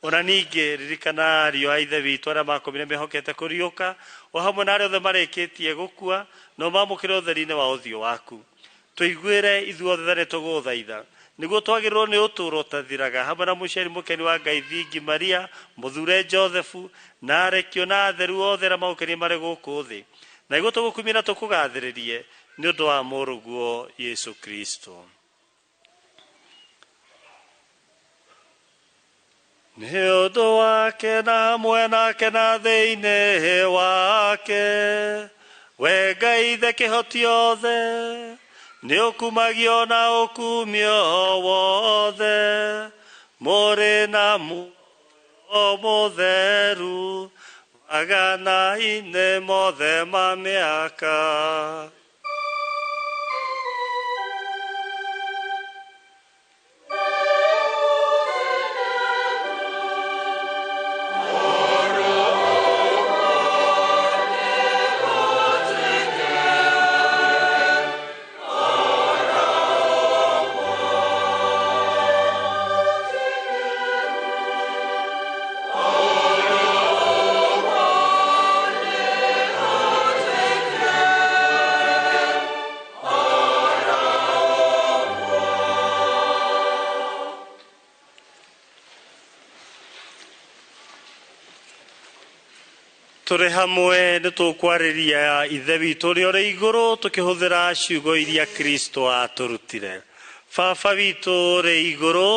ona ningĩ ririkana ariũ a ithe witũ arĩa makomire mehokete kũriũka, o hamwe na arĩa othe marĩkĩtie gũkua, no mamũkĩre ũtheri-inĩ wa ũthiũ waku. Tũiguĩre ithuothe tha nĩ tũgũthaitha, nĩguo twagĩrĩrwo nĩ ũtũũro ũtathiraga, hamwe na mũciari mũkeni wa Ngai Thingi Maria, mũthure Josephu, na arekio na atheru othe arĩa magũkenie marĩ gũkũ thĩ, na nĩguo tũgũkumia na tũkũgathĩrĩrie nĩ ũndũ wa mũrũguo Yesu Kristo. Nĩ ũndũ wake na hamwe nake na thĩinĩ wake, we Ngai ithe kĩhoti othe, nĩ ũkumagio na ũkumio wothe, mũrĩ na muoyo mũtheru, magana-inĩ mothe ma mĩaka. Tũrĩ hamwe nĩ tũkwarĩria ithe witũ ũrĩa ũrĩ igũrũ tũkĩhũthĩra ciugo iria Kristo atũrutire. Baba witũ ũrĩ igũrũ,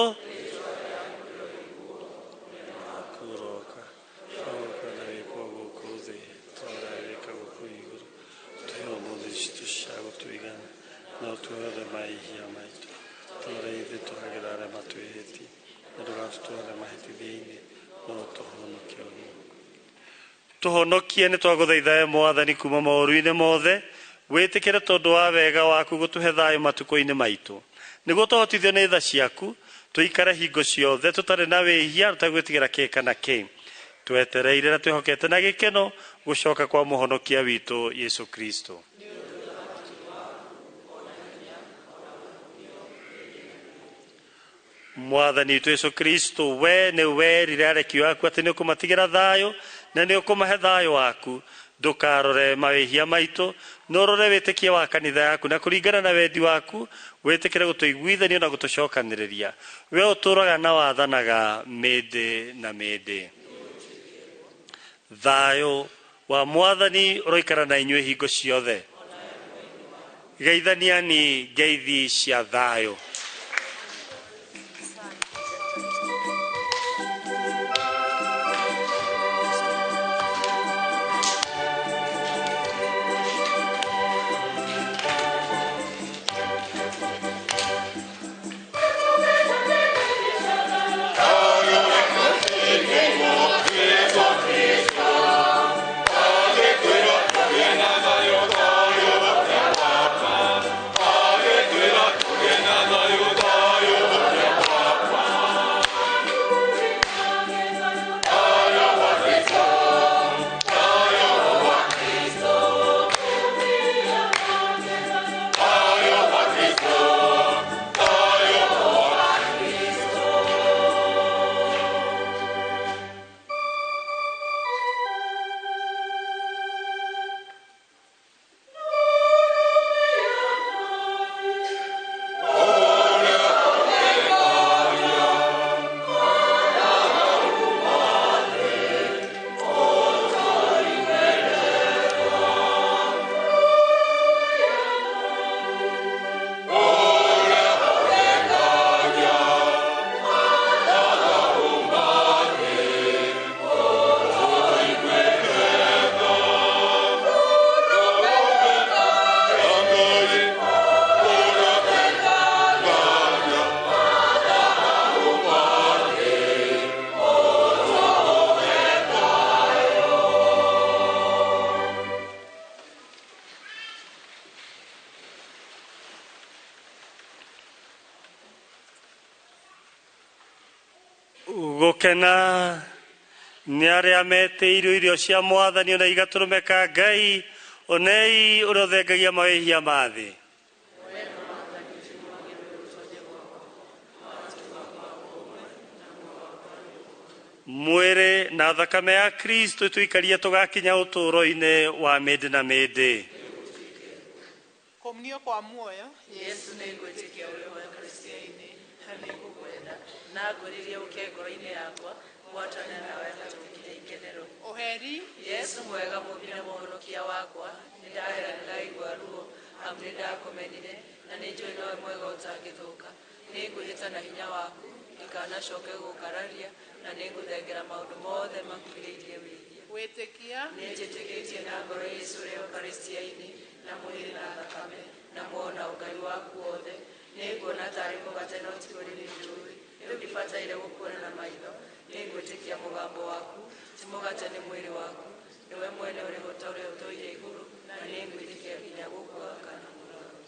tũhonokie nĩ twagũthaitha Mwathani kuma maũru-inĩ mothe, wĩtĩkĩre tondũ wa wega waku gũtũhe thayũ matukũ-inĩ maitũ, nĩguo tũhotithio nĩ tha ciaku tũikare hingo ciothe tũtarĩ na wĩhia, tũtagwĩtigĩra kĩ kana kĩ, twetereire na twĩhokete na gĩkeno gũcoka kwa mũhonokia witũ Yesu Kristo. Mwathani witũ Yesu Kristo, we nĩ werire arekio aku atĩ nĩ ũkũmatigĩra thayũ na nĩ ũkũmahe thayũ waku, ndũkarore mawĩhia maitũ, no ũrore wĩtĩkia wa kanitha yaku, na kũringana na wendi waku wĩtĩkĩre gũtũiguithania na gũtũcokanĩrĩria, we ũtũũraga na wathanaga mĩndĩ na mĩndĩ. Thayũ wa Mwathani ũroikara na inyuĩ hingo ciothe. Geithaniani ngeithi cia thayũ. gũkena nĩ arĩa metĩirwo irio cia Mwathani ona igatũrũme ka Ngai onei ũrĩa ũthengagia mawĩhia ma thĩ. mwĩrĩ na thakame ya Kristo ĩtũikarie tũgakinya ũtũũro-inĩ wa mĩndĩ na mĩndĩ. Komunio kwa muoyo. Yesu nĩngwĩtĩkia ũrĩ ho Kristo-inĩ, nĩngũkwenda na ngũrĩrie ũke ngoro-inĩ yakwa, gwatana nawe gatũkire ikenero. Oheri. Yesu mwega mũmbi na mũhonokia wakwa, nĩndahera nĩndaigua ruo, amu nĩndakũmenire na nĩnjũĩ nowe mwega ũtangĩthũka. Nĩngwĩhĩta na hinya waku, ndikanacoke gũkararia na nĩngũthengera maũndũ mothe makuhĩrĩirie wĩgie. Wĩtĩkia. Nĩnjĩtĩkĩtie na ngoro Yesu ũrĩ Eucharistia-inĩ na mwĩrĩ na thakame na muona ũngai waku wothe. Nĩnguona tarĩ mũgate no ti ũrĩ njũĩ, rĩu ndibataire gũkuona na maitho. Nĩngwĩtĩkia mũgambo waku, ti mũgate nĩ mwĩrĩ waku. Nĩwe mwene ũrĩ ho ta ũrĩa ũtũire igũrũ, na nĩngwĩtĩkia nginya gũkua kana mũrago.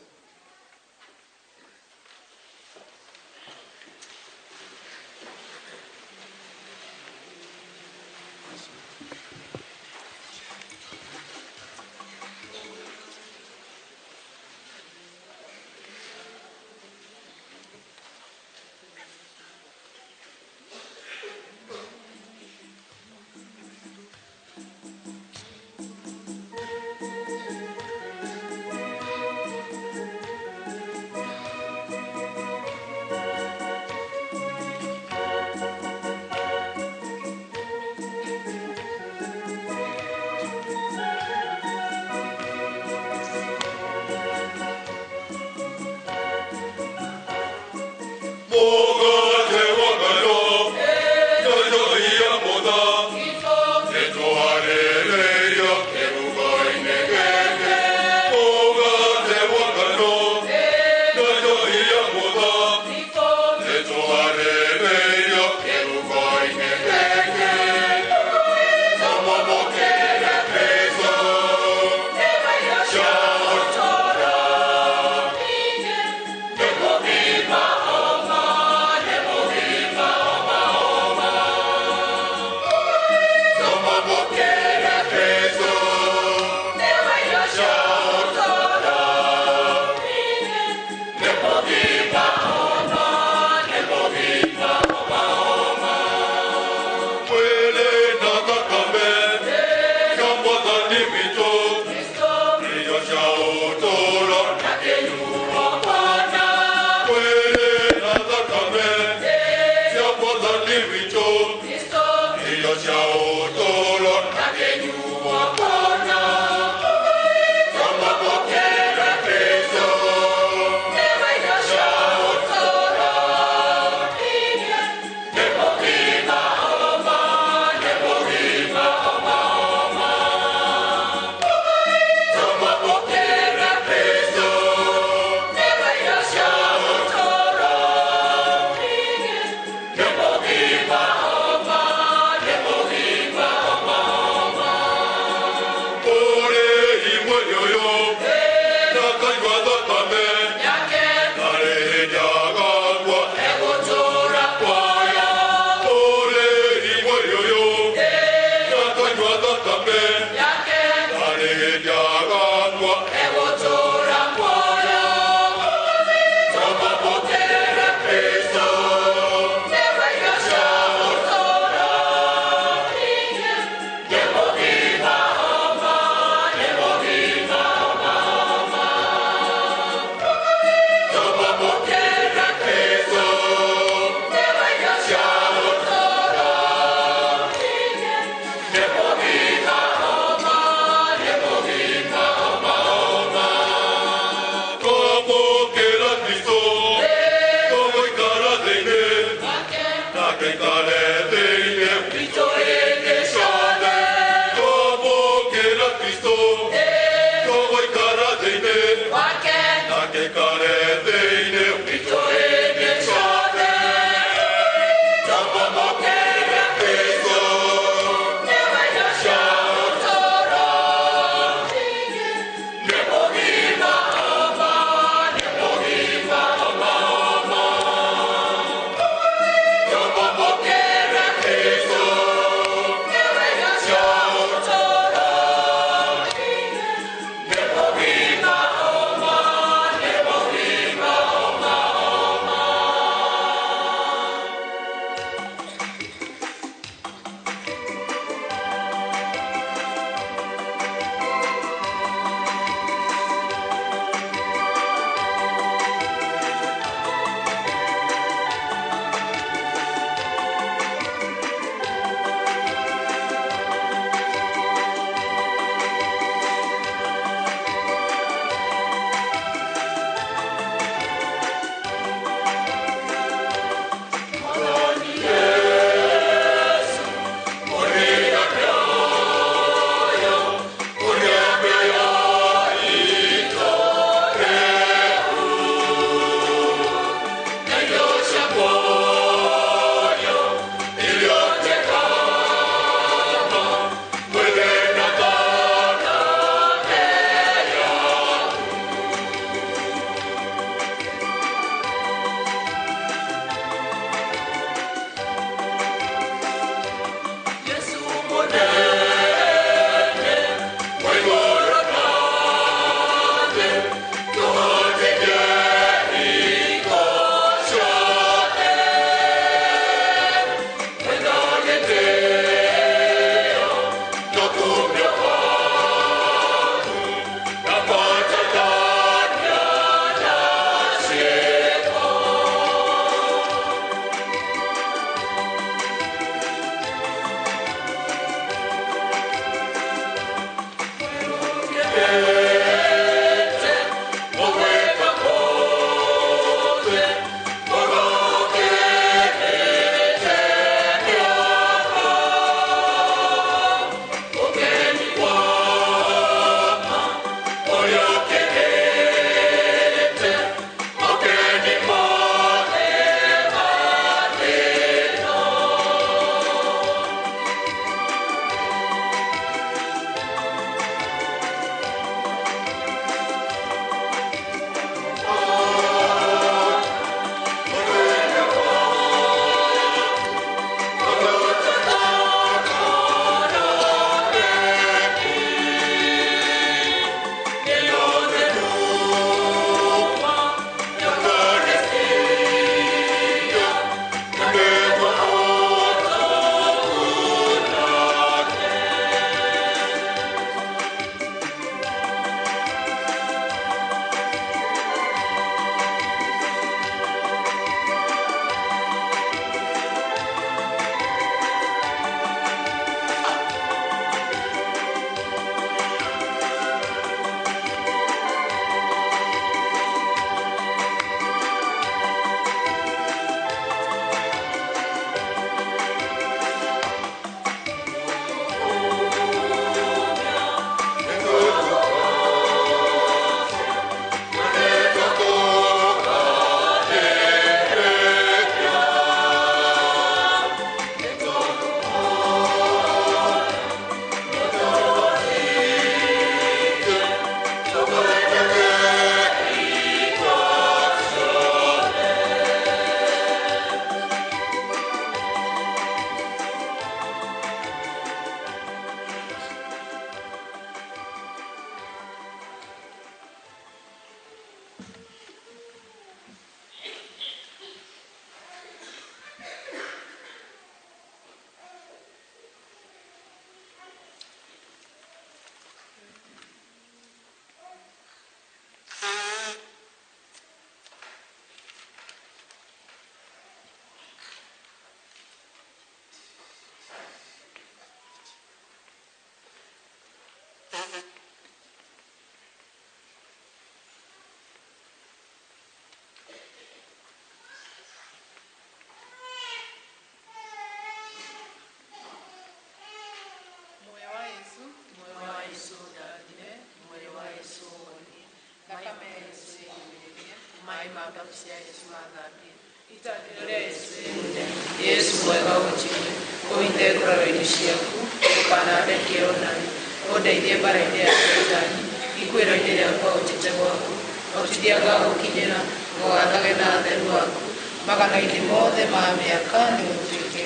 Yesu mwega ũnjigĩre ũhithe ngũraro-inĩ ciaku ndũkanareke onani ũndeithie mbara-inĩ ya Shaitani ikuĩro-inĩ rĩakwa ũnjĩte gwaku otithia gagũkinyĩra mũgathage na theru waku magana-inĩ mothe ma mĩaka nĩ ũtuĩke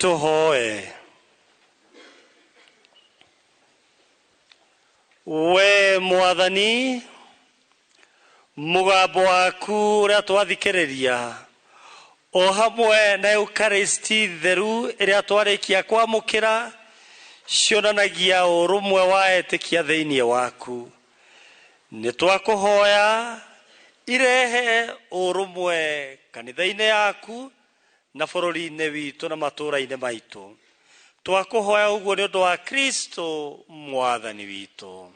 tuhoe. We Mwathani, mugambo waku uria twathikiriria o hamwe na Eucharisti theru iria twarikia kwamukira cionanagia urumwe wa etikia thiini waku. Ni twakuhoya irehe urumwe kanitha-ini yaku na bururi-ini witu na matura-ini maitu. Twakuhoya uguo ni undu wa Kristo Mwathani witu.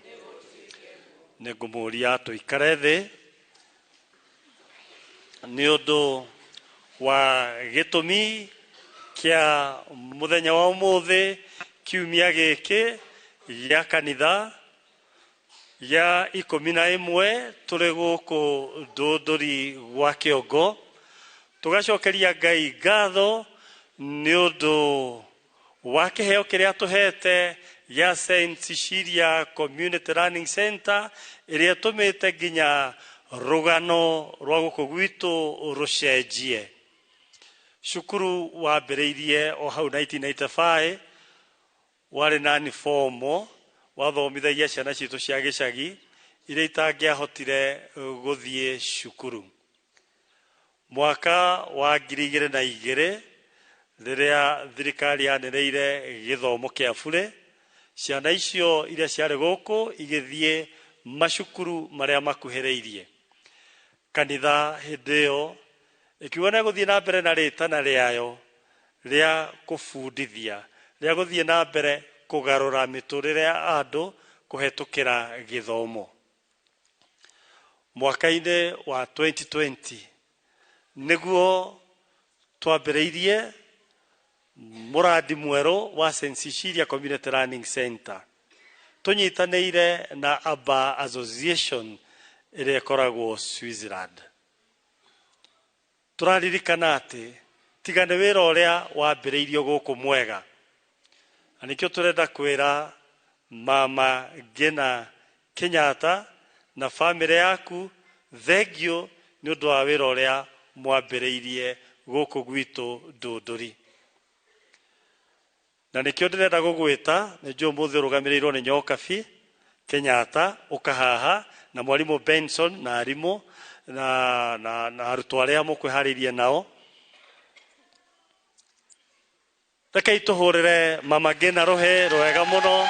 Ningumuria tuikare thi ni undu wa gitumi kia muthenya wa umuthi kiumia giki ya kanitha ya 11 turi guku Ndunduri gwa Kiongo. Tugacokeria Ngai ngatho ni undu wa kiheo kiria tuhete ya St. Cecilia Community Learning Center iria tumite nginya rugano rwa guku gwitu rucenjie. Cukuru wambiriirie o hau 1995 wari nani formo wathomithagia ciana citu cia gicagi iria itangiahotire guthie cukuru. Mwaka wa 2002 riria thirikari yanereire githomo kia bure, ciana icio iria ciari guku igithie macukuru maria makuhireirie. Kanitha hindi iyo ikiona guthie na mbere na ritana riayo ria kufundithia ria guthie na mbere kugarura miturire ya andu kuhetukira githomo. Mwaka-ini wa 2020 niguo twambiriirie muradi mweru wa St. Cecilia Community Learning Center. Tunyitaniire na Aba Association iria ikoragwo Switzerland. Turaririkana ati tigane wira uria wambiriirio guku mwega. Anikio turenda kwira Mama Ngina Kenyatta na family yaku thengio ni undu wa wira uria mwambiriirie guku gwitu Ndunduri. Na nikio ndirenda gugwita ni jo muthi rugamirirwo ni Nyokabi Kenyatta ukahaha na mwalimu Benson na arimu na arutwo aria mukwiharirie nao. Reke ituhurire Mama Ngina ruhe rwega muno.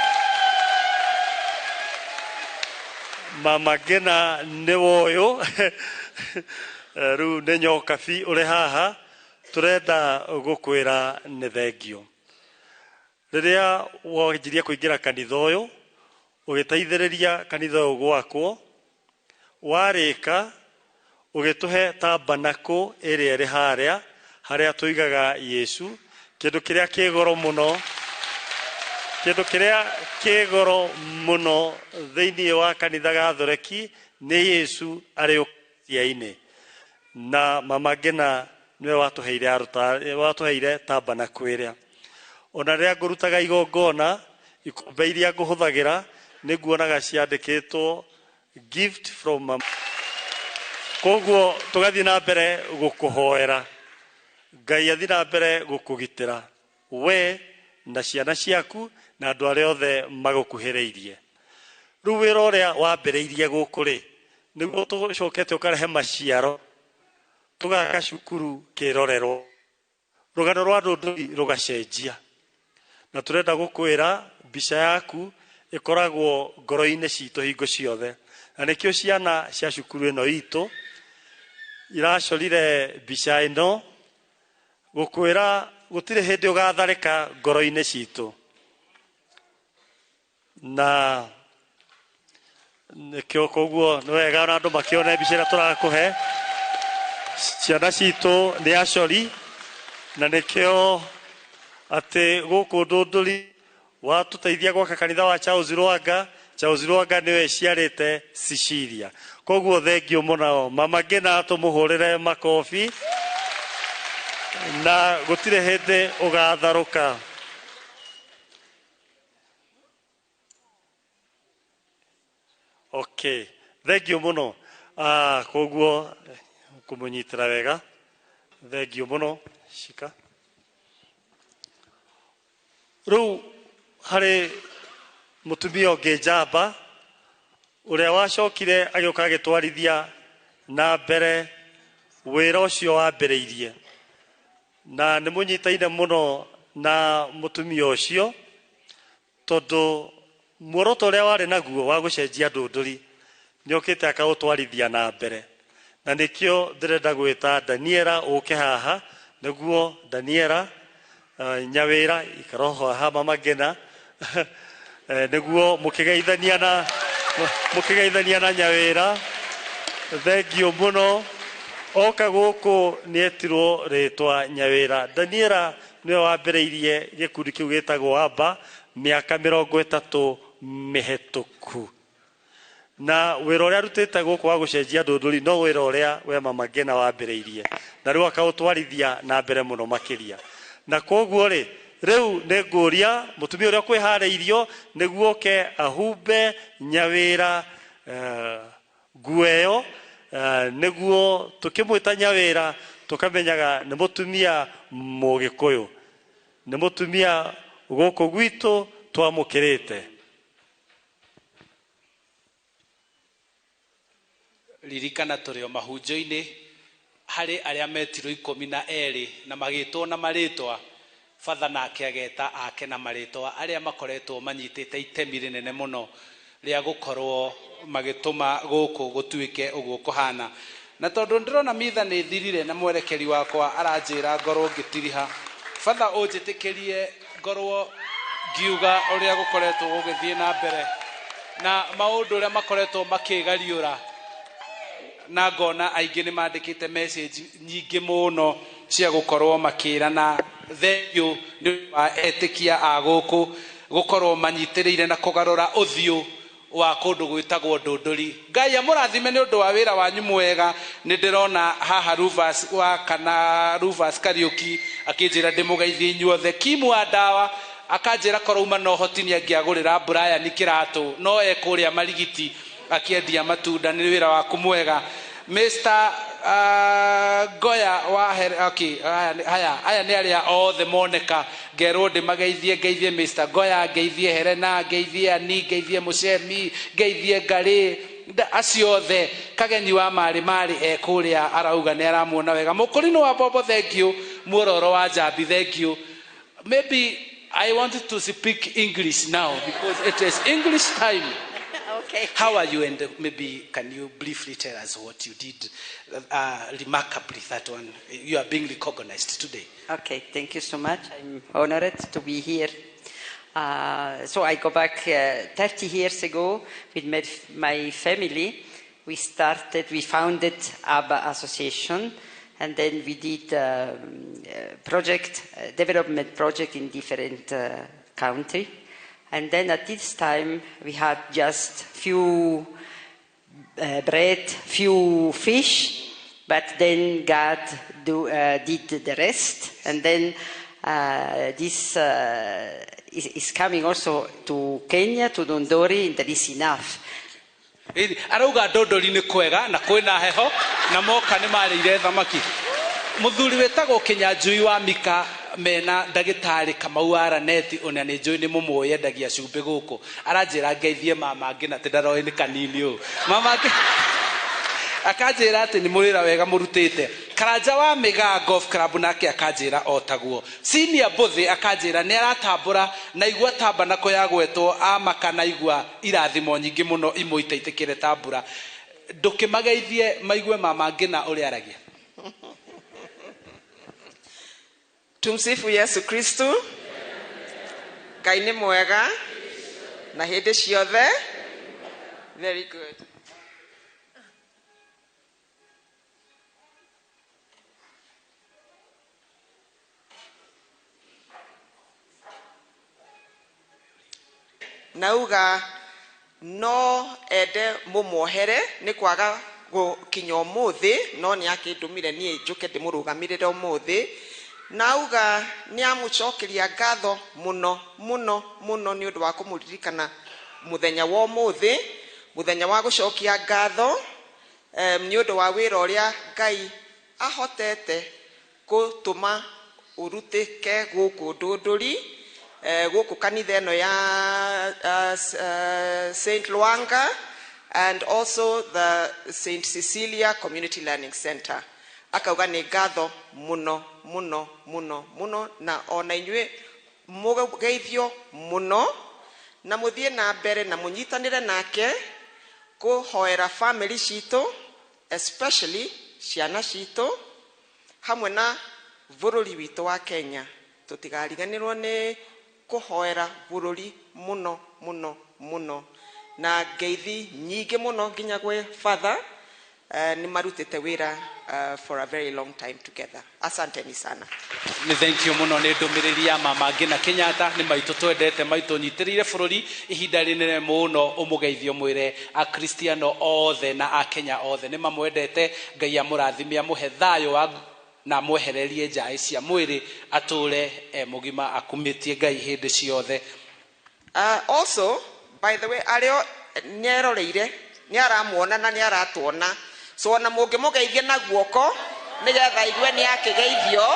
Mama Ngina ni woyo ru ni Nyokabi uri haha turenda gukwira ni thengio. Riria wanjirie kuingira kanitha uyu ugitaithiriria kanitha uyu gwakwo warika ugituhe tabanako iria iri haria tuigaga Yesu, kindu kiria kigoro muno, kindu kiria kigoro muno thiini wa kanitha gathoreki ni Yesu ari ukia-ini. Na Mama Ngina niwe watuheire tabanako iria. Ona ria ngurutaga igongona ikombe iria nguhuthagira niguonaga ciandikitwo gift from Mama. Koguo tugathie na mbere gukuhoera Ngai athie na mbere gukugitira we na ciana ciaku na andu aria othe magukuhireirie. Riu wira uria wambiriirie guku ri niguo tucokete ukarehe maciaro tugaka cukuru kirorerwo rugano rwa Ndunduri rugacenjia. Na turenda gukwira mbica yaku ikoragwo ngoro-ini citu hingo ciothe. Na nikio ciana cia cukuru ino itu iracorire mbica ino gukwira gutire hindi ugatharika ngoro-ini citu. Na nikio koguo ni wega na andu makione mbica ira turakuhe. Ciana citu ni acori na nikio ati guku Ndunduri watuteithia gwaka kanitha wa Charles Lwanga niwe ciarite Cecilia. Koguo thengio muno Mama Ngina tumuhurire makofi na gutire hindi ugatharuka. Okay, thengio muno. Koguo kumunyitira wega. Thengio muno. Shika. Rĩu harĩ mũtumia ũngĩ njamba ũrĩa wacokire agĩũka agĩtwarithia na mbere wĩra ũcio wambĩrĩirie, na nĩ mũnyitaine mũno na mũtumia ũcio tondũ muoroto ũrĩa warĩ naguo wa gũcenjia ndũndũri nĩ okĩte akaũtwarithia na mbere, na nĩkĩo ndĩrenda gwĩta Daniela ũke haha nĩguo Daniela Nyawĩra ikaroho haha Mama Ngina nĩguo mũkĩgeithania na Nyawĩra. Thengiũ mũno. Oka gũkũ nĩetirwo rĩtwa Nyawĩra. Daniela nĩwe wambĩrĩirie gĩkundi kĩu gĩtagwo Amba mĩaka 30 mĩhetũku, na wĩra ũrĩa arutĩte gũkũ wa gũcenjia ndũndũri no wĩra ũrĩa we Mama Ngina wambĩrĩirie, na rĩu akaũtwarithia na mbere mũno makĩria. Na koguo rĩ, rĩu nĩ ngũria mũtumia ũrĩa kwĩharĩirio nĩguo oke ahumbe Nyawĩra nguo ĩyo, nĩguo tũkĩmwĩta Nyawĩra tũkamenyaga nĩ mũtumia Mũgĩkũyũ, nĩ mũtumia gũkũ gwitũ twamũkĩrĩte. Ririkana tũrĩ o mahunjio-inĩ harĩ arĩa metirwo 12 na magĩtwo na marĩtwa, Father nake ageta ake na marĩtwa arĩa makoretwo manyitĩte itemi rĩnene mũno rĩa gũkorwo magĩtũma gũkũ gũtuĩke ũguo kũhana. Na tondũ ndĩrona mitha nĩ thirire na mwerekeri wakwa aranjĩra ngorwo ngĩtiriha, Father ũnjĩtĩkĩrie ngorwo ngiuga ũrĩa gũkoretwo gũgĩthiĩ na mbere na maũndũ ũrĩa makoretwo makĩgariũra, na ngona aingĩ nĩ mandĩkĩte message nyingĩ mũno cia gũkorwo makĩrana thengiũ nĩ wa etĩkia a gũkũ gũkorwo manyitĩrĩire na kũgarũra ũthiũ wa kũndũ gwĩtagwo ndũndũri. Ngai amũrathime nĩ ũndũ wa wĩra wanyu mwega. Nĩ ndĩrona haha Rufus wa kana Rufus Kariuki akĩnjĩra ndĩmũgeithie inyuothe. Kimu wa Ndawa akanjĩra korouma no hoti nĩ angĩagũrĩra Brian kĩratũ no ekũrĩa Marigiti akĩendia matunda. Nĩ wĩra waku mwega. Mr. Goya wa okay, aya nĩ arĩa othe moneka ngerwo ndĩmageithie Mr. Goya, ngeithie Helena, ngeithie Ani, ngeithie Mũcemi, ngeithie Ngarĩ, acio othe. Kageni wa marĩ ekũrĩa arauga nĩ aramuona wega. Mũkũrinũ wa Bobo thengiũ, muororo wa Njambi thengiũ. Maybe I want to speak English now because it is English time. Okay. How are you, and maybe can you briefly tell us what you did remarkably, that one, you are being recognized today. Okay, thank you so much. I'm honored to be here. So I go back 30 years ago with my family. We founded ABBA Association, and then we did development project in different countries. And then at this time, we had just few bread, few fish, but then God did the rest. And then this is coming also to Kenya, to Dondori, and there is enough. Arauga ndondori nĩ kwega na kwĩna heho na moka nĩ marĩire thamaki. Mũthuri wetagwo Kĩnyanjui wa Mika mena ndagĩtarĩ Kamau Araneti ona nĩ njũĩ nĩ mũmũĩ endagia cumbĩ gũkũ. Aranjĩra ngeithie Mama Ngina atĩ ndaroĩ nĩ kanini ũũ. Mama Ngina akanjĩra atĩ nĩ mũrĩra wega mũrutĩte. Karanja wa Mega Golf Club nake akanjĩra otaguo. Senior Mbuthi akanjĩra nĩ aratambũra na igua tamba na kũyagwetwo amaka na igua irathimo nyingĩ mũno imũite itĩkĩre tambũra. Ndũkĩmageithie maigue Mama Ngina ũrĩa aragia. Tumsifu Yesu Kristu. Ngai nĩ mwega na hĩndĩ ciothe. Very good. Nauga no ende mũmuohere nĩ kwaga gũkinya ũmũthĩ, no nĩ akĩndũmire niĩ njũke ndĩmũrũgamĩrĩre ũmũthĩ. Nauga nĩ amũcokeria ngatho mũno nĩ ũndũ wa kũmũririkana mũthenya wa ũmũthĩ, mũthenya wa gũcokia ngatho nĩ ũndũ wa wĩra ũrĩa Ngai ahotete gũtũma ũrutĩke gũkũ ndũndũri. guku kanitha eno ya St. Luanga and also the St. Cecilia Community Learning Center. Akauga nĩ ngatho muno muno muno muno na ona inyuĩ mũgeithio muno na mũthiĩ na mbere na mũnyitanĩre nake kũhoera family citũ, especially ciana citũ hamwe na bũrũri witũ wa Kenya. Tũtigariganĩrwo nĩ kũhoera bũrũri muno muno muno na ngeithi nyingĩ muno nginya gwĩ father nĩ marutĩte wĩra for a very long time together. Asanteni sana. Ni thank you muno nĩ ndũmĩrĩri ya Mama Ngina Kenyatta. Nĩ maitũ twendete, maitũ nyitĩrĩire bũrũri ihinda rĩnene mũno. Ũmũgeithio mwĩre akristiano othe na akenya othe nĩ mamwendete. Ngai amũrathime amũhe thayũ na mwehererie njaĩ cia mwĩrĩ atũre mũgima akumĩtie Ngai hĩndĩ ciothe. Also, by the way, arĩo nĩeroreire nĩaramuona na nĩaratuona, so na mũngĩmũgeithia na guoko nĩgetha igue nĩ akĩgeithio.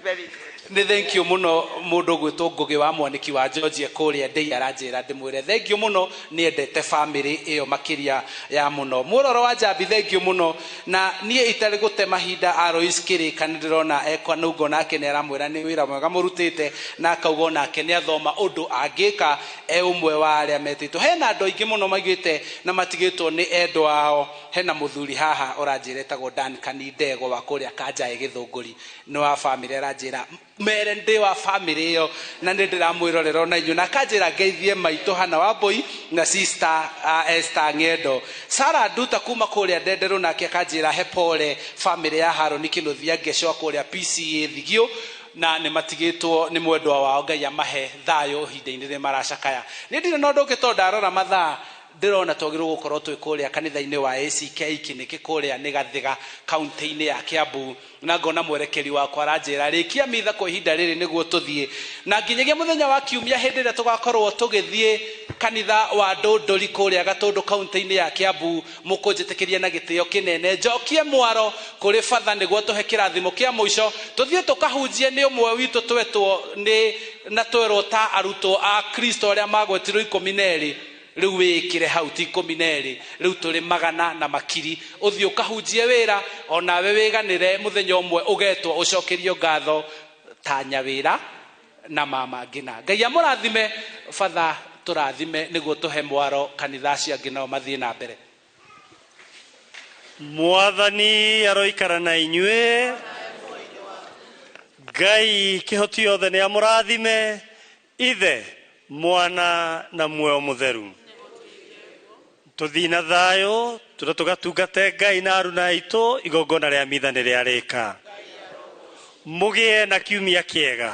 Very good. Ni thank you muno mundu gwitwo Ngugi wa Mwaniki wa Georgia kuria ndei aranjira ndimwire thank you muno niendete family iyo makiria ya muno muroro wa Njambi thank you muno na nie itari gute mahinda Alois Kirika ndirona ekwa nugo nake ni aramwira ni wira mwega murutite na akauga nake ni athoma undu angika umwe wa aria metitwo hena andu aingi muno magite na matigitwo ni endo ao. Hena muthuri haha oranjira etagwo Dan Kanindego wa kuria Kanjae Githunguri no wa family aranjira mere ndi wa family iyo na ndiramwirorera na inyu na kanjira ngeithie maito hana wa boy na sister Esther Ngendo. Sara Nduta kuma kuria Ndenderu nake kanjira hepole family ya Haroni Kinuthia Ngecwa kuria PCA Thigio na nĩ matigĩtwo nĩ mwendwa wao Ngai amahe thayũ hinda-inĩ rĩ maracakaya. Nĩ ndirĩ na ũndũ ũngĩ to ndarora mathaa ndirona twagĩrĩirwo gũkorwo twĩ kũrĩa kanitha-inĩ wa ACK Kiniki kũrĩa nĩ Gathiga kaunti-inĩ ya Kiambu na ngona mwerekeri wakwa aranjĩra rĩkia mitha kwa ihinda rĩrĩ nĩguo tũthiĩ na nginyagia mũthenya wa Kiumia hĩndĩ ĩrĩa tũgakorwo tũgĩthiĩ kanitha wa Ndũndũri kũrĩa Gatũndũ kaunti-inĩ ya Kiambu mũkũnjĩtĩkĩria na gĩtĩo kĩnene njokie mwaro kũrĩ batha nĩguo tũhe kĩrathimo kĩa mũico tũthiĩ tũkahunjie nĩ ũmwe witũ twetwo nĩ na twerwo ta arutwo a Kristo arĩa magwetirwo 12 riu wikire hau ti 12 riu turi magana na makiri uthio kahunjie wira ona we wiganire muthenya umwe ugetwo ucokerio ngatho tanya wira na Mama Ngina. Ngai amurathime father turathime niguo tuhe mwaro kanitha cia ngina mathie na mbere. Mwathani aroikara na inyue. Ngai kihoti othe ni amurathime ithe mwana na muoyo mutheru. Tuthina thayo tugatungate Ngai na aruna aitũ igongona rĩa mitha nĩ rĩarĩka. Mũgĩe na kiumia kĩega.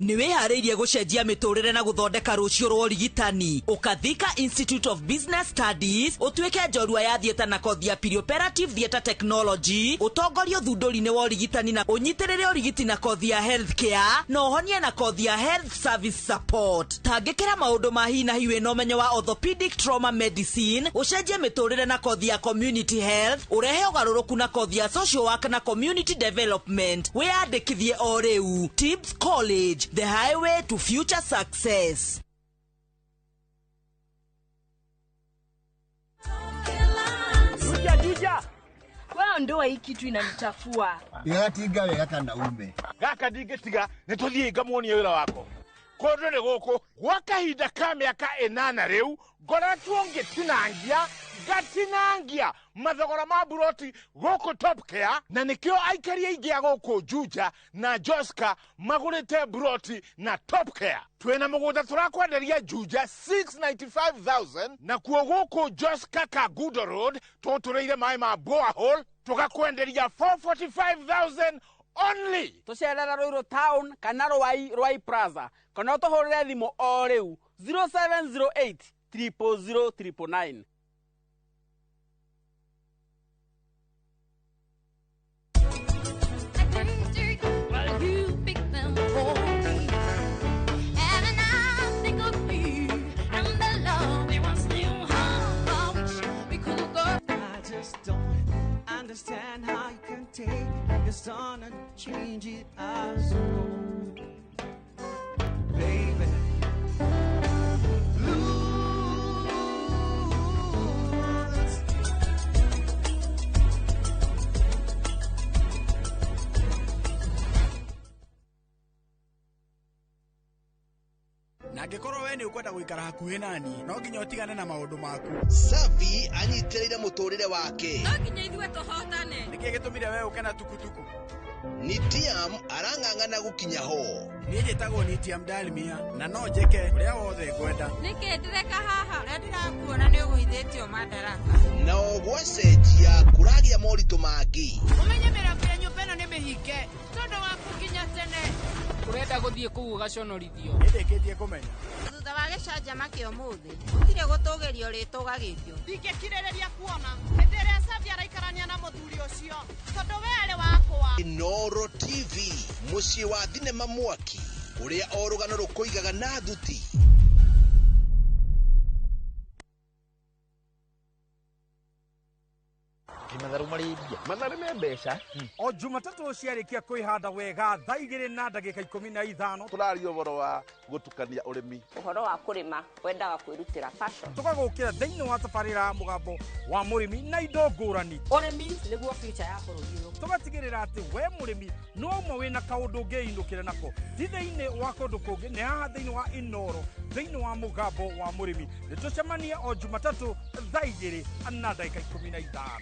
Niwe harĩirie gũcenjia mĩtũrĩre na gũthondeka rũciũ rwa ũrigitani. Ukathika Institute of Business Studies ũtuĩke njorua ya thieta na kothi ya Perioperative Theatre Technology, ũtongorio thundũri-inĩ wa ũrigitani na ũnyitĩrĩre ũrigiti na kothi ya Healthcare na ũhonie na kothi ya Health Service Support. Tangĩkĩra maũndũ ma hi na hi wĩna ũmenyo wa Orthopedic Trauma Medicine, ũcenjie mĩtũrĩre na kothi ya Community Health, ũrehe ũgarũrũku na kothi ya Social Work na Community Development. Wĩyandĩkithie o rĩu. Tibbs College, the highway to future success. Juja. Wao ndoa hii kitu inanichafua. Igatiga wega kana ume. Gaka ndigetiga nituthie ngamuonie wira wako. Kondo ne goko gwa kahinda ka mĩaka 8 riu ngoretwo ngĩtinangia gatinangia mathogora ma buroti goko Top Care na nikio aikaria ingi goko Juja na Joska magurite buroti na Top Care. Twena mugunda turakwenderia Juja 695,000 na kuo goko Joska Kagudo Road tutureire mai ma borehole tugakwenderia 445,000 only. Tucerera Ruiru Town kana Rwai Plaza kana tuhurire thimu o riu 0708 000 999. changes our soul. Baby, na ngĩkorwo we nĩ ũkwenda gũikara hakuhĩ nani no nginya ũtigane na maũndũ maku. Safi anyitĩrĩire mũtũrĩre wake. No nginya ithuĩ tũhotane. Nĩkĩĩ gĩtũmire we ũke na tukutuku? Nitiam arang'ang'ana gũkinya ho. Niĩ njĩtagwo Nitiam Dalmia na no njĩke ũrĩa wothe ngwenda. Nĩkĩ ndĩreka haha? Ũrĩa ndĩrakuona nĩ ũgũithĩtio Madaraka. Na gwacenjia kũragĩa moritũ mangĩ. Ũmenye mĩrango ya nyũmba ĩno nĩ mĩhinge tondũ wa kũkinya tene. Ũrenda gũthiĩ kũu ũgaconorithio. Nĩndĩkĩtie kũmenya. Thutha wa gĩcanjama kĩa ũmũthĩ gũtirĩ gũtũgĩrio rĩtũgagĩrio. Ndingĩkirĩrĩria kuona hĩndĩ ĩrĩa Safi araikarania na mũthuri ũcio tondũ we arĩ wakwa. Inooro TV mũciĩ wa thinema mwaki ũrĩa o rũgano rũkũigaga na thuti. Matharu marĩmbia matharu me mbeca o Jumatatu ciarĩkia kwĩhanda wega thaa 2:15 tũraria ũhoro wa gũtukania ũrĩmi, ũhoro wa kũrĩma wendaga kwĩrutĩra passion. tũgagũkĩra thĩinĩ wa tabarĩra ya mũgambo wa mũrĩmi na indo ngũrani. Ũrĩmi nĩguo future ya bũrũri ũyũ. Tũgatigĩrĩra atĩ we mũrĩmi no ũmwe wĩna kaũndũ ũngĩinũkĩra nako ti thĩinĩ wa kũndũ kũngĩ nĩ haha thĩinĩ wa Inooro thĩinĩ wa mũgambo wa mũrĩmi. Nĩtũcemanie o Jumatatu thaa 2:15.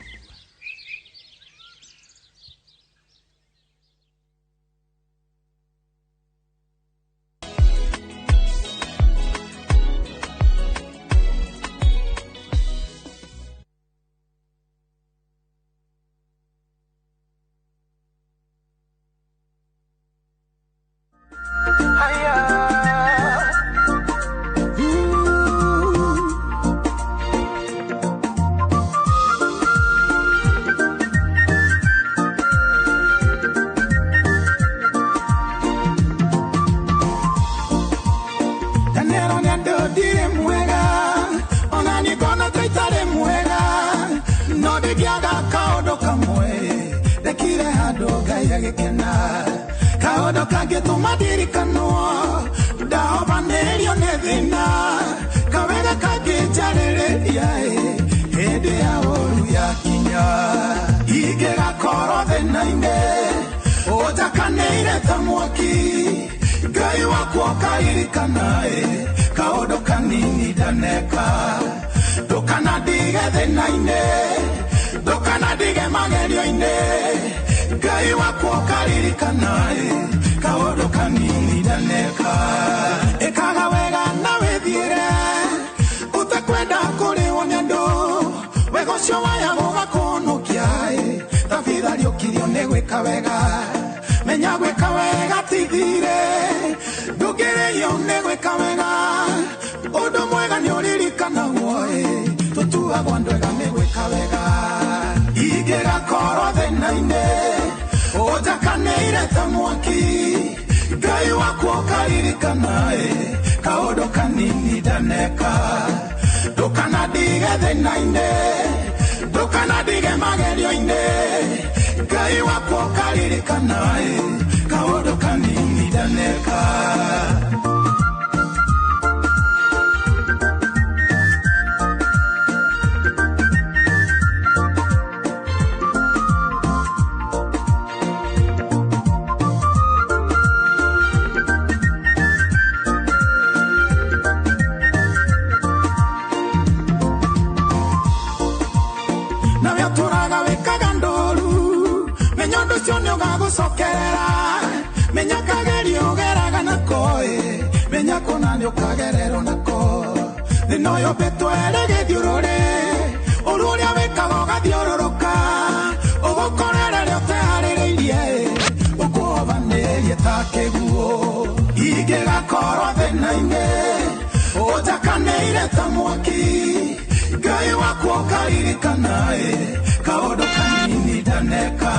Kaodo kage tumadirikano daobanerio nevina kawega kage jarereria hede ya oru ya kinya igera koro thenaine otakaneire tamwaki gai wako kairikana kaodo kanini daneka dokana dige thenaine dokana dige magerio ine gai wako karirikana kaodo kanini daneka ekaga wega na wethiire utakwenda kuri wonyando wego cio waya gugakunukia tafidhali ukirio ne gwika wega menya gwika wega tithire ndugireyo ne gwika wega undu mwega ni uririkana woe tutuagwo ndwega ne gwika wega igera koro thenaine otakaneire tamwaki gai wako karirikana kaodo kanini daneka dokana dige thenaine dokana dige magerio ine gai wako karirikana kaodo kanini daneka. Cionyo gago sokerera menya kagerio geraga nakoe menya konanyo kagerero nako dinoyo betwere gediurore ururia wekago gadiororoka ugokorera ryote harereirie ukobanerie takeguo igega koro thenaine otakaneire tamwaki gai wako karirikana kaodo kanini daneka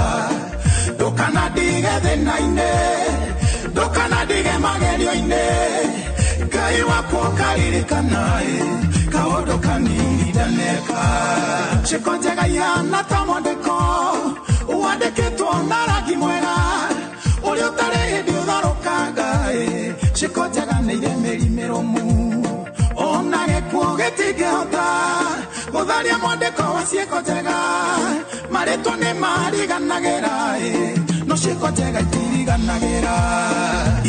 dokana dige thenaine dokana dige magerio ine gai wako karirikana kaodo kanini daneka shekonjega yana tamondeko wandĩkĩtwo na rangi mwega ũrĩa ũtarĩ hĩndĩ ũtharũkanga ciĩko njega nĩ irĩ mĩri mĩrũmu ona gĩkuũ gĩtingĩhota gũtharia mwandĩko wa ciĩko njega marĩtwa nĩ mariganagĩra no ciĩko njega itiriganagĩra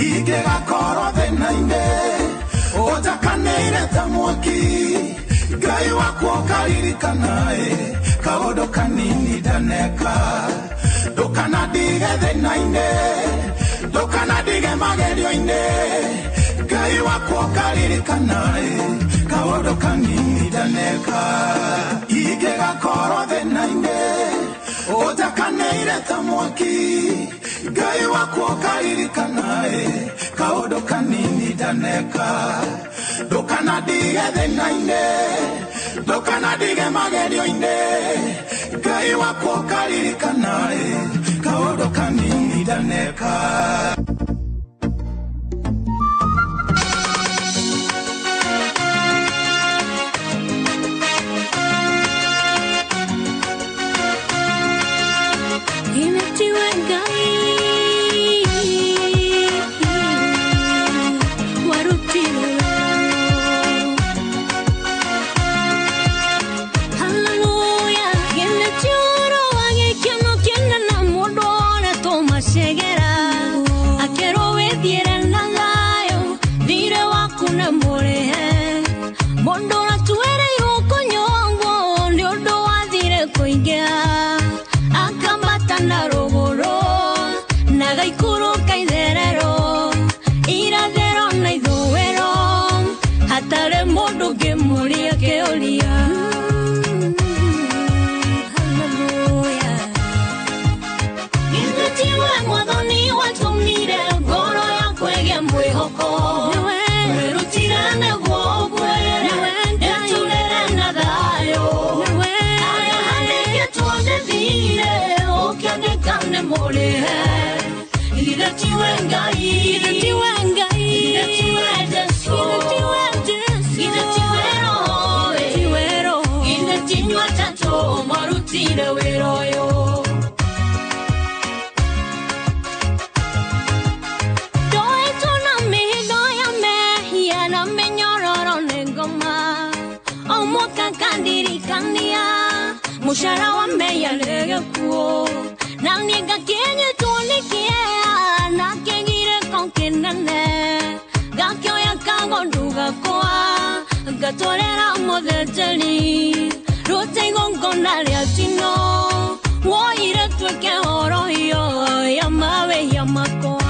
ingĩgakorwo thĩna-inĩ ũnjakanĩire ta mwaki Ngai wakwa ũkaririkana kaũndũ kanini ndaneka ndũkanandige thĩna-inĩ ndũkanandige magerio-inĩ Ngai wakwa ũkaririkana kaũndũ kanini ndaneka ingĩgakorwo thĩna-inĩ ũnjakanĩire ta mwaki Ngai wakwa ũkaririkana kaũndũ kanini ndaneka ndũkanandige thĩna-inĩ ndũkanandige magerio-inĩ Ngai wakwa ũkaririkana kaũndũ kanini ndaneka Mushara wa meya lege kuo na niega kenye tunikia na kengire konkenane gakyo ya kagonduga kwa gatorera modeteli rote gongona ria tino wo ire tweke oro yo ya mawe ya makoa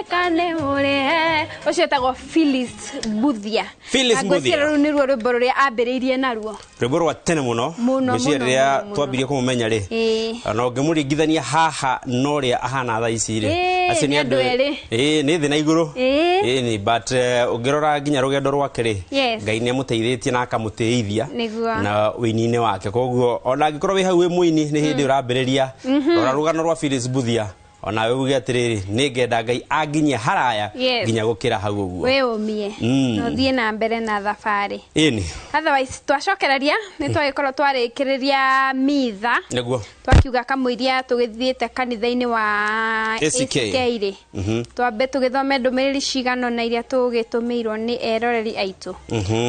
Kane ore osetagwo Phyllis Buthia. Phyllis Buthia. Agwetira ni ruo rwimbo ruria ambiriirie naruo. Rwimbo rwa tene muno. Muciria twambirie kumumenya ri. Na ngimuringithania haha no ria ahana tha ici ri. Acio ni andu eri. Ni thina iguru. Ni but ungirora nginya rugendo rwake ri. Ngai ni amuteithĩtie na akamuteithia na wini-ini wake. Koguo ona ngikorwo wi hau wi muini ni hindi urambiriria. Rora rugano rwa Phyllis Buthia. ona we uge atiriri ningenda Ngai anginyia haraya nginya gukira hau uguo we umie no thie na mbere na thabari ini otherwise twacokereria ni twagikorwo twarikiriria mitha niguo twakiuga kamwiria tugithiite kanitha-ini wa ACK ri twambe tugithome ndumiriri cigano na iria tugitumirwo ni eroreri aitu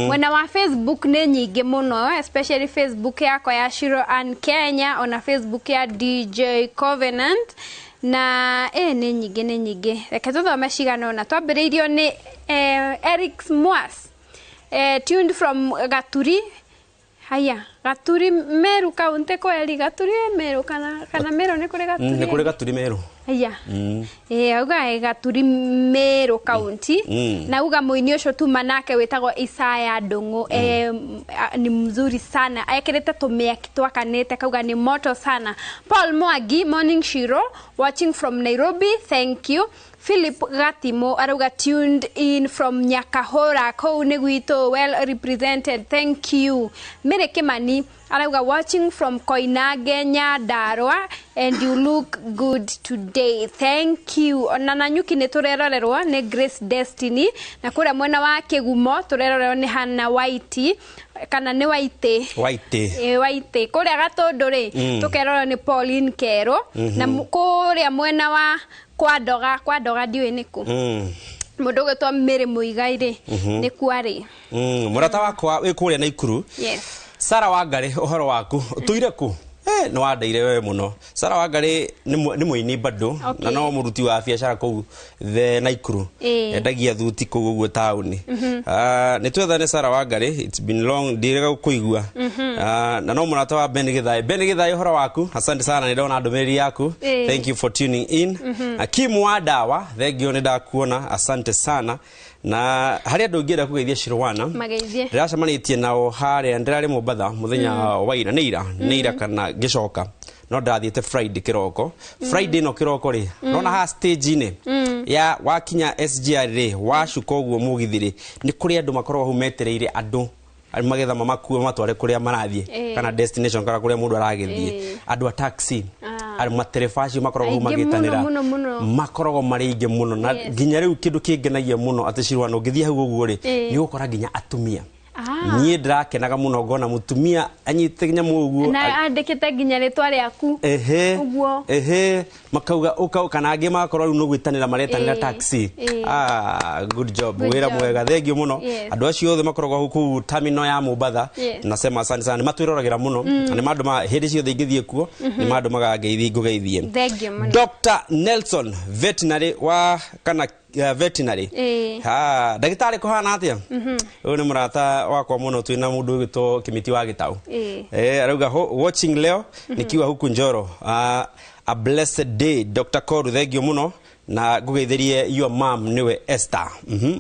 mwena wa Facebook ni nyingi muno especially Facebook yakwa ya Shiro and Kenya ona Facebook ya DJ Covenant na ni nyingi reke tuthome cigano na twambiriirio ni Eric Mwas tuned from Gaturi haya Gaturi Meru kaunti kweli Gaturi Meru kana Meru ni kuri Gaturi ni kuri Gaturi Meru haya auga Gaturi Meru kaunti na uga muini ucio tuma nake witagwo Isaya Ndungu ni mzuri sana ayekirete tumiaki twakanete kauga ni moto sana Paul Mwangi morning Shiro watching from Nairobi thank you Philip Gatimo aruga tuned in from Nyakahora kou ni gwito well represented thank you Mere Kimani aruga watching from Koinage Nyandarua and you look good today thank you ona Nanyuki ni turerorerwo ni Grace Destiny na kura mwena wa Kigumo turerorerwo ni Hannah White kana ni White White kuria Gatundu ri tukerorerwo ni Pauline Kero na kuria mwena wa kwa doga ndiwe niku mundu gitwa Mary Muigaire ni kwari murata wakwa wi kuria na Ikuru Sara Wangari uhoro waku tuire ku no wandeire we muno Sara Wangari ni muini bado na no muruti wa biashara ku the Naikuru endagia thuti ku uguo tauni ni twethane Sara Wangari it's been long ndirega kuigua na no murata wa Ben Githai uhoro waku asante sana ni ndona ndumiriri yaku thank you for tuning in Akimu wa Dawa thengio ni ndakuona asante sana na hari andu ngira kugeithia Shirwana mageithie ndiracemanitie nao hari ndirari Mombatha muthenya wa ira neira kana gicoka no ndathiete Friday kiroko Friday no kiroko ri nona ha stage ine ya wakinya SGR ri wacuka uguo mugithiri ni kuri andu makorwo hu metereire andu magetha mamakue matware kuria marathie kana destination kana kuria mundu aragithie andu a taxi ari materefaci makoragwo magitanira makoragwo mari inge muno na ginya riu kindu kingenagia muno ati Shirwana ngithia hau uguo ri ni ukora ginya atumia nie ndirakenaga muno ngona mutumia anyite nyamu uguo na andikite ginya ritwa riaku uguo makauga ukau kana angi makorwo riu no gwitanira maretanira taxi good job wira mwega thengio muno andu acio othe makoragwo huku terminal ya Mombatha nasema asante sana matwirораgira muno ni mandu ma hindi ciothe ingithie kuo ni mandu magangeithi ngugeithie thengio muno Dr Nelson veterinary wa kana veterinary dagitari ko hana atia ni murata wakwa muno twina mundu gito Kimiti wa Gitau arauga watching leo nikiwa huku Njoro a blessed day Dr Koru thengio muno na ngugeithirie your mom niwe Esther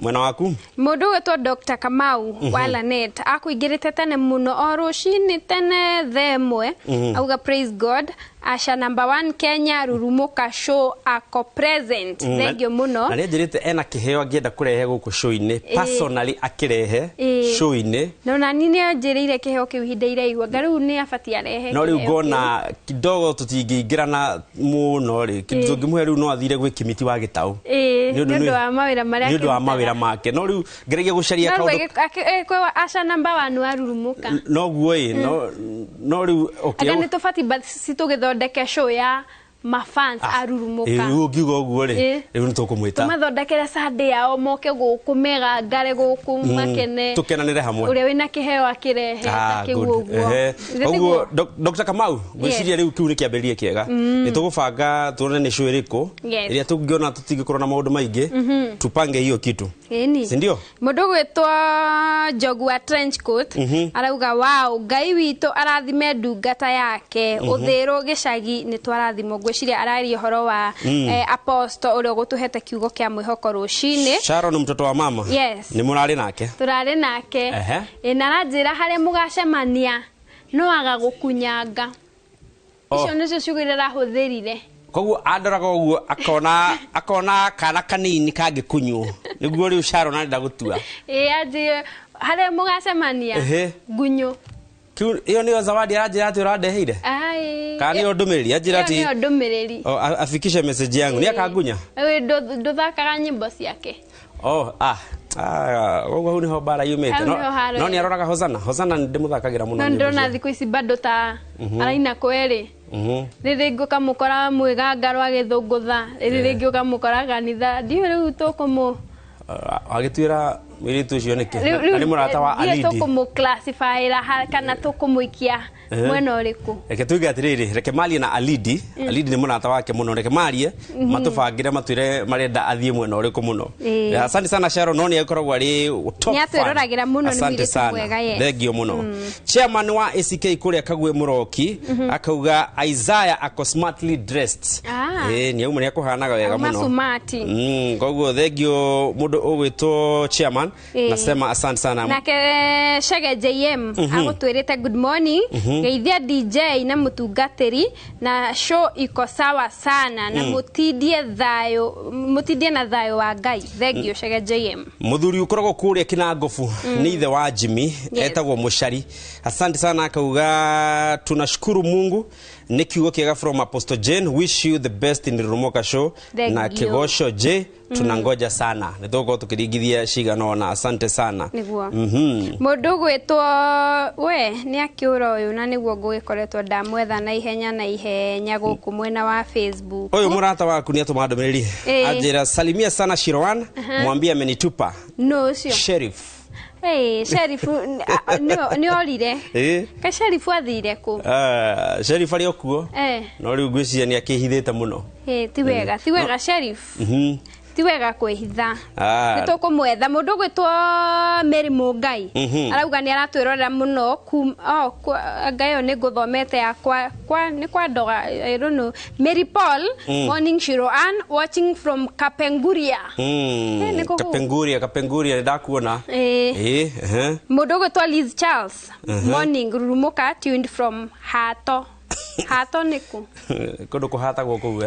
mwena waku mundu gitwa Dr Kamau wa Lanet akuingirite tene muno orucini tene themwe auga praise God Asha number 1 Kenya Rurumuka show ako present thengio muno na njirite ena kiheo angienda kurehe guku show-ini personally akirehe show-ini no na nini njirire kiheo kiu hindeire igwa garu ni afati arehe no riu ngona kidogo tutingingirana muno ri kindu ngimuhe riu no athire gwi Kimiti wa Gitau ndu wa mawira maria ndu wa mawira make no riu ngeragia gucaria kaundu kwa Asha number 1 wa Rurumuka no guoi no riu okay aga nitufati situgithondeke show ya mafans arurumuka ngiuga uguo ri riu nitukumwita mathondekere Sunday yao moke guku mega ngare guku makene tukenanire hamwe uria wina kiheo akirehe takiguo uguo Dr Kamau gwiciria riu kiu ni kiambiririe kiega nitugubanga tuone ni show iriku iria tungiona tutingikorwo na maundu maingi tupange hiyo kitu si ndio mundu gwitwa Jogua Trench Coat arauga wow Ngai wito arathime ndungata yake uthiru gicagi ni twarathimo gwiciria arari horo wa apostle uria gutuhete kiugo kia mwihoko rucini Sharon mtoto wa mama ni murari nake turari nake na ranjira hari mugacemania no aga gukunyanga icio nicio cugirira huthirire koguo andoraga uguo akona kana kanini kangikunywo niguo riu Sharon arenda gutua aje hari mugacemania gunyo iyo niyo zawadi aranjira ati urandeheire ai kana niyo ndumiriri anjira ati niyo ndumiriri afikishe message yangu ni akangunya nduthakaga nyimbo ciake Ogo ni ho bara yumete no ni aroraga Hosana ndimuthakagira muno no ndona thiku ici bado ta araina kweri riri nguka mukora mwiganga rwa githungutha riri nguka mukora kanitha ndio riu tukumu agitwira miritu cio niki ari murata wa Alidi tukumu classify kana tukumuikia mwena uriku reke tuge atiriri reke malie na Alidi ni murata wake muno reke malie matubangire matwire marenda athie mwena uriku muno asante sana Sharon no ni akoragwo ari top fan atwiroragira muno ni miritu mwega ye thegio muno chairman wa ACK kuria Kagwe Muroki akauga Isaiah ako smartly dressed ni auma ni akuhanaga wega muno koguo thegio mundu ugwitwo chairman nasema asante sana nake Shege JM agutwirite good morning geithia DJ na mutungatiri na show iko sawa sana na mutidie na thayo wa Ngai thegio Shege JM muthuri ukoragwo kuria Kinangofu ni ithe wa Jimmy etagwo Mushari asante sana akauga tunashukuru Mungu ni kiugo kiega from Apostle Jane wish you the best in the Rumoka show na Kigosho J tunangoja sana nitoko tukiringithia cigano na asante sana mundu gwitwo we ni akiura uyu na niguo ngugikoretwo ndamwetha na ihenya guku mwena wa Facebook uyu murata waku ni atuma ndumiriri anjira salimia sana Shiroan mwambie amenitupa no cio Sheriff Sheriff ni orire ka Sheriff athire ku Sheriff ari okuo no riu ngwiciria ni akihithite muno ti wega Sheriff tiwega kwihitha nitukumwetha mundu gwitwo Mary Mungai arauga ni aratwirorera muno ngayo ni guthomete yakwa ni kwa ndoga I don't know Mary Paul morning Shiroan watching from Kapenguria Kapenguria ndakuona mundu gwitwo Liz Charles morning Rurumuka tuned from Hato niku kodo ko hata go ko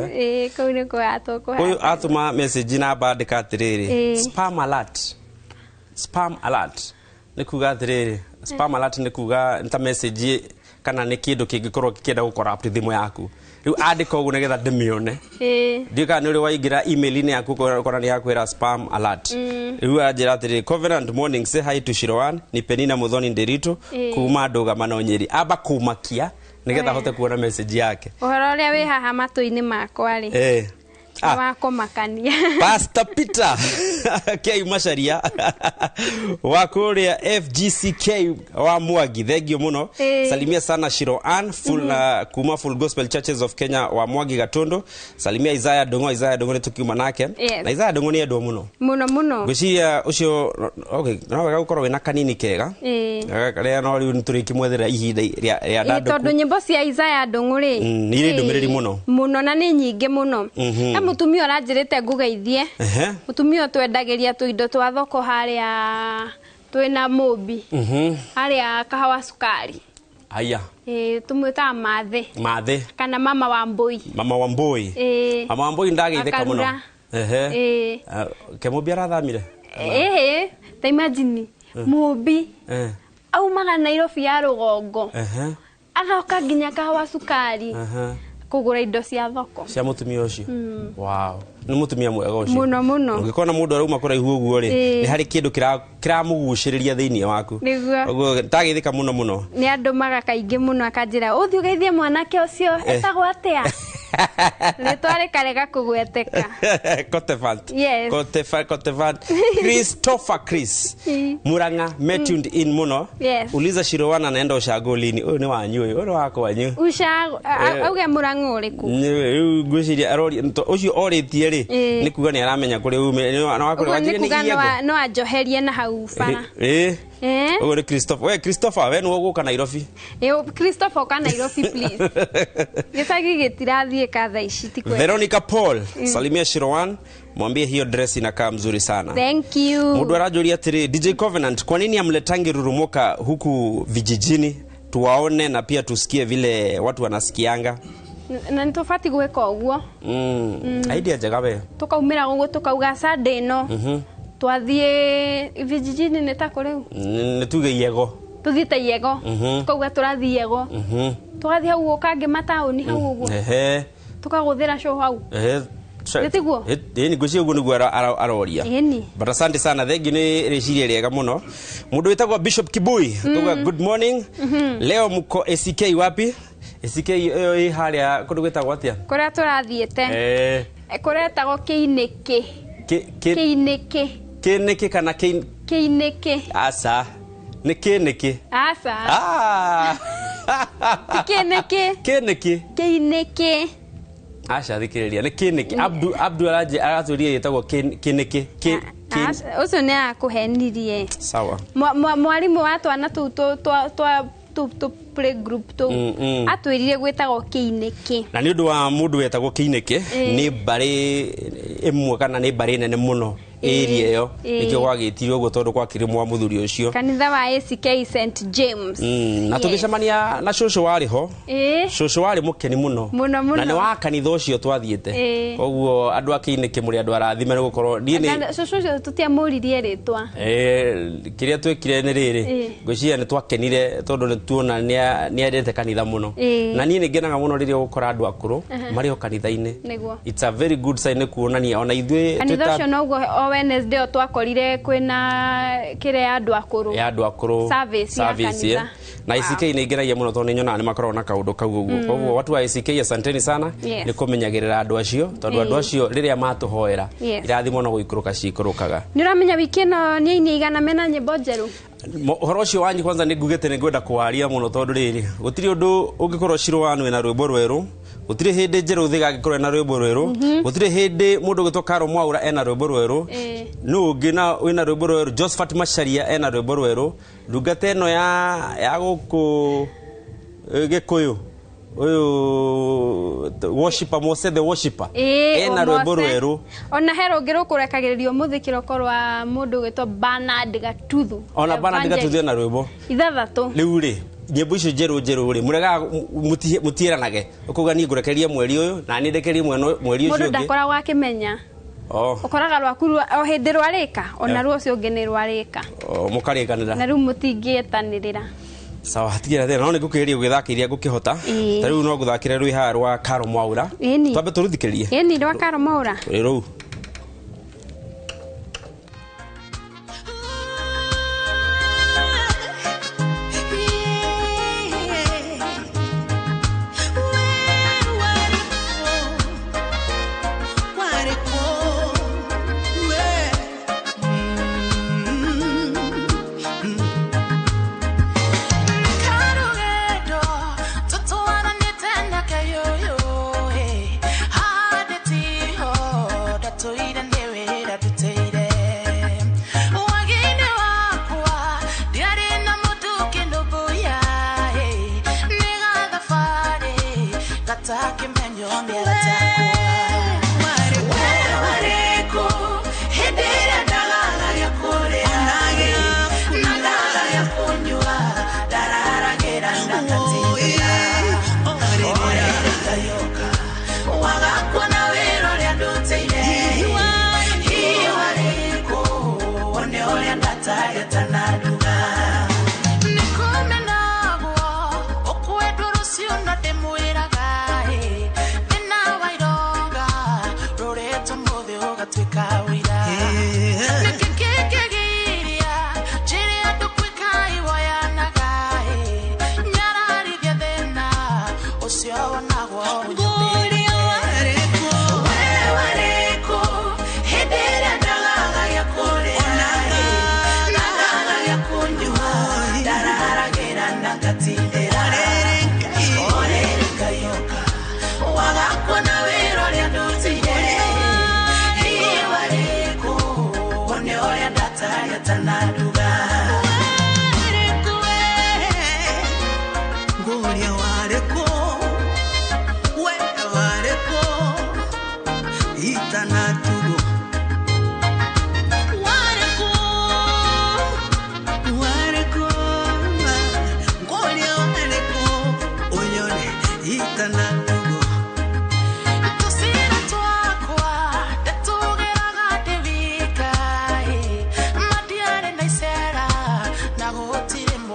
ko ni ko hato ko uyu atuma message na bandika atiriri spam alert nikuga atiriri spam alert nikuga nta message kana ni kindu kingikorwo kikienda gukora up thimu yaku riu andika ugu nigetha ndimione ndika ni uri waingira email ni yaku kora ni yakwira spam alert riu anjira atiriri Covenant morning say hi to Shiroan ni Penina Muthoni Nderito kuma Nduga Manonyeri aba kumakia nigetha hote kuona message yake uhoro uria wi haha matu-ini makwa ri wako makania Pastor Peter K Masharia wakuria FGCK wa Mwagi thegio muno salimia sana Shiroan full kuma Full Gospel Churches of Kenya wa Mwagi Gatondo salimia Isaiah Dongo ni tukiuma nake na Isaiah Dongo ni endo muno gwiciria ucio okay no wega gukorwo wina kanini kega ria no riu nturiki mwethera ihinda ria ndando tondu nyimbo cia Isaiah Dongo ri ni ri ndumiriri muno na ni nyingi muno mutumia aranjirite ngugeithie mutumia twendagiria tuindo twa thoko haria twina Mobi haria kahawa sukari aya tumwita mathe kana mama wa Mbui mama wa Mbui ndageithika muno ke Mobi arathamire ta imagine Mobi aumaga Nairobi ya rugongo athoka nginya kahawa sukari kugura indo cia thoko cia mutumia ucio wow ni mutumia mwega ucio muno ungikona mundu arauma kuraihu uguo ri ni hari kindu kiramuguciriria thiini waku uguo tagithika muno ni andu magakaingi muno akanjira uthi ugeithie mwanake ucio etagwo atia Letware karega kugweteka. Kotefant. Yes. Kotefant. Christopher Chris. Muranga tuned in muno. Yes. Uliza Shirowana naenda ushago lini. Uyu ni wanyu uyu. Uyu wako wanyu. Ushago. Auge Muranga uriku. Ngwiciria arori ucio oritie ri ni kuga ni aramenya kuri ume ni wakuri wajire ni iego. No ajoherie na hau bara. Uyu Christopher. We Christopher we no guka Nairobi. Christopher ka Nairobi please. Gitagi gitirathie kadha ici tikwe. Veronica Paul, salimia Shirowan, mwambie hiyo dress inakaa mzuri sana. Thank you. Mundu arajuria atiri DJ Covenant, kwa nini amletangi Rurumuka huku vijijini tuwaone na pia tusikie vile watu wanasikianga? Na nitofati gweka uguo. Idea njega we. Tukaumira gugu tukauga Sunday no. Twathie vijijini netako riu. Nituge yego. tuthite yego tukauga turathi yego tugathi hau ukange mataoni hau uguo tukaguthira show hau Getiguo? Ni gucio guo niguo aroria. But asante sana thengi ni reciria riega muno. Mundu witagwo Bishop Kibui. Tuga good morning. Leo muko ACK wapi? ACK oi haria kundu gwitagwo atia? Kuria turathiete. Kuretagwo Kiiniki. Kiiniki. Kiiniki kana Kiiniki. Asa. Ni Kiiniki. Asa. Kiiniki. Kiiniki. Kiiniki. Asha thikiriria ni Kiiniki. Abdu arathuria yetagwo Kiiniki. Ucio ni akuhenirie. Sawa. Mwarimu wa twana tu play group tu atwirire gwetagwo Kiiniki. Na ni undu wa mundu wetagwo Kiiniki ni bari imwe kana ni bari nene muno area yo nikyo gwagitirio uguo tondu gwakirimwa muthuri ucio kanitha wa ACK St James. Na tugicemania na shosho wari ho shosho wari mukeni muno na ni wa kanitha ucio twathiete koguo andu a Kiiniki muri andu arathime ni gukorwo ni shosho ucio tutiamuririe ritwa kiria twekire ni riri ngwiciria ni twakenire tondu ni tuona ni endete kanitha muno na ni ngenaga muno riria gukora andu akuru mari ho kanitha-ini. It's a very good sign kuonania ona ithwe kanitha ucio noguo Wednesday otwakorire kwina kire andu akuru service ya kanitha na ACK ni ngeragia muno tondu nyona ni makorwo na kaundu kau uguo koguo watu wa ACK asanteni sana ni kumenyagirira andu acio tondu andu acio riria matuhoera irathimo no guikuruka cikurukaga. Ni uramenya wiki no ni ini igana mena nyimbo njeru horo ucio wanyi kwanza ni ngugete ni ngwenda kwaria muno tondu riri gutiri undu ungikorwo Shirwanu na rwimbo rweru gutiri hindi njeru thiga gikorwo na rwimbo rweru gutiri hindi mundu gitwa Karo Mwaura ena rwimbo rweru no ngina wina rwimbo rweru Josephat Masharia ena rwimbo rweru ndungata eno ya guku Gikuyu uyu worshiper Mose the worshiper ena rwimbo rweru ona hero ngiru kurekagiririo muthikiro korwa mundu gitwa Bernard Gatuthu ona Bernard Gatuthu ena rwimbo ithathatu riu ri nyimbo icio njeru ri murega mutieranage ukuga ni ngurekeria mweri uyu na ni ndekeria mweri ucio ungi mundu ndakora wakimenya ukoraga rwaku o hindi rwarika ona rucio ungi ni rwarika mukarikanira na riu mutingietanirira. Sawa hatigira thena no ni gukiria gwithakiria gukihota tariu no guthakire rwi ha rwa Karo Mwaura twambe turuthikirie ni rwa Karo Mwaura riu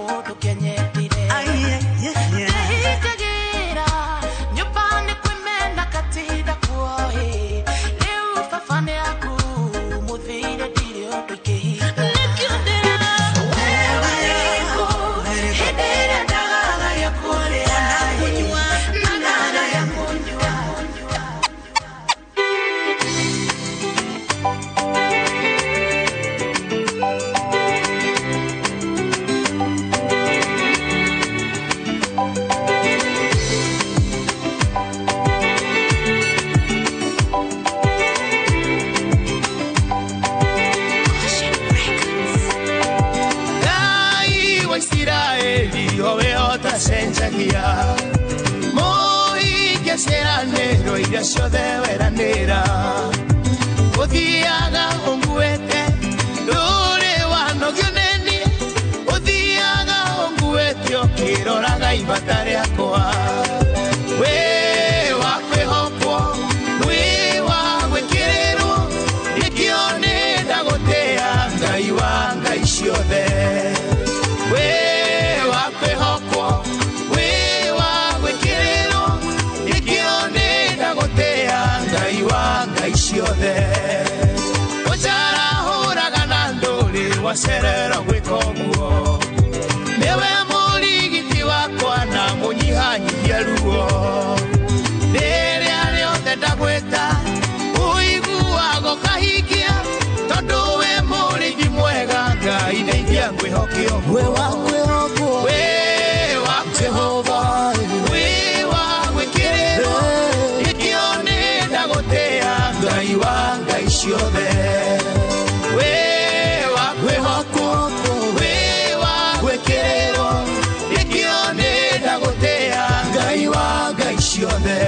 mundu kenyetire ndeitagira nyumbani kwimena katinda kuohi riu babane aku muthire ndiri undu ikihinda senjagia moi que será negro y de veranera odiaga onguete dore wano gioneni odiaga onguete okiroraga ibatare akoa we wakwe hopo we wakwe kirero ikione dagotea ngai wanga isiothe we wakwe hopo ciothe ojara huraga na nduri wacerera gwikoguo niwe murigiti wakwa na munyihanyihia ruo riria riothe ndagwita uiguago kahingia tondu we murigi mwega ngai ndeithia ngwihokio we wakwihokwo we wa Jehova we wa gwikiriro ikione ndagotea ngai wa ngai ciothe we wa kwihokwo we wa gwikiriro ikione ndagotea ngai wa ngai ciothe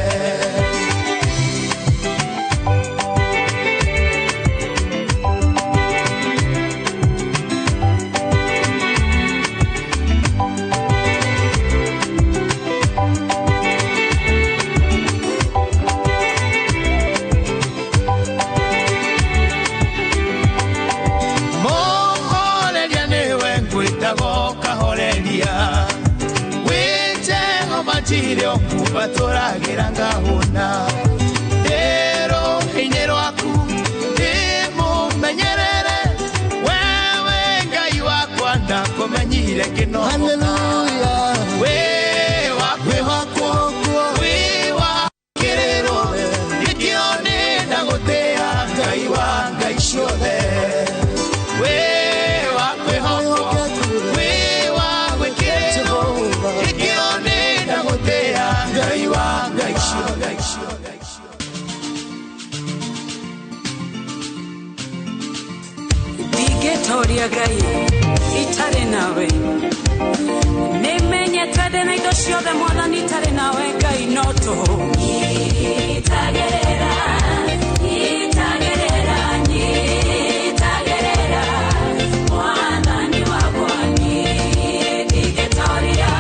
Chile okupa toragira ngahuna Ero hinyero aku Mumenyerere Wewe ngai wakwa ndakumenyire kino Hallelujah We wakwe wako We wakirero Ikione ndagotea ngai wa ngai ciothe We wakwe wako We wakwe kirero Ikione ngai wa ngai ciothe Digetoria gai itare nawe Nimenyete de na indo ciothe mwathani itare nawe ngai no tũhũ Itagerera mwathani wakwa niĩ Digetoria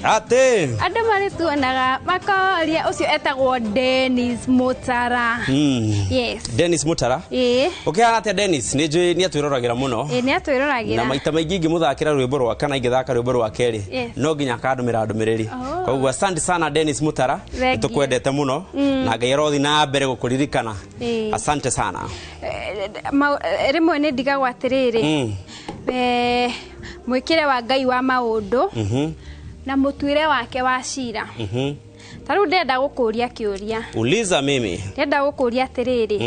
Ate Ada mari tuonaga makoria ucio etagwo Dennis Mutara. Yes. Dennis Mutara? Ukihana atia Dennis ni atwiroragira muno. Ni atwiroragira. Na maita maingi ngimuthakira rwimbo rwa kana ingithaka rwimbo rwa keri. No nginya kandumira ndumiriri. Koguo asante sana Dennis Mutara. Tukwendete muno na Ngai arothi na mbere gukuririkana. Asante sana. Rimwe ni ndigagwo atiriri. Mwikire wa Ngai wa maundu. Na mutuire wake wa cira. Taru ndenda gukuria kiuria. Uliza mimi. Ndenda gukuria atiriri.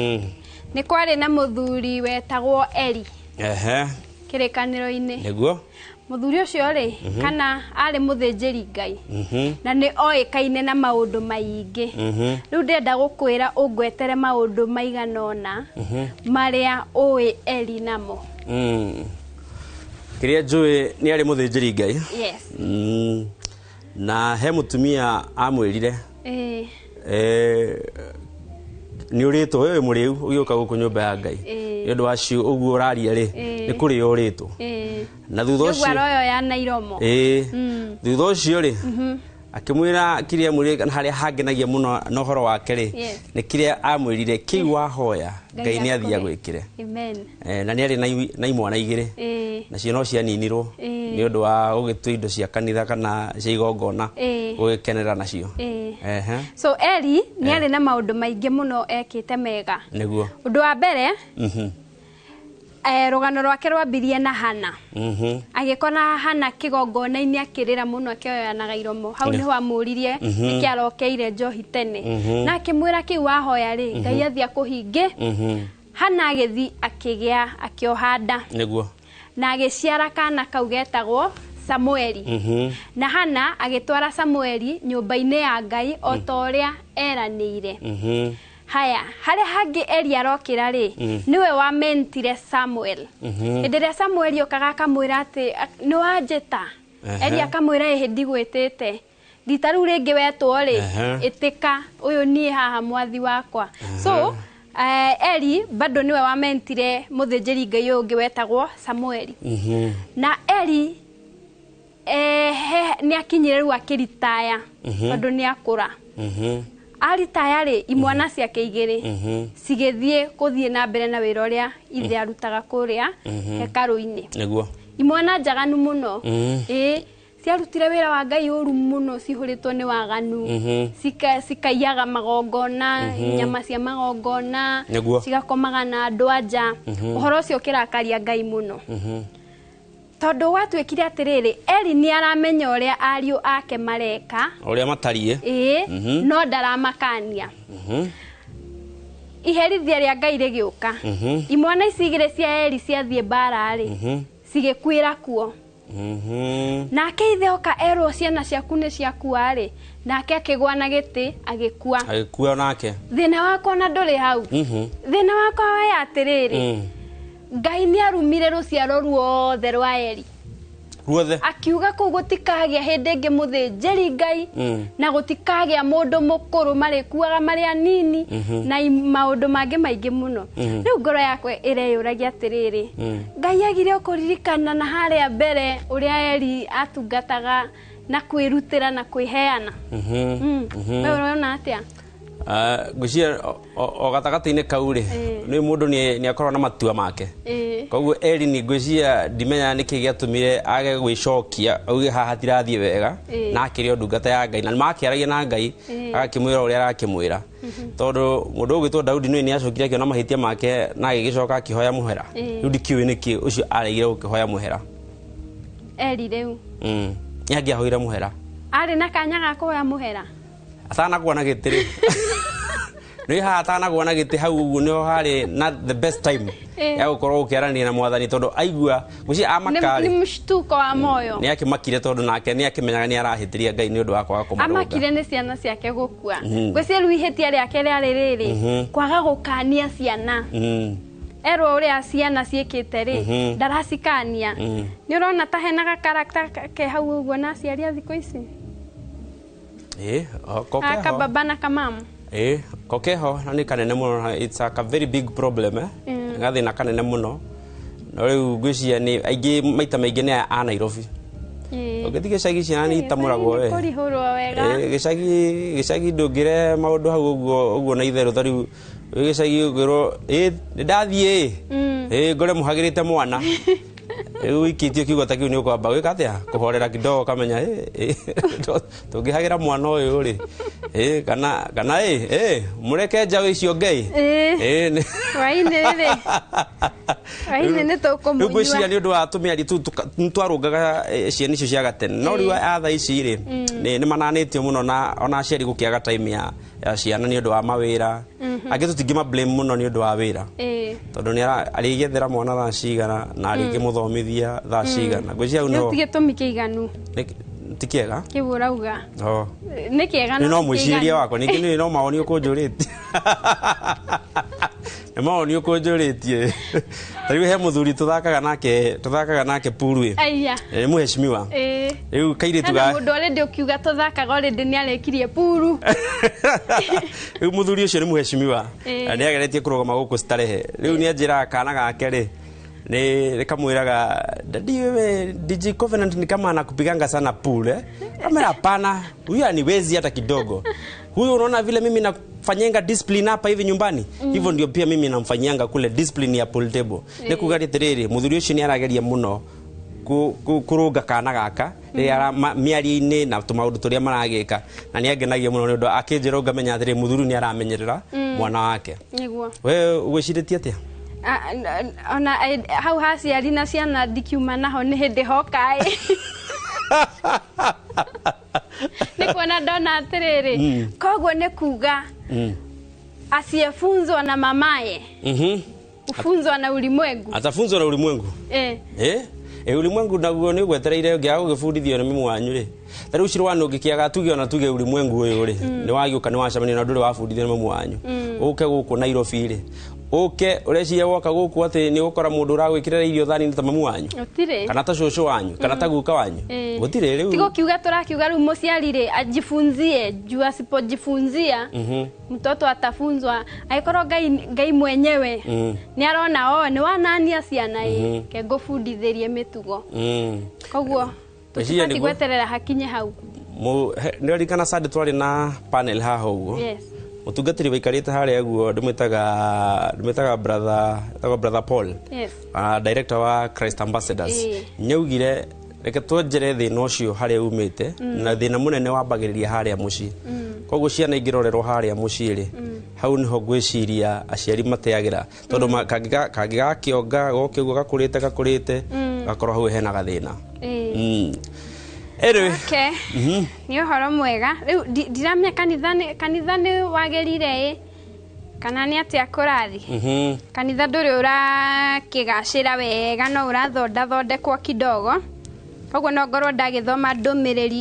Ni kwari na muthuri wetagwo Eli. Kirikaniro-ini. Niguo. Muthuri ucio ri kana ari muthinjiri Ngai. Na ni oikaine na maundu maingi. Riu ndenda gukwira ungwetere maundu maiganona maria oi Eli namo. Kiria njui ni ari muthinjiri Ngai. Yes. Na he mutumia amwirire ni uritwo wewe muriu ugiuka guku nyumba ya Ngai ni undu wacio uguo uraria ri ni kuri uritwo na thutha ucio royo ya Nairomo thutha ucio ri akimwira kiria muri haria hangenagia muno no horo wake ri ni kiria amwirire kiu wahoya Ngai ni athia gwikire amen na ni ari na imwana igire na cio no cia ninirwo ni undu wa ugitu indo cia kanitha kana cia igongona ugikenera nacio so Eli ni ari na maundu maingi muno ekite mega niguo undu wa mbere rugano rwake rwambirie na Hana agikona Hana kigongona-ini akirira muno akioyanaga iromo hau niho amuririe niki arokeire njohi tene na akimwira kiu wahoya ri Ngai athia kuhinge Hana agithi akigia akiohanda niguo na agiciara kana kau getagwo Samueli na Hana agitwara Samueli nyumba-ini ya Ngai otoria eraniire haya hare hangi Eli arokira ri niwe wa mentire Samuel ndiria Samuel yokaga kamwira ati ni wanjeta Eli akamwira hindi gwitite ditaru ringi wetwo ri itika uyu ni haha mwathi wakwa so Eli bado niwe wa mentire muthinjiri Ngai ungi wetagwo Samuel na Eli ni akinyire ru akiritaya bado ni akura ari tayari imwana ciake igiri cigithie kuthie na mbere na wira uria ithe arutaga kuria hekaru-ini niguo imwana njaganu muno ciarutire wira wa Ngai uru muno cihuritwo ni waganu cikaiyaga magongona nyama cia magongona cigakomaga na andu anja uhoro ucio kirakaria Ngai muno tondu watwikire atiriri Eli ni aramenya uria ariu ake mareka uria matarie no ndaramakania iherithia ria Ngai rigiuka imwana icigire cia Eli ciathie mbara ri cigikwira kuo nake ithe oka erwo ciana ciaku ni ciakua ri nake akigwa na giti agikua nake thina wakwa na nduri hau thina wakwa wa atiriri Ngai ni arumire ruciaro ruothe rwa Eli ruothe akiuga ku gutikagia hindi ingi muthinjiri Ngai na gutikagia mundu mukuru marikuaga mari anini na maundu mangi maingi muno riu ngoro yakwe ireyuragia atiriri Ngai agire ukuririkana na haria mbere uria Eli atungataga na kwirutira na kwiheana wewe unaona atia gucia o gatagati-ini kau ri ni mundu ni akorwo na matua make koguo Eli ni gucia ndimenya niki giatumire age gwicokia auge haha tirathie wega na akiri ndungata ya Ngai na makiaragia na Ngai agakimwira uria arakimwira tondu mundu ugitwo Daudi ni acokire akiona mahitia make na agicoka akihoya muhera riu ndikiwe niki ucio aregire gukihoya muhera Eli riu ni angiahoire muhera ari na kanya ga kuhoya muhera atana kuona gitiri ni ha atana kuona giti hau uguo ni hari na the best time ya gukorwo ukiarania na mwathani tondu aigua guci amakari ni mshtuko wa moyo ni akimakire tondu nake ni akimenyaga ni arahitiria Ngai ni undu wa kwaga kumaronga amakire ni ciana ciake gukua gweci ru ihitia riake riari riri kwaga gukania ciana erwo uria ciana ciikite ri ndaracikania ni urona ta henaga karakta ke hau uguo na ciaria thiko ici kokeho baba na kamamu kokeho na ni kanene muno it's a very big problem gathi na kanene muno no riu ngwiciria ni aingi maita maingi ni a Nairobi ugithige gicagi ciana ni tamuragwo we gicagi ndungire maundu hau uguo na itheru thariu gicagi ugiro ni ndathie ngore muhagirite mwana wikitio kiugo ta kiu ni ukwamba gwika atia kuhorera kidogo kamenya tungihagira mwana uyu ri kana mureke njau icio Ngai waine ni tukumunyua gwiciria ni undu wa tumiari tu twarungaga ciana icio cia gatene no riu atha ici ri ni mananitio muno na ona aciari gukiaga time ya ciana ni undu wa mawira angi tutingima blame muno ni undu wa wira tondu ni arigethera mwana thaa cigana na aringimuthomithia thaa cigana gwiciria u no gitumi kiiganu tikiega kiburauga ni kiega no mwiciria wako ningi ni no maoni ukunjuritie ni maoni ukunjuritie riu he muthuri tuthakaga nake puru ni muheshimiwa riu kairi tuga mundu already ukiuga tuthakaga already ni arekirie puru riu muthuri ucio ni muheshimiwa ni ageretie kurugama guku starehe riu ni anjira kana gake ri ni kamwiraga dadi wewe DJ Covenant ni kama anakupiganga sana pool kama hapana huyu aniwezi hata kidogo huyu unaona vile mimi nafanyanga discipline hapa hivi nyumbani hivyo ndio pia mimi namfanyanga kule discipline ya pool table nikugari terere muthuri ucio ni arageria muno kuruga kana gaka ya miari-ini na tumaundu turia maragika na ni agenagia muno ndio akinjira ngamenya atiri muthuri ni aramenyerera mwana wake niguo we ugwiciritie atia ona hau hasi arina ciana ndikiuma naho ni hindi hokai ni kuona ndona atiriri koguo ni kuga asiyefunzwa na mamaye ufunzwa na ulimwengu atafunzwa na ulimwengu ulimwengu naguo ni gwetereire ungiaga gifundithio ni mimu wanyu ri tari uciro wanu ngikiaga tuge ona tuge ulimwengu uyu ri ni wagiuka ni wacamania na nduri wafundithio ni mimu wanyu uke guku Nairobi ri uke ureciria woka guku ati ni gukora mundu uragwikirira irio thani ta mamu wanyu kana ta cucu wanyu kana ta guka wanyu gutire riu tigo kiuga turakiuga riu muciari ri ajifunzie juu asipojifunzia mtoto atafunzwa aikoro ngai mwenyewe ni arona ni wanania ciana ke ngufundithirie mitugo koguo tutibati gweterera hakinye hau ni rikana sadi twari na panel haha uguo mutungatiri waikarite haria guo ndimetaga brother Paul director wa Christ Ambassadors nyaugire reke twonjere thina ucio haria umite na thina munene wambagiriria haria muci koguo ciana ingirorerwo haria muci ri hau niho gwiciria aciari mateagira tondu kangigakionga gokiguo gakurite gakorwo hau hena gathina okay ni uhoro mwega riu ndiramya kanithani wagerire kana ni atia kurathi kanitha nduri urakigacira wega no urathondekwo kidogo koguo no ngorwo ndagithoma ndumiriri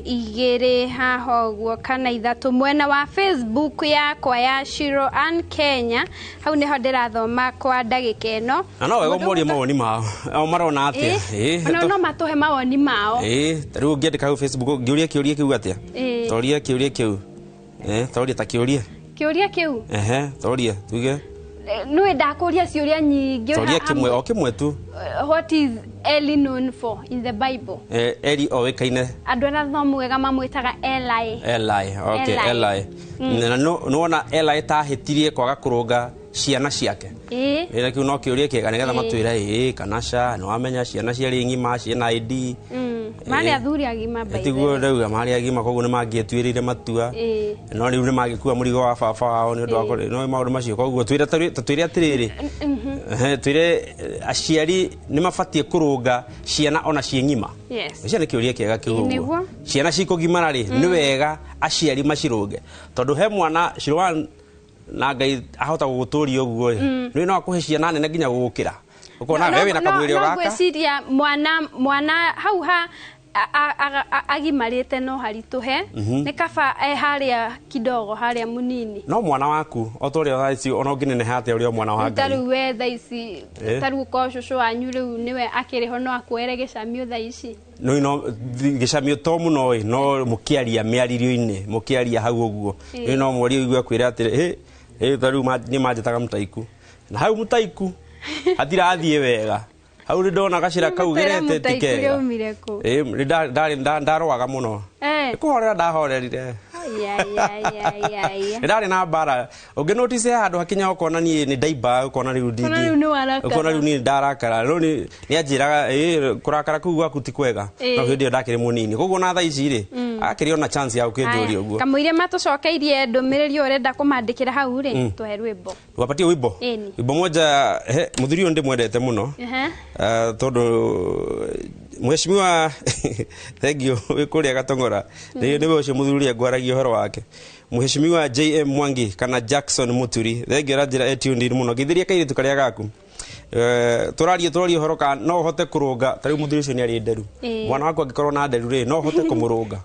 igiri haha uguo kana ithatu mwena wa Facebook yakwa ya Shiro Ann Kenya hau niho ndirathoma kwa ndagika ino no wego morie mawoni mao marona atia no matuhe mawoni mao riu ngiandika hau Facebook ngiuria kiuria atia toria kiuria kiu toria ta kiuria kiu toria tuge no ndakuria ciuria nyingi toria kimwe tu what is Eli known for in the Bible Eli owekaine andu ara thomu wega mamwitaga Eli Eli no ona Eli tahitirie kwaga kurunga ciana ciake ira kiu no kiuria kiega nigetha matwira kanasha no amenya ciana ciari ngima ciana ID mari athuri agima bai tiguo ndauga mari agima koguo ni mangietuirire matua no riu ni magikua murigo wa baba wao ni ndu no maundu macio koguo twire atiriri twire aciari ni mabatie kurunga ciana ona ciengima ciana kiuria kiega kiuguo ciana cikugimara ri ni wega aciari macirunge tondu he mwana Shirwan na Ngai ahota guguturia uguo ri no akuhe ciana nene nginya gugukira ukona wewe na kamwiri gaka no gwiciria mwana hau ha agimarite no harituhe ni kaba haria kidogo haria munini no mwana waku otoria thaici ona nginene hate uri mwana wa Ngai taru we thaici taru ko cucu wanyu riu niwe akiriho no akwere gicamio thaici no gicamio to muno no mukiaria miaririo-ini mukiaria hau uguo no mwari igua kwira atire taru ni majetaga mutaiku na hau mutaiku atirathie wega hau ndona gacira kaugerete tikega ndarwaga muno kuhorera ndahorerire ndari na bara ungi notice handu hakinya ukona ni ndaiba ukona riu ndingi ukona riu ni ndarakara no ni anjiraga kurakara kuu gwaku ti kwega no hindi ndakiri munini koguo na thaa ici ri akiri ona chance ya ukinjuria uguo kamuire matucokeirie ndumiriri urenda kumandikira hau ri tuhe rwimbo wapatie wimbo moja muthuri uyu ndimwendete muno tondu mheshimiwa thank you wikuria Gatongora niwe ucio muthuri ngwaragia horo wake mheshimiwa JM Mwangi kana Jackson Muturi thank you rajira etundi muno githiria kairitu karia gaku turarie horoka no hote kurunga tari muthuri ucio ni ari nderu mwana wako angikorwo na nderu ri no hote kumurunga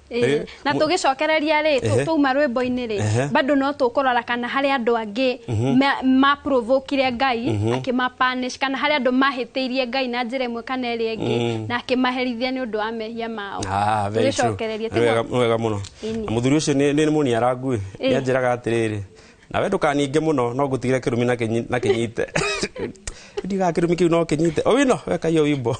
na tugicokereria ri tuma rwimbo-ini ri bado no tukurora kana hari andu angi ma provokire Ngai akima punish kana hari andu mahitiirie Ngai na njira imwe kana iri ingi na akimaherithia ni undu wa mehia mao tugicokereria wega muno muthuri ucio ni muni arangu ni anjiraga atiriri na we ndukaninge muno no ngutigire kirumi na kinyite ndiga kirumi kiu no kinyite o wino weka hiyo wimbo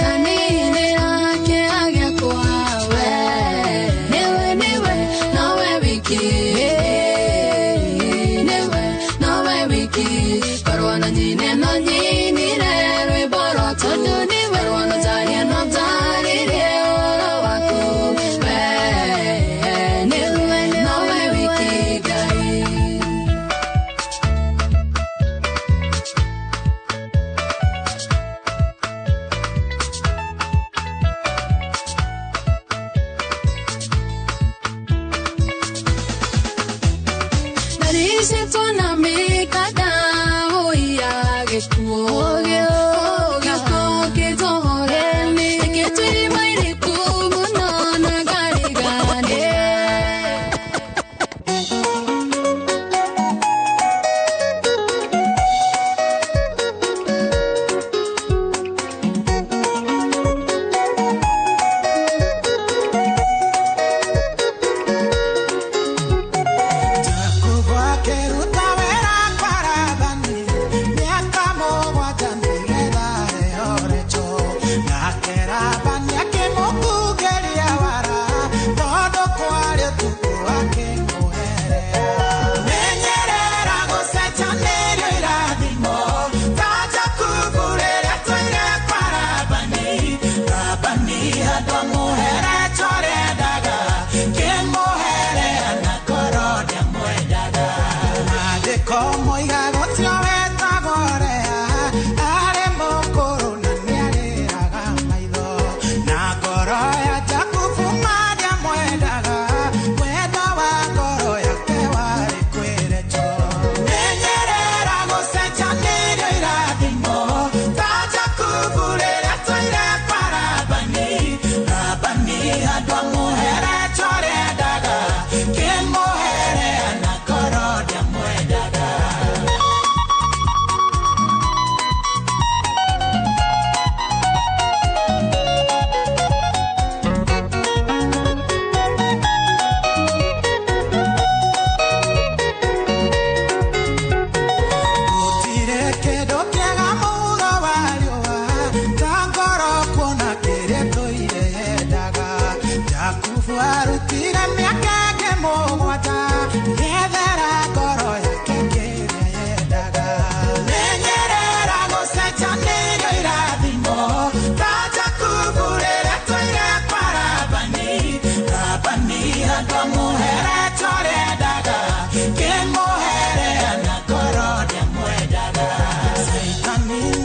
Kanini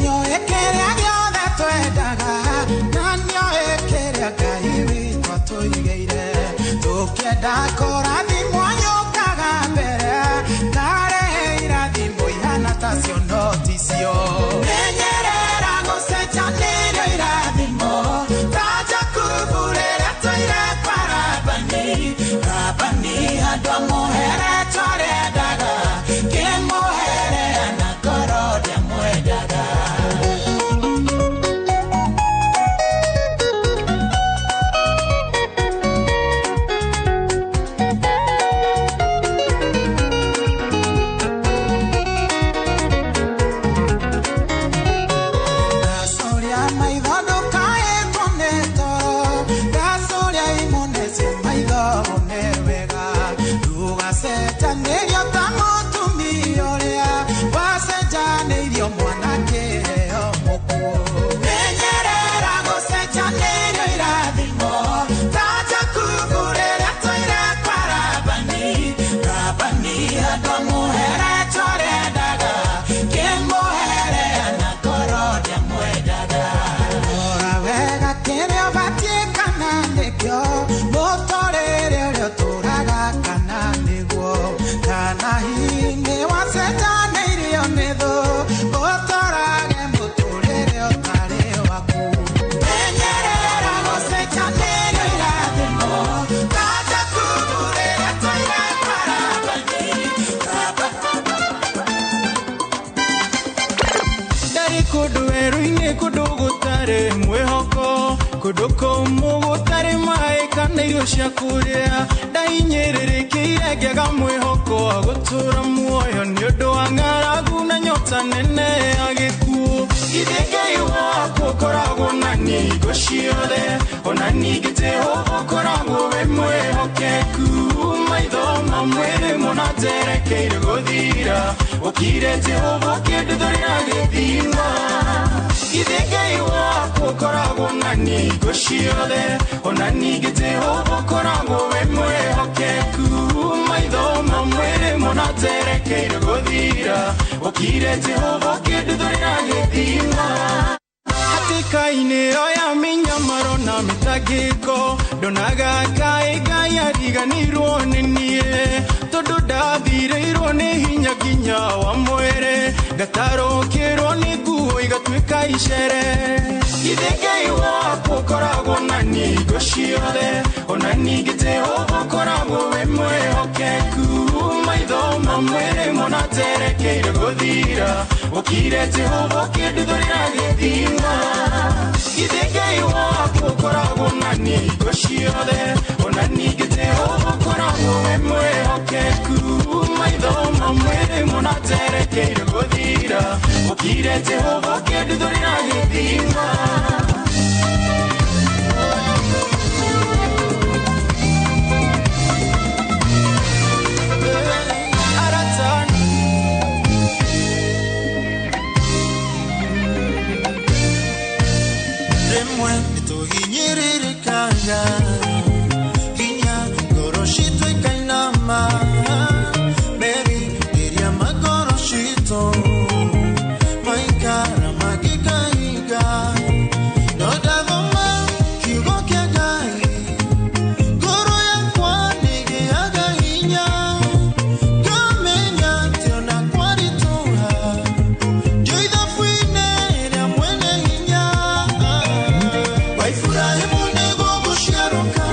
Nyo ekerea giothe twendaga na nyo ekerea Ngai witũ atũigeire tũkĩenda kũrathimwo nyũkaga mbere tarehe irathimo ihana tacio no ticio menyerera gũcenjanĩrio irathimo ta Jakubu rĩrĩa tũire kwa Labani andũ a mũhere twarĩendaga kĩmũhere na ngoro ndĩamwendaga Kuduko mugutari mai kana irio cia kuria ndainyĩrĩrĩkĩire ngĩaga mwĩhoko wa gũtũra muoyo nĩ ũndũ wa ng'aragu na nyota nene ya gĩkuũ ithe Ngai wakwa ũkoragwo na ningo ciothe ona ningĩ Jehova ũkoragwo wĩ mwĩhokeku maitho mamwe rĩmwe na njerekeire gũthira ũkire Jehova ũkĩnduthũrĩra gĩthima ithe Ngai wakwa ũkoragwo na ningo ciothe ona ningĩ Jehova ũkoragwo wĩ mwĩhokeku maitho mamwe rĩmwe na njerekeire gũthira ũkire Jehova ũkĩnduthũrĩra gĩthima hatĩka-inĩ ĩyo ya mĩnyamaro na mĩtangĩko ndonaga Ngai ariganĩirwo nĩ niĩ tondũ ndathirĩirwo nĩ hinya nginya wa mwĩrĩ ngatarũkĩrwo nĩ nguo igatuĩka icere ithe Ngai wakwa ũkoragwo na ningo ciothe ona ningĩ Jehova ũkoragwo wĩ mwĩhokeku maitho mamwe rĩmwe na njerekeire gũthira ũkire Jehova ũkĩnduthũrĩra gĩthima ithe Ngai wakwa ũkoragwo na ningo ciothe ona ningĩ Jehova ũkoragwo wĩ mwĩhokeku maitho mamwe rĩmwe na njerekeire gũthira ũkire Jehova ũkĩnduthũrĩra gĩthima Kinya goroshito ikainama Mary iria magoroshito Maikara magikaiga Nodavoma kigo kia Ngai Goro ya kwani giaga hinya Kamenya tiona kwari tuha Joida fuine iria mwene hinya Waifurahi mune gogo shiaroka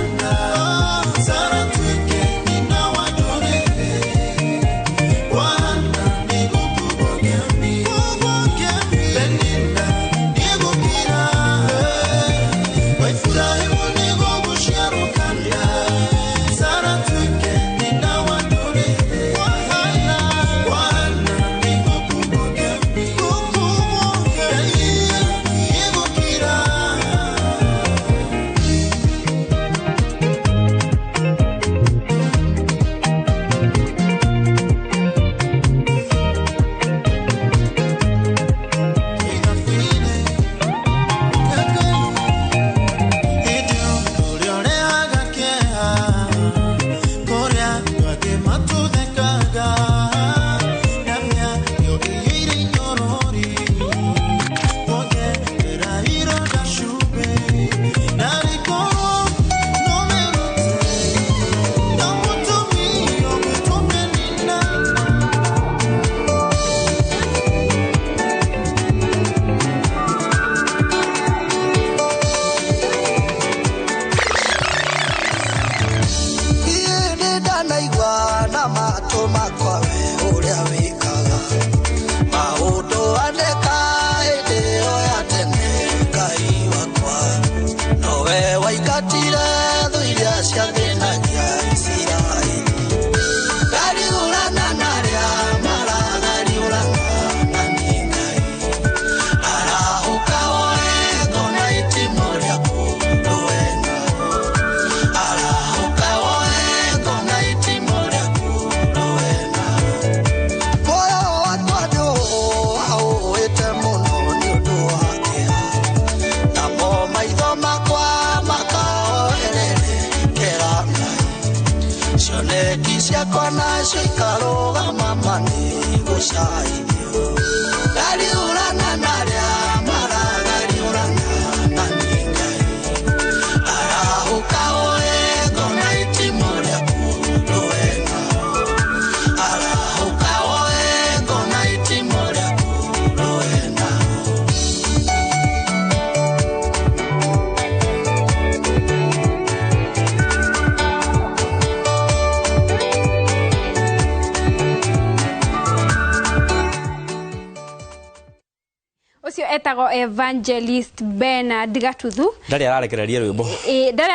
Etago Evangelist Bernard Gatuthu ndari ararekereria rwimbo ndari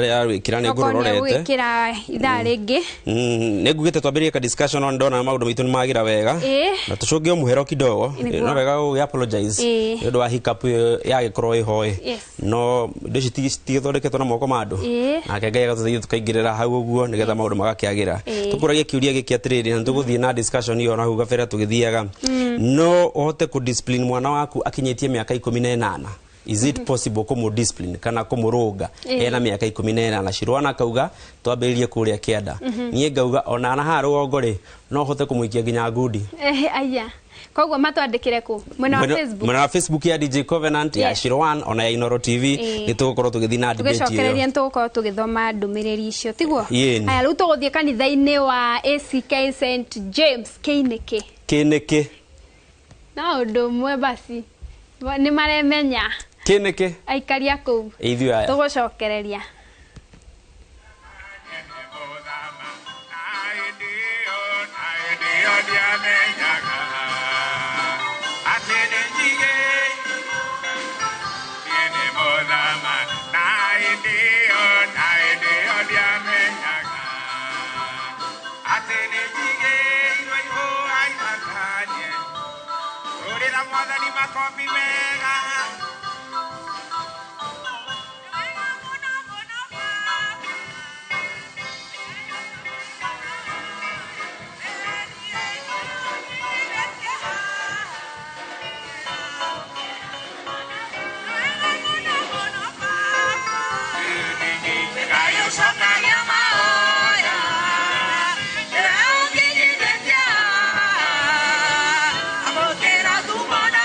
ararwikira ni ngurorete gwikira ithaa ringi negugite twambirie ka discussion on ndona maundu mitu ni magira wega na tucungie muhero kidogo no wega we apologize ndu wa hiccup ya gikoro ihoi no ndici tigithondeketwo na moko mandu na kengai gatuthiĩ tukaingirira hau uguo nigetha maundu magakiagira tukuragia kiuria giki atiriri na tuguthie na discussion iyo na hu gabere tugithiaga no uhote ku discipline mwana waku akinyitie miaka 18 is it possible kumu discipline kana kumuruga ena miaka 18 Shirwana kauga twambiririe kuria kianda nie ngauga ona na haru ogore no hote kumuikia ginya ngudi aya koguo matwandikire ku mwena Facebook ya DJ Covenant ya Shirwan ona ya Inoro TV nitugukorwo tugithi na debate iyo tugicokereria ntugukorwo tugithoma ndumiriri icio tiguo aya riu tuguthie kanitha-ini wa ACK St James Kiniki na undu mwe basi ni maremenya Kiniki aikaria ku ithu aya tugucokereria Amor que era tu mano,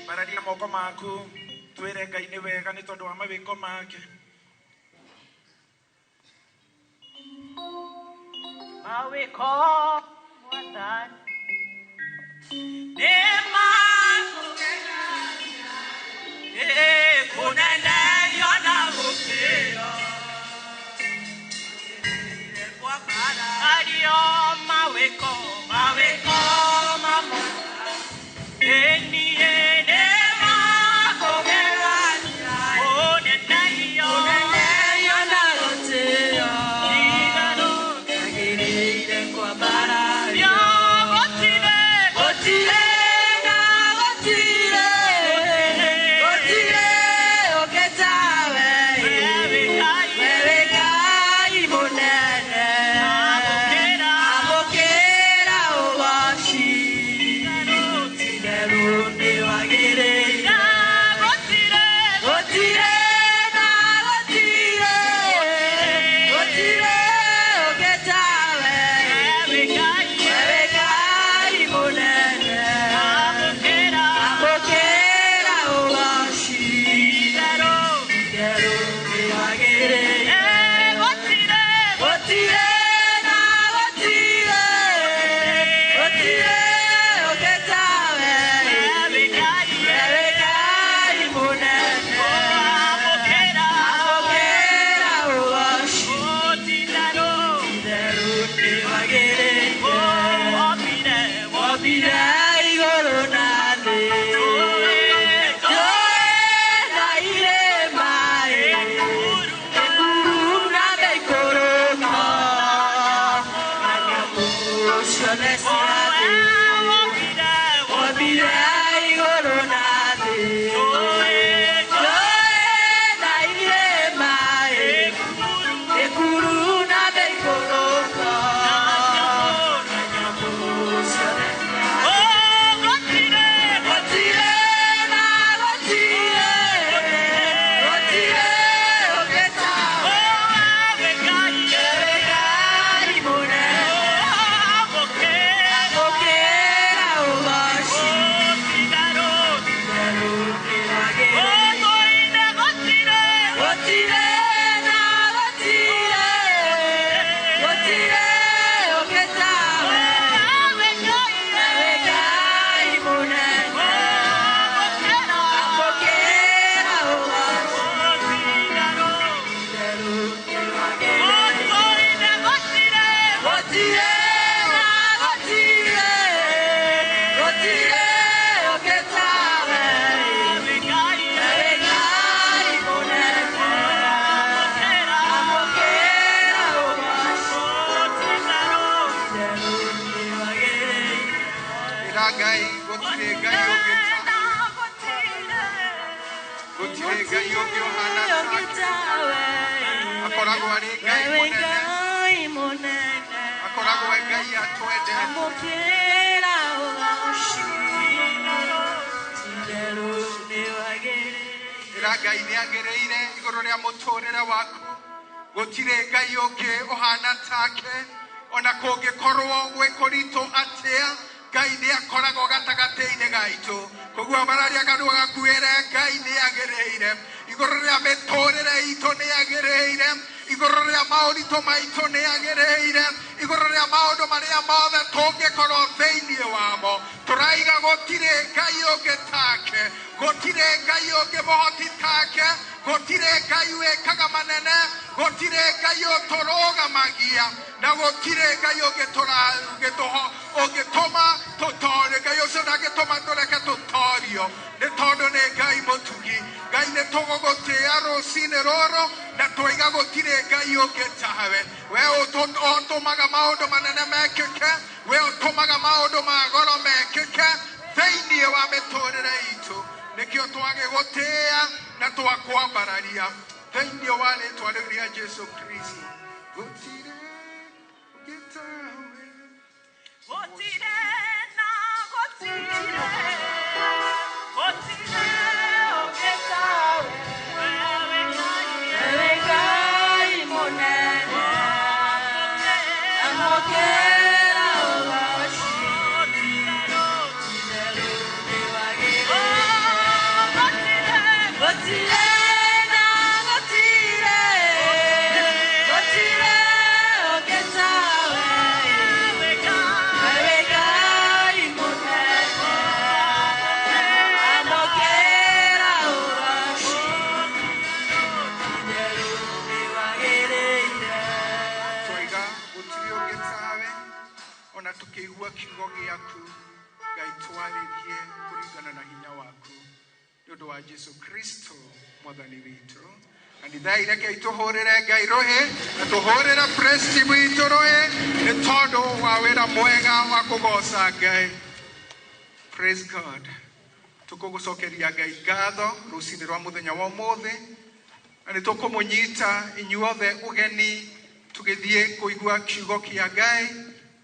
Mararia moko maku twire Ngai nĩ wega nĩ tondũ wa mawĩko make. Mawĩko Mwathani nĩ makũgegania, kũnenerio na gũkĩra kwa bara ario mawĩko mamwe enie nĩ makũgegania, kũnenerio na gũkĩra agĩrĩire kwa bara ario gũtirĩ ũngĩtawe wewe Ngai mũnene amũkĩra ũgooci itherũ nĩ wagĩrĩire gũtirĩ ũngĩtawe wewe Ngai mũnene amũkĩra ũgooci itherũ nĩ wagĩrĩire gũtirĩ ũngĩtawe wewe Ngai mũnene amũkĩra ũgooci itherũ nĩ wagĩrĩire wombire igũrũ na thĩ njũĩ na irĩma ikuru na mĩikũrũko na nyamũ ciothe cia thĩ wombire igũrũ na thĩ njũĩ na irĩma ikuru na mĩikũrũko na nyamũ ciothe Ngai gũtirĩ Ngai ũngĩ ũhana take akoragwo arĩ Ngai mũnene akoragwo arĩ Ngai atwendete amũkĩra ũgooci itherũ nĩ wagĩrĩire Ngai nĩ agĩrĩire igũrũ rĩa mũtũũrĩre waku gũtirĩ Ngai ũngĩ ũhana take ona kũngĩkorwo gwĩ kũritũ atĩa Ngai nĩ akoragwo gatagatĩ-inĩ gaitũ koguo mararia kanua gakuĩre Ngai nĩ agĩrĩire igũrũ rĩa mĩtũũrĩre itũ nĩ agĩrĩire igũrũ rĩa maũritũ maitũ nĩ agĩrĩire igũrũ rĩa maũndũ marĩa mothe tũngĩkorwo thĩinĩ wamo tũraiga gũtirĩ Ngai ũngĩ take gũtirĩ Ngai ũngĩ mũhoti take gũtirĩ Ngai wĩkaga manene gũtirĩ Ngai ũtũrũgamagia na gũtirĩ Ngai ũngĩtũma tũtorio Ngai ũcio ndangĩtũma tũreke tũtorio nĩ tondũ nĩ Ngai mũtugi Ngai nĩ tũgũgũtĩĩa rũcinĩ rũrũ na tũiga gũtirĩ Ngai ũngĩ tawe we ũtũmaga maũndũ manene mekĩke we ũtũmaga maũndũ ma goro mekĩke thĩinĩ wa mĩtũũrĩre itũ nĩkĩo twagĩgũtĩĩa na twakwambararia thĩinĩ wa rĩĩtwa rĩu rĩa Jesũ Kristo gũtirĩ ũngĩ tawe gũtirĩ na gũtirĩ ũngĩ tawe wewe Ngai mũnene amũkĩra ũgooci itherũ nĩ wagĩrĩire nĩũndũ wa Jesu Kristo mwathani witũ. Kanitha ireke ituhũrĩre Ngai rũhĩ na tuhũrĩre praise team itũ rũhĩ nĩ tondũ wa wĩra mwega wa kũgoca Ngai. Praise God. Tukũgũcokeria Ngai ngatho rũcinĩ rwa mũthenya wa ũmũthĩ na nĩ tũkũmũnyita inyuothe ũgeni tũgĩthiĩ kũigua kiugo kĩa Ngai,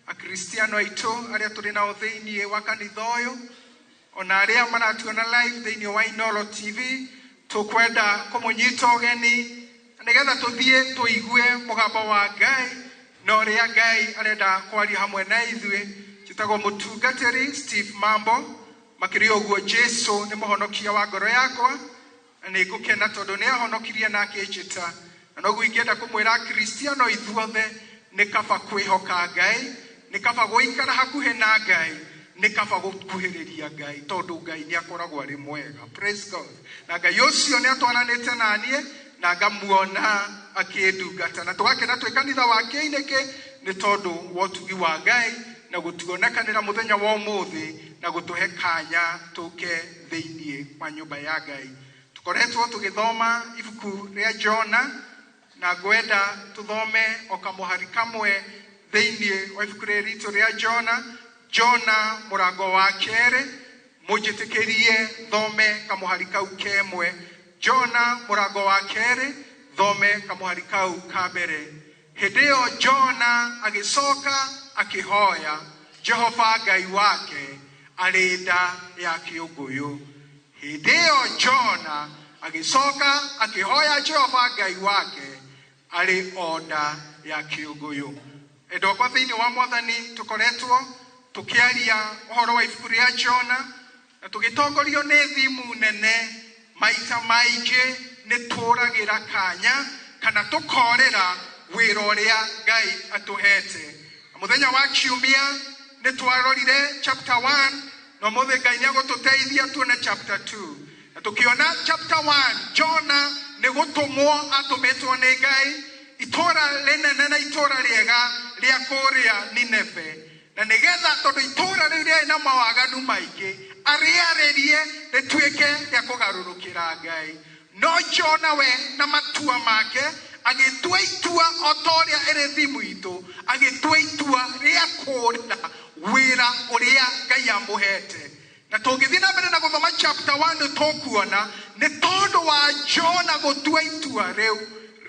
akristiano aitũ arĩa tũrĩ nao thĩinĩ wa kanitha ũyũ ona arĩa maratuona live thĩinĩ wa Inooro TV. Tukwenda kũmũnyita ũgeni nĩgetha tũthiĩ tũigue mũgambo wa Ngai na ũrĩa Ngai arenda kwaria hamwe na ithuĩ. Njĩtagwo mũtungatĩri Steve Mambo. Makĩria ũguo Jesu nĩ mũhonokia wa ngoro yakwa na nĩ ngũkena tondũ nĩ ahonokirie na akĩnjĩta. Na noguo ingĩenda kũmwĩra akristiano ithuothe nĩ kaba kwĩhoka Ngai, nĩ kaba gũikara hakuhĩ na Ngai, nĩ kaba gũkuhĩrĩria Ngai tondũ Ngai nĩ akoragwo arĩ mwega. Praise God. Na Ngai ũcio nĩ atwaranĩte na niĩ na ngamuona akĩndungata na tũgakena twĩ kanitha wa Kĩinĩkĩ nĩ tondũ wa ũtugi wa Ngai na gũtuonekanĩra mũthenya wa ũmũthĩ na gũtũhe kanya tũke thĩinĩ wa nyũmba ya Ngai. Tũkoretwo tũgĩthoma ibuku rĩa Jona na ngwenda tũthome o kamũhari kamwe thĩinĩ wa ibuku ritũ rĩa Jona. Jona mũrango wa kerĩ, mũnjĩtĩkĩrie thome kamũhari kau kemwe. Jona mũrango wa kerĩ, thome kamũhari kau ka mbere. Hĩndĩ ĩyo Jona agĩcoka akĩhoya Jehova Ngai wake arĩ nda ya kĩũngũyũ. Hĩndĩ ĩyo Jona agĩcoka akĩhoya Jehova Ngai wake arĩ o nda ya kĩũngũyũ. Endwa kwa thĩinĩ wa Mwathani tũkoretwo tukiaria ũhoro wa ibuku rĩa Jona na tũgĩtongorio nĩ thimu nene. Maita maingĩ nĩ tũragĩra kanya kana tũkorera wĩra ũrĩa Ngai atũhete. Mũthenya wa kiumia nĩ twarorire chapter 1 na mũthenya Ngai nĩ agũtũteithia tuone chapter 2. Na tukiona chapter 1 Jona nĩ gũtũmwo atũmĩtwo nĩ Ngai itũũra rĩnene na itũũra rĩega rĩa kũrĩa Nineve. Na nĩgetha tondũ itũũra rĩu rĩarĩ na mawaganu maingĩ arĩarĩrie rĩtuĩke rĩa kũgarũrũkĩra Ngai. No Jona we na matua make agĩtua itua o ta ũrĩa ĩrĩ thimu itũ, agĩtua itua rĩa kũũrĩra wĩra ũrĩa Ngai amũhete. Na tũngĩthiĩ na mbere na gũthoma chapter 1 tũkuona nĩ tondũ wa Jona gũtua itua rĩu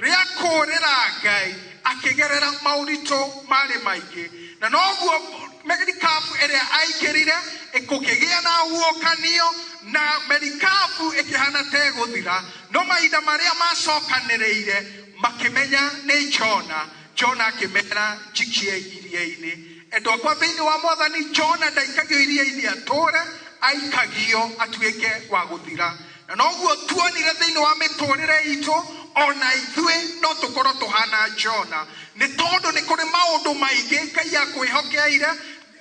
rĩa kũũrĩra Ngai akĩgerera maũritũ marĩ maingĩ. Na noguo merikabu ĩrĩa aingĩrire ĩkũkĩgĩa na huokanio na merikabu ĩkĩhana ta ĩgũthira. No mahinda marĩa macokanĩrĩire makĩmenya nĩ Jona, Jona akĩmera njikie iria-inĩ. Endwa kwa thĩinĩ wa Mwathani Jona ndaikagio iria-inĩ atũũre, aikagio atuĩke wa gũthira. Na noguo tuonire thĩinĩ wa mĩtũũrĩre itũ ona ithuĩ no tũkorwo tũhana Jona. Nĩ tondũ nĩ kũrĩ maũndũ maingĩ Ngai akwĩhokeire,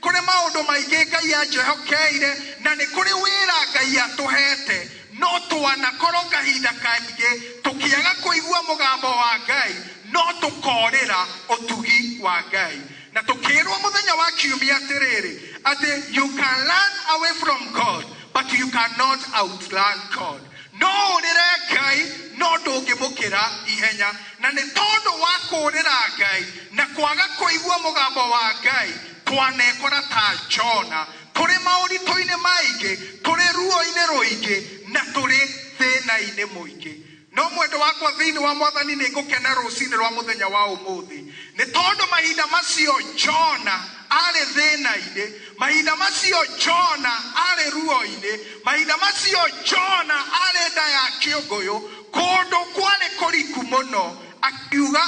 kũrĩ maũndũ maingĩ Ngai anjehokeire na nĩ kũrĩ wĩra Ngai atũhete. No twanakorwo kahinda kaingĩ tũkĩaga kũigua mũgambo wa Ngai, no tũkorĩra ũtugi wa Ngai. Na tũkĩrwo mũthenya wa kiumia atĩrĩrĩ atĩ you can learn away from God but you cannot outlearn God. No ũrĩre Ngai no ndũngĩmũkĩra ihenya. Na nĩ tondũ wa kũrĩra Ngai na kwaga kũigua mũgambo wa Ngai twanekora ta Jona. Tũrĩ maũritũ-inĩ maingĩ, tũrĩ ruo-inĩ rũingĩ na tũrĩ thĩna-inĩ mũingĩ. No mwendo wakwa thĩinĩ wa Mwathani nĩ ngũkena rũcinĩ rwa mũthenya wa ũmũthĩ nĩ tondũ mahinda macio Jona arĩ thĩna-inĩ, mahinda macio Jona arĩ ruo-inĩ, mahinda macio Jona arĩ nda ya kĩũngũyũ, kũndũ kwarĩ kũriku mũno. Akiuga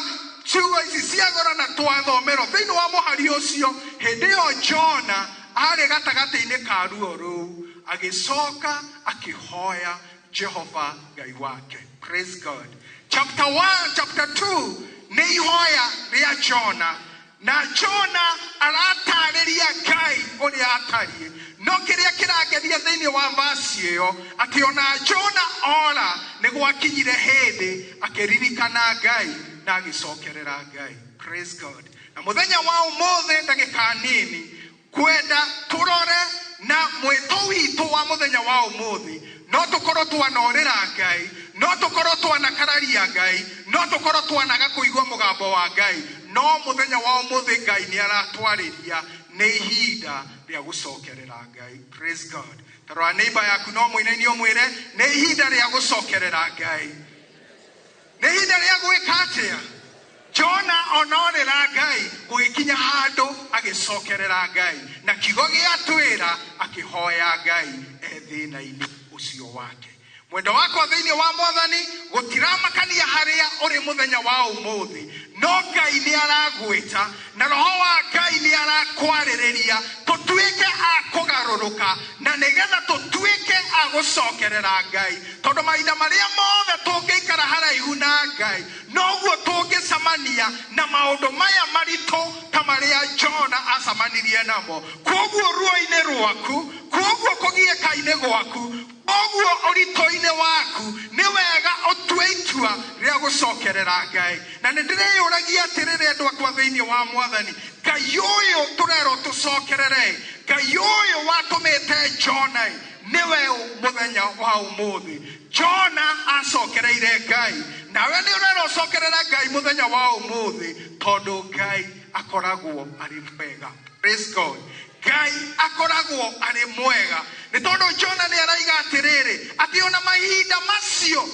ciugo ici cia goro na twathomerwo thĩinĩ wa mũhari ũcio. Hĩndĩ ĩyo Jona arĩ gatagatĩ-inĩ ka ruo rũu agĩcoka akĩhoya Jehova Ngai wake. Praise God. Chapter 1, chapter 2 nĩ ihoya rĩa Jona. Na Jona aratarĩria Ngai ũrĩa atariĩ. No kĩrĩa kĩrangenia thĩinĩ wa vasi ĩyo atĩ ona Jona ora nĩ gwakinyire hĩndĩ akĩririkana Ngai na agĩcokerera Ngai. Praise God. Na mũthenya wa ũmũthĩ ndagĩka nini kwenda tũrore na mwĩto witũ wa mũthenya wa ũmũthĩ no tũkorwo twanorĩra Ngai, no tũkorwo twanakararia Ngai, no tũkorwo twanaga kũigua mũgambo wa Ngai, no mũthenya wa ũmũthĩ Ngai nĩ aratwarĩria nĩ ihinda rĩa gũcokerera Ngai. Praise God. Tarora neighbor yaku no mũinaini ũmwĩre nĩ ihinda rĩa gũcokerera Ngai. Nĩ ihinda rĩa gwĩka atĩa? Jona onorĩra Ngai gũgĩkinya handũ agĩcokerera Ngai, na kiugo gĩatwĩra akĩhoya Ngai thĩna-inĩ ũcio wake. Mwendo wakwa thĩinĩ wa Mwathani gũtiramakania harĩa ũrĩ mũthenya wa ũmũthĩ, no Ngai nĩ aragwĩta na roho wa Ngai nĩ arakwarĩrĩria tũtuĩke a kũgarũrũka na nĩgetha tũtuĩke a gũcokerera Ngai, tondũ mahinda marĩa mothe tũngĩikara haraihu na Ngai noguo tũngĩcemania na maũndũ maya maritũ ta marĩa Jona acemanirie namo. Koguo ruo-inĩ rwaku, koguo kũgiĩka-inĩ gwaku, koguo ũritũ-inĩ waku, nĩ wega ũtue itua rĩa gũcokerera Ngai. Na nĩ ndĩreyũragia atĩrĩrĩ andũ akwa thĩinĩ wa Mwathani, Ngai ũyũ tũrerwo tũcokerere, Ngai ũyũ watũmĩte Jona nĩwe mũthenya wa ũmũthĩ. Jona acokereire Ngai, nawe nĩ ũrerwo ũcokerera Ngai mũthenya wa ũmũthĩ, tondũ Ngai akoragwo arĩ mwega. Praise God. Ngai akoragwo arĩ mwega, nĩ tondũ Jona nĩ araiga atĩrĩrĩ atĩ ona mahinda macio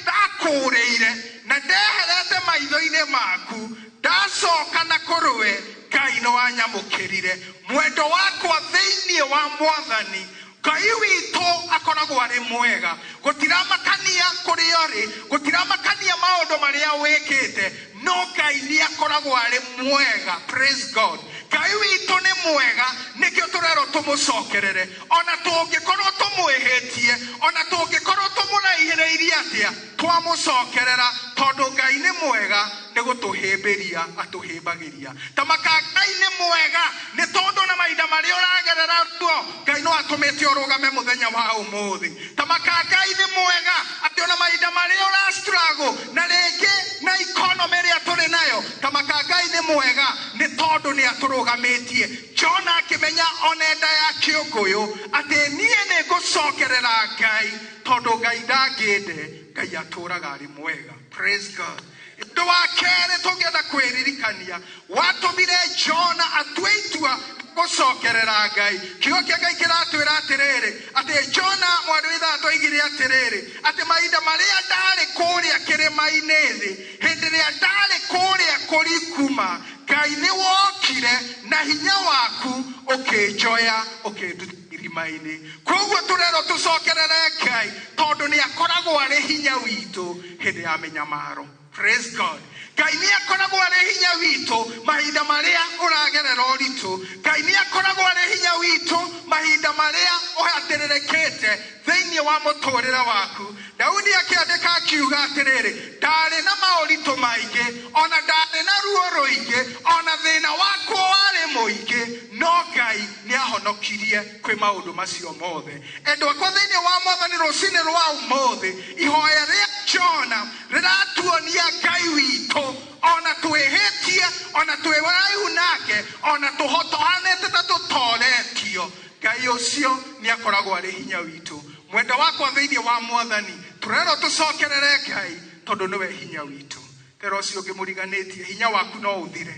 ndakũũrĩire na ndeherete maitho-inĩ maku, ndacoka na kũrũwe, Ngai nĩ wanyamũkĩrire. Mwendo wakwa thĩinĩ wa Mwathani, Ngai witũ akoragwo arĩ mwega. Gũtiramakania kũrĩa ũrĩ, gũtiramakania maũndũ marĩa wĩkĩte, no Ngai nĩ akoragwo arĩ mwega. Praise God. Ngai witũ nĩ mwega, nĩkĩo tũrerwo tũmũcokerere. Ona tũngĩkorwo tũmwĩhĩtie, ona tũngĩkorwo tũmũraihĩrĩirie atĩa, twamũcokerera, tondũ Ngai nĩ mwega, nĩ gũtũhĩmbĩria atũhĩmbagĩria. Tamaka Ngai nĩ mwega, nĩ tondũ na mahinda marĩa ũragerera tuo, Ngai no atũmĩte ũrũgame mũthenya wa ũmũthĩ. Tamaka Ngai nĩ mwega, atĩ ona mahinda marĩa ũra-struggle na rĩngĩ na economy ĩrĩa tũrĩ nayo, tamaka Ngai nĩ mwega, nĩ tondũ nĩ atũrũgamĩtie. Jona akĩmenya ona enda ya kĩũngũyũ atĩ niĩ nĩ ngũcokerera Ngai, tondũ Ngai ndangĩende, Ngai atũraga arĩ mwega. Praise God. Ũndũ wa kerĩ tũngĩenda kwĩririkania, watũmire Jona atue itua gũcokerera Ngai. Kiugo kĩa Ngai kĩratwĩra atĩrĩrĩ atĩ Jona mwarĩ wa ithatũ oigire atĩrĩrĩ atĩ mahinda marĩa ndarĩ kũrĩa kĩrĩma-inĩ thĩ, hĩndĩ ĩrĩa ndarĩ kũrĩa kũrikuma, Ngai nĩ wokire na hinya waku ũkĩnjoya ũkĩnduta irima-inĩ. Koguo tũrerwo tũcokerere Ngai, tondũ nĩ akoragwo arĩ hinya witũ hĩndĩ ya mĩnyamaro. Praise God. Ngai nĩ akoragwo arĩ hinya witũ mahinda marĩa ũragerera ũritũ. Ngai nĩ akoragwo arĩ hinya witũ mahinda marĩa ũhatĩrĩrĩkĩte thĩinĩ wa mũtũrĩre waku. Daudi akĩandĩka akiuga atĩrĩrĩ, ndarĩ na maũritũ maingĩ, ona ndarĩ na ruo rũingĩ, ona thĩna wakwa warĩ mũingĩ, no Ngai nĩ ahonokirie kwĩ maũndũ macio mothe. Endwa kwa thĩinĩ wa Mwathani rũcinĩ rwa ũmũthĩ, ihoya rĩa Jona rĩratuonia Ngai witũ ona twĩhĩtie, ona twĩ waraihu nake, ona tũhotohanĩte ta tũtoretio, Ngai ũcio nĩ akoragwo arĩ hinya witũ. Mwenda wakwa thĩinĩ wa Mwathani tũrerwo tũcokerere Ngai, tondũ nĩwe hinya witũ. Tero ũcio ũngĩmũriganĩtie, hinya waku no ũthire.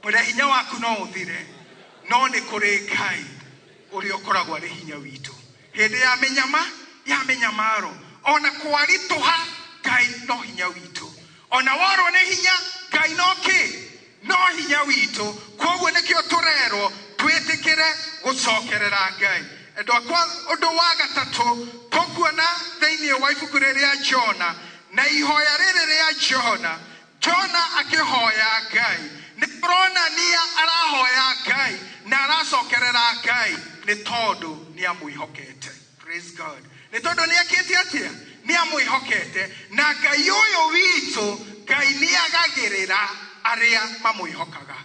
Mwenda hinya waku no ũthire, no nĩ kũrĩ Ngai ũrĩa ũkoragwo arĩ hinya witũ. Hĩndĩ ya mĩnyamaro, ona kwaritũha, Ngai no hinya witũ. Ona warwo nĩ hinya, Ngai no kĩ? No hinya witũ. Koguo nĩkĩo tũrerwo twĩtĩkĩre gũcokerera Ngai. Endwa kwa ũndũ wa gatatũ, tũkuona thĩinĩ wa ibuku rĩrĩa Jona na ihoya rĩrĩ rĩa Jona, Jona akĩhoya Ngai. Nĩ tũronania arahoya Ngai na aracokerera Ngai nĩ tondũ nĩ amwĩhokete. Praise God. Nĩ tondũ nĩ akĩte atĩa? Nĩ amwĩhokete. Na Ngai ũyũ witũ, Ngai nĩ agagĩrĩra arĩa mamwĩhokaga.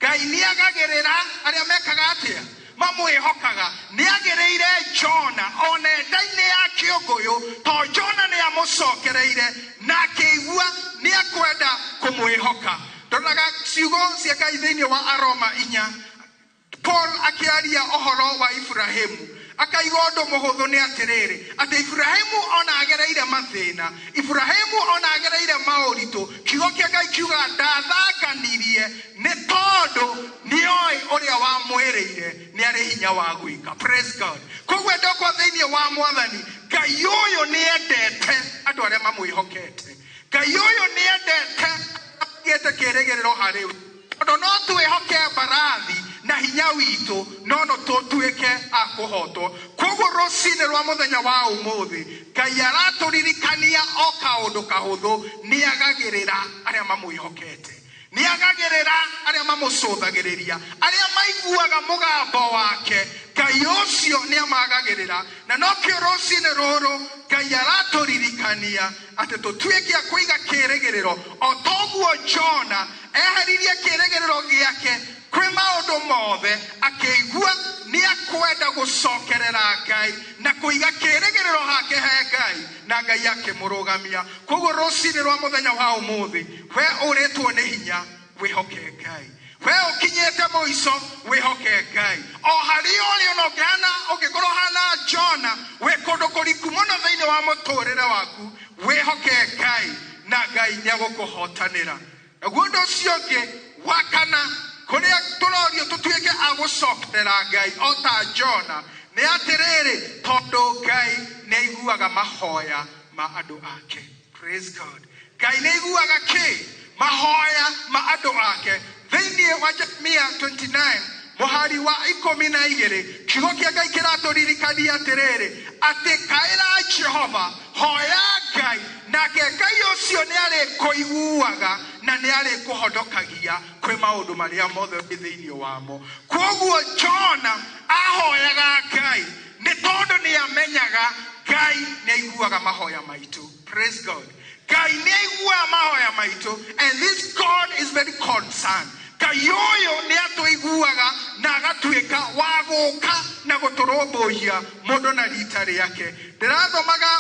Ngai nĩ agagĩrĩra arĩa mekaga atĩa? Mamwĩhokaga. Nĩ agĩrĩire Jona ona enda-inĩ ya kĩũngũyũ, to Jona nĩ amũcokereire na akĩigua nĩ akwenda kũmwĩhoka. Ndoraga ciugo cia Ngai thĩinĩ wa Aroma 4, Paul akĩaria ũhoro wa Ibrahimu akaiga ũndũ mũhũthũ nĩ atĩrĩrĩ atĩ Ibrahimu ona agereire mathĩna, Ibrahimu ona agereire maũritũ, kiugo kĩa Ngai kiuga ndathanganirie nĩ tondũ nĩoĩ ũrĩa wamwĩrĩire nĩ arĩ hinya wa gwĩka. Praise God. Koguo ndokwa thĩinĩ wa Mwathani, Ngai ũyũ nĩ endete andũ arĩa mamwĩhokete. Ngai ũyũ nĩ endete gĩte kĩrĩgĩrĩro harĩ we. Tondũ no twĩhoke mbarathi na hinya witũ no tũtuĩke a kũhotwo. Koguo rũcinĩ rwa mũthenya wa ũmũthĩ, Ngai aratũririkania o kaũndũ kahũthũ, nĩagagĩrĩra arĩa mamwĩhokete, nĩagagĩrĩra arĩa mamũcũthagĩrĩria, arĩa maiguaga mũgambo wake. Ngai ũcio nĩamagagĩrĩra, na nokĩo rũcinĩ rũrũ Ngai aratũririkania atĩ tũtuĩke a kũiga kĩĩrĩgĩrĩro o toguo Jona eheririe kĩĩrĩgĩrĩro gĩake kwĩ maũndũ mothe, akĩigua nĩakwenda gũcokerera Ngai na kũiga kĩĩrĩgĩrĩro hake he Ngai, na Ngai akĩmũrũgamia. Koguo rũcinĩ rwa mũthenya wa ũmũthĩ, we ũrĩtwo nĩ hinya, wĩhoke Ngai. We ũkinyĩte mũico, wĩhoke Ngai. O harĩa ũrĩ ona ũngĩkorwo hana Jona, wĩ kũndũ kũriku mũno thĩinĩ wa mũtũũrĩre waku, wĩhoke Ngai na Ngai nĩagũkũhotanĩra. Naguo ũndũ ũcio ũngĩ wa kana kũrĩa tũrorio tũtuĩke a gũcokerera Ngai o ta Jona nĩ atĩrĩrĩ, tondũ Ngai nĩaiguaga mahoya ma andũ ake. Praise God. Ngai nĩaiguaga kĩ? Mahoya ma andũ ake. Thĩinĩ wa Jeremia 29 mũhari wa 12, kiugo kĩa Ngai kĩratũririkania atĩrĩrĩ atĩ kaĩra Jehova, hoya Ngai, nake Ngai ũcio nĩarĩkũiguaga na nĩarĩkũhonokagia kwĩ maũndũ marĩa mothe thĩinĩ wamo. Koguo Jona ahoyaga Ngai nĩ tondũ nĩamenyaga Ngai nĩaiguaga mahoya maitũ. Praise God. Ngai nĩaiguaga mahoya maitũ, and this God is very concerned. Ngai ũyũ nĩatũiguaga na agatuĩka wa gũka na gũtũrũmbũiya mũndũ na rita rĩake. Ndĩrathomaga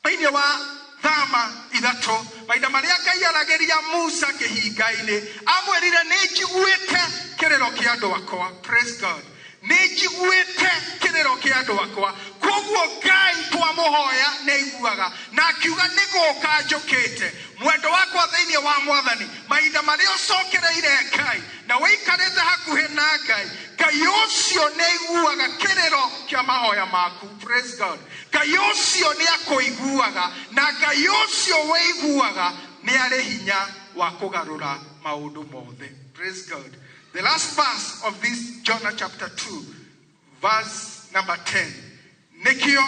thĩinĩ wa Thama 3, mahinda marĩa Ngai aragĩria Musa kĩhinga-inĩ, amwĩrire nĩnjiguĩte kĩrĩro kĩa andũ akwa. Praise God. Nĩnjiguĩte kĩrĩro kĩa andũ akwa. Koguo Ngai twamũhoya nĩaiguaga na akiuga nĩgũka njũkĩte. Mwendo wakwa thĩinĩ wa Mwathani, mahinda marĩa ũcokereire Ngai na wĩikarĩte hakuhĩ na Ngai, Ngai ũcio nĩaiguaga kĩrĩro kĩa mahoya maku. Praise God. Ngai ũcio nĩakũiguaga, na Ngai ũcio wĩiguaga nĩ arĩ hinya wa kũgarũra maũndũ mothe. Praise God. The last verse of this Jonah chapter 2, verse number 10. Nikio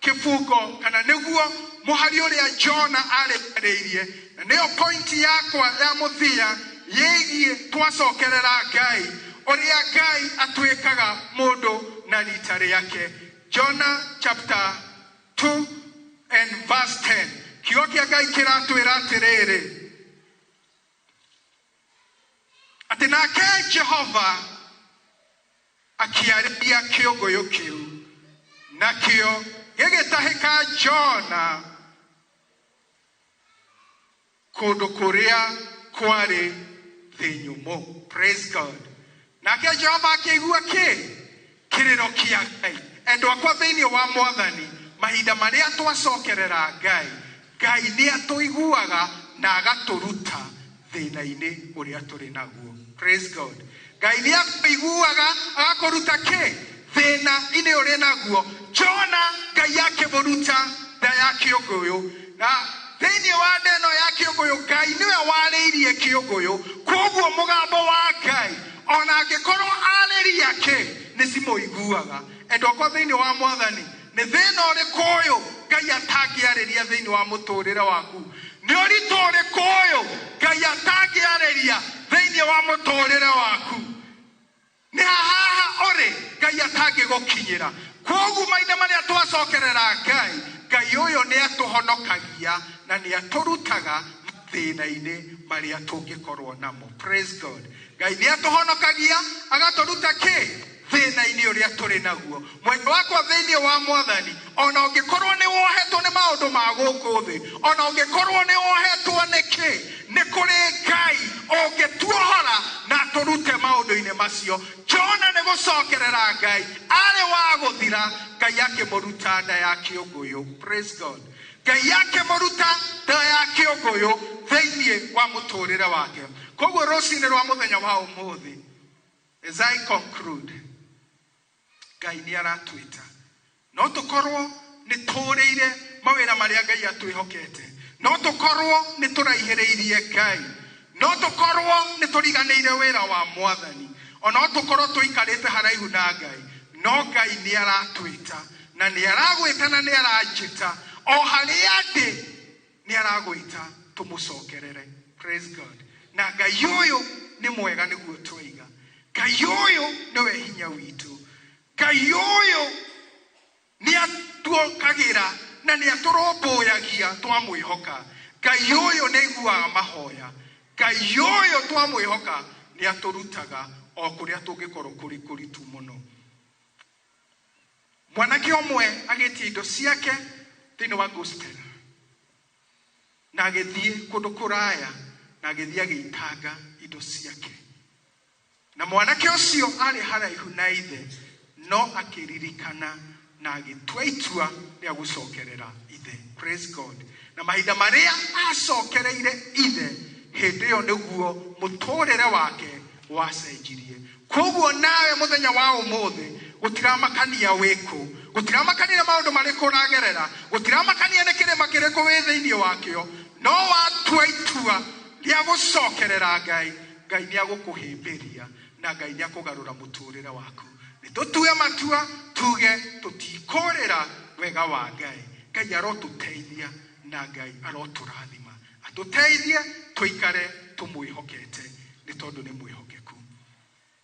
kifungo kana niguo muhari ũrĩa Jonah arĩrĩirie, na nĩyo point yakwa ya mũthia yĩgiĩ twacokerera Ngai, ũrĩa Ngai atuĩkaga mũndũ na rita rĩake. Jonah chapter 2 and verse 10. Kiugo kĩa Ngai kĩratwĩra atĩrĩrĩ atĩ nake Jehova akĩarĩria kĩũngũyũ kĩu, nakĩo gĩgĩtahĩka Jona kũndũ kũrĩa kwarĩ thĩ nyũmũ. Praise God. Nake Jehova akĩigua kĩrĩro kĩa Ngai. Endwa akwa thĩinĩ wa Mwathani, mahinda marĩa twacokerera Ngai, Ngai nĩatũiguaga na agatũruta thĩna-inĩ ũrĩa tũrĩ naguo. Praise God. Ngai nĩakũiguaga agakũruta thĩna-inĩ ũrĩ naguo. Jona Ngai akĩmũruta nda ya kĩũngũyũ, na thĩinĩ wa nda ĩno ya kĩũngũyũ Ngai nĩwe warĩirie kĩũngũyũ. Koguo mũgambo wa Ngai ona angĩkorwo arĩria nĩcimũiguaga. Endwa akwa thĩinĩ wa Mwathani, nĩ thĩna ũrĩkũ ũyũ Ngai atangĩarĩria thĩinĩ wa mũtũũrĩre waku? Nĩ ũritũ ũrĩkũ ũyũ Ngai atangĩarĩria thĩinĩ wa mũtũũrĩre waku? Nĩ haha ũrĩ Ngai atangĩgũkinyĩra. Koguo mahinda marĩa twacokerera Ngai, Ngai ũyũ nĩatũhonokagia na nĩatũrutaga thĩna-inĩ marĩa tũngĩkorwo namo. Praise God. Ngai nĩatũhonokagia agatũruta thĩna-inĩ ũrĩa tũrĩ naguo. Mwendo wakwa thĩinĩ wa Mwathani, ona ũngĩkorwo nĩ wohetwo nĩ maũndũ ma gũkũ thĩ, ona ũngĩkorwo nĩ wohetwo nĩ kũrĩ Ngai ũngĩtuohora na tũrute maũndũ-inĩ macio. Jona nĩ gucokerera Ngai are wa guthira Ngai yake muruta nda ya kiunguyu. Praise God. Ngai yake muruta nda ya kiunguyu thĩinĩ wa mũtũrĩre wake. Koguo rũcinĩ rwa mũthenya wa ũmũthĩ, as I conclude, Ngai nĩ aratwĩta no tũkorwo nĩ tũrĩire mawĩra marĩa Ngai atwĩhokete, no tũkorwo nĩ tũraihĩrĩirie Ngai, no tũkorwo nĩ tũriganĩire wĩra wa Mwathani, ona tũkorwo tũikarĩte haraihu na Ngai, no Ngai nĩ aratwĩta na nĩ aragwĩta na nĩ aranjĩta o harĩa ndĩ, nĩ aragwĩta tũmũcokerere. Praise God. Na Ngai ũyũ nĩ mwega nĩguo twoiga. Ngai ũyũ nĩwe hinya witũ. Ngai ũyũ nĩ atuokagĩra na nĩ atũrũmbũyagia twamwĩhoka. Ngai ũyũ nĩ aiguaga mahoya. Ngai ũyũ twamwĩhoka nĩ atũrutaga o kũrĩa tũngĩkorwo kũrĩ kũritũ mũno. Mwanake ũmwe agĩtia indo ciake thĩinĩ wa gospel na agĩthiĩ kũndũ kũraya na agĩthiĩ agĩitanga indo ciake, na mwanake ũcio arĩ haraihu na ithe, no akĩririkana na agĩtua itua rĩa gũcokerera ithe. Praise God. Na mahinda marĩa acokereire ithe, hĩndĩ ĩyo nĩguo mũtũrĩre wake wacenjirie. Koguo nawe mũthenya wa ũmũthĩ gũtiramakania wĩkũ, gũtiramakania maũndũ marĩkũ ũragerera, gũtiramakania nĩ kĩrĩma kĩrĩkũ wĩ thĩinĩ wakĩo, no watua itua rĩa gũcokerera Ngai, Ngai nĩ agũkũhĩmbĩria na Ngai nĩ akũgarũra mũtũrĩre waku. Nĩ tũtue matua tuge tũtikũrĩra wega wa Ngai. Ngai arotũteithia na Ngai arotũrathima, atũteithie tũikare tũmwĩhokete nĩ tondũ nĩ mwĩhokeku.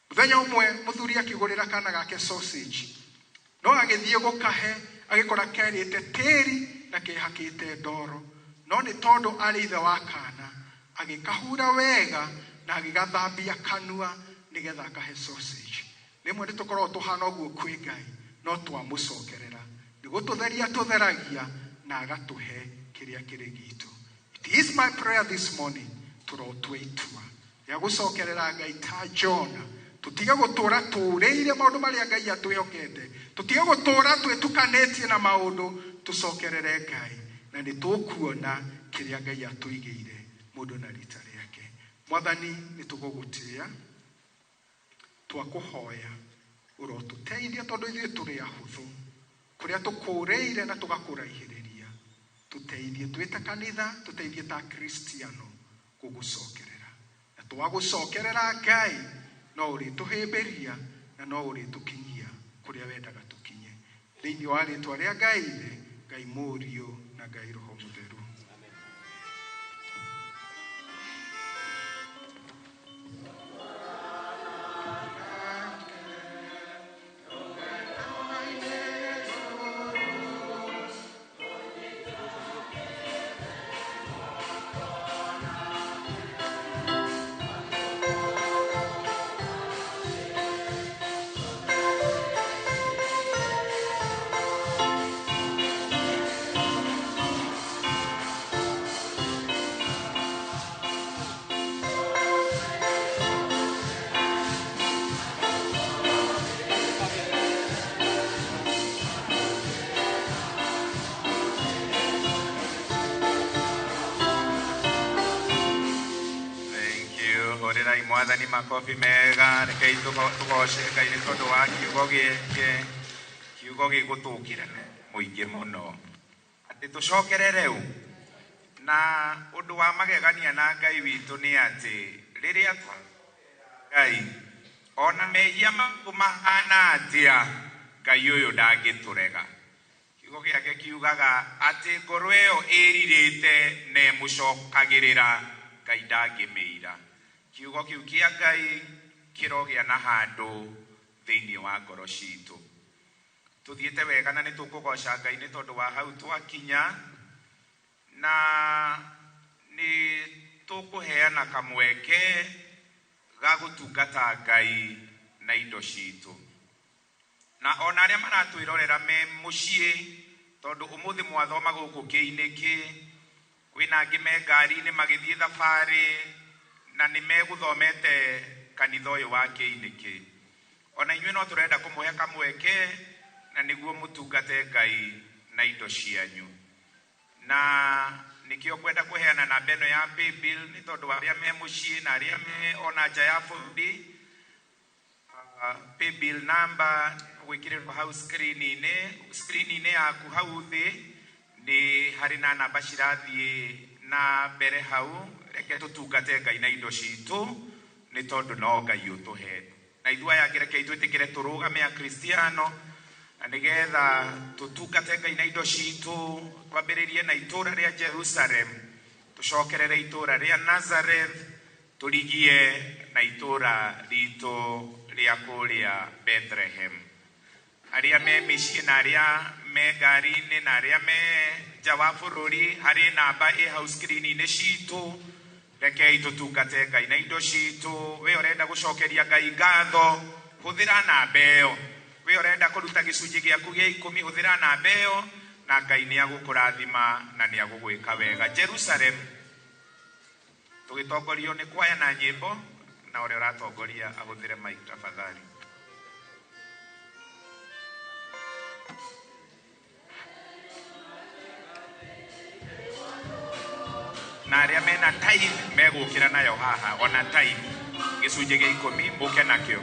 Mũthenya ũmwe mũthuri akĩgũrĩra kana gake sausage, no agĩthiĩ gũkahe agĩkora kerĩte tĩri na kehakĩte ndoro, no nĩ tondũ arĩ ithe wa kana agĩkahura wega na agĩgathambia kanua nĩgetha akahe sausage. Rĩmwe nĩ tũkoragwo tũhana ũguo kwĩ Ngai, no twamũcokerera nĩ gũtũtheria tũtheragia na agatũhe kĩrĩa kĩrĩ gitũ. It is my prayer this morning tũrotwe itua rĩa gũcokerera Ngai ta Jona. Tũtige gũtũũra tũũrĩire maũndũ marĩa Ngai atwĩhokete, tũtige gũtũũra twĩtukanĩtie na maũndũ, tũcokerere Ngai na nĩ tũkuona kĩrĩa Ngai atũigĩire mũndũ na rita rĩake. Mwathani nĩ tũgũgũtĩĩa, twakũhoya ũrotũteithia tondũ ithuĩ tũrĩ ahũthũ, kũrĩa tũkũũrĩire na tũgakũraihĩrĩria. Tũteithie twĩ ta kanitha, tũteithie ta Kristiano gũgũcokerera, na twagũcokerera Ngai no ũrĩtũhĩmbĩria na no ũrĩtũkinyia kũrĩa wendaga tũkinye, thĩinĩ wa rĩĩtwa rĩa Ngai Ithe, Ngai Mũriũ na Ngai Roho Mũtheru. Mwathani makofi mega, rekei tugoce Ngai nĩ tondũ wa kiugo gĩkĩ, kiugo gĩgũtũkĩra mũingĩ mũno atĩ tũcokerere ũũ. Na ũndũ wa magegania na Ngai witũ nĩ atĩ rĩrĩa Ngai ona mehia maku mahana atĩa, Ngai ũyũ ndangĩtũrega. Kiugo gĩake kiugaga atĩ ngoro ĩyo ĩrirĩte na ĩmũcokagĩrĩra, Ngai ndangĩmĩira. Kiugo kiu kia Ngai kĩrogĩa na handũ thĩinĩ wa ngoro citũ. Tũthiĩte wega na nĩ tũkũgoca Ngai nĩ tondũ wa hau twakinya, na nĩ tũkũheana kamweke ga gũtungata Ngai na indo citũ. Na ona arĩa maratwĩrorera me mũciĩ, tondũ ũmũthĩ mwathoma gũkũ kĩinĩkĩ, kwĩna angĩ me ngari-inĩ magĩthiĩ thabarĩ na nĩ megũthomete kanitha ũyũ wa kĩinĩkĩ. ona inyuĩ no tũrenda kũmũhe kamweke na nĩguo mũtungate Ngai na indo cianyu. Na nikio kwenda kuheana namba ĩno ya paybill nĩ tondũ arĩa me mũciĩ na arĩa me ona nja ya bũrũri. Paybill number gwĩkĩrĩrwo hau screen-inĩ yaku hau thĩ nĩ harĩ na namba cirathiĩ na mbere hau. Reke tũtungate Ngai na indo citũ nĩ tondũ no Ngai ũtũhete. Na ithuĩ aya reke twĩtĩkĩre tũrũgame a Kristiano na nĩgetha tũtungate Ngai na indo citũ. Twambĩrĩrie na itũũra rĩa Jerusalem, tũcokerere itũũra rĩa Nazareth, tũrigie na itũũra ritũ rĩa kũrĩa Bethlehem. Arĩa me mĩciĩ na arĩa me ngari-inĩ na arĩa me nja wa bũrũri, harĩ namba ĩ hau screen-inĩ citũ. Rekei tũtungate Ngai na indo citũ. We ũrenda gũcokeria Ngai ngatho, hũthĩra namba ĩyo. We ũrenda kũruta gĩcunjĩ gĩaku gĩa 10, hũthĩra namba ĩyo na Ngai nĩ agũkũrathima na nĩ agũgwĩka wega. Jerusalem tũgĩtongorio nĩ kwaya na nyĩmbo, na ũrĩa ũratongoria ahũthĩre mic tafadhali. Na arĩa mena time megũkĩra nayo haha, ona time gĩcunjĩ gĩa 10 mũke nakĩo.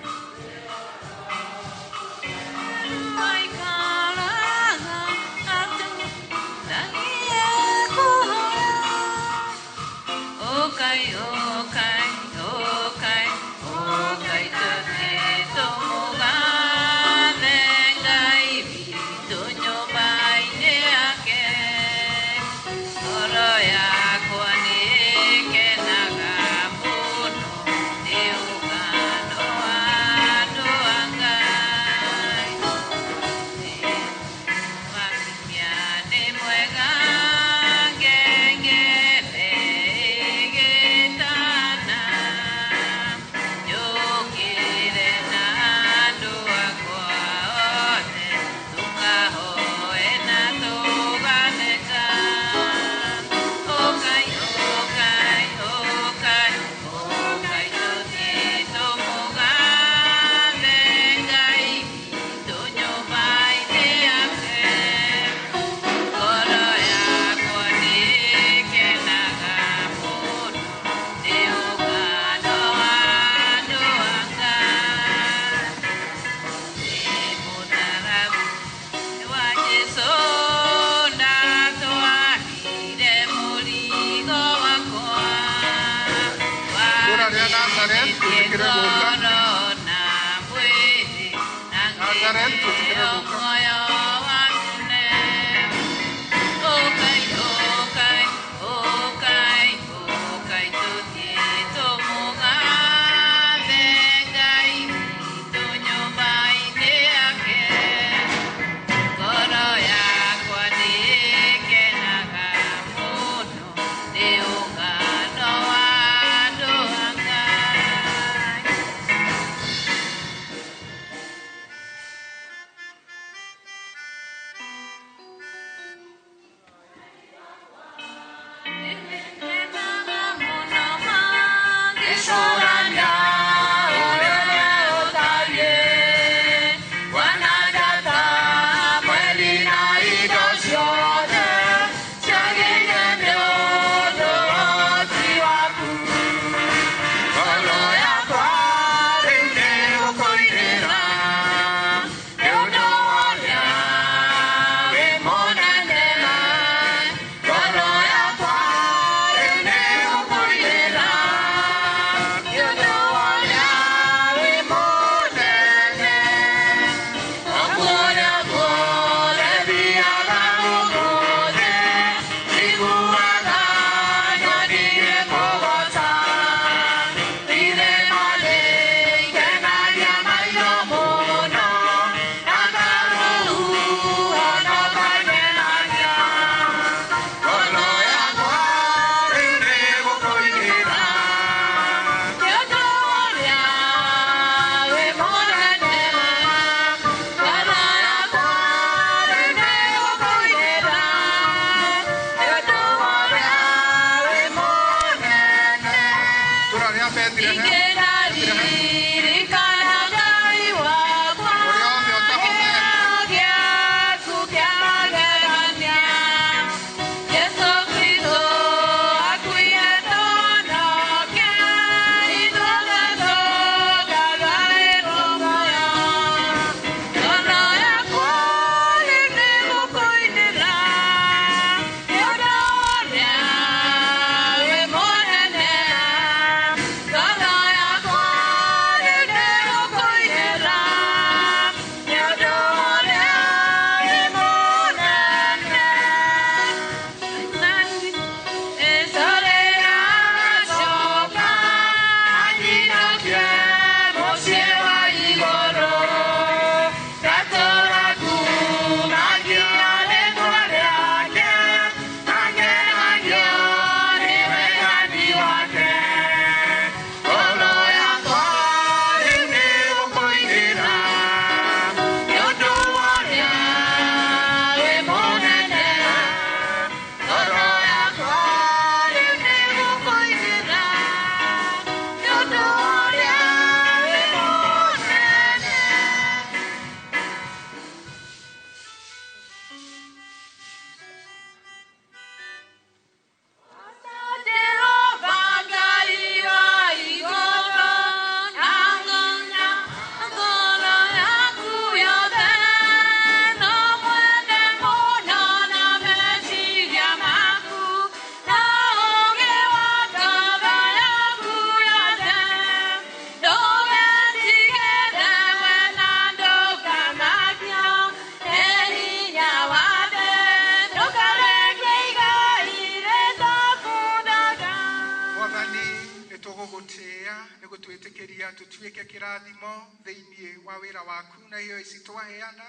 gugutia ni gutwitikiria tutuike kirathimo thiini wa wira waku na iyo ici twaheana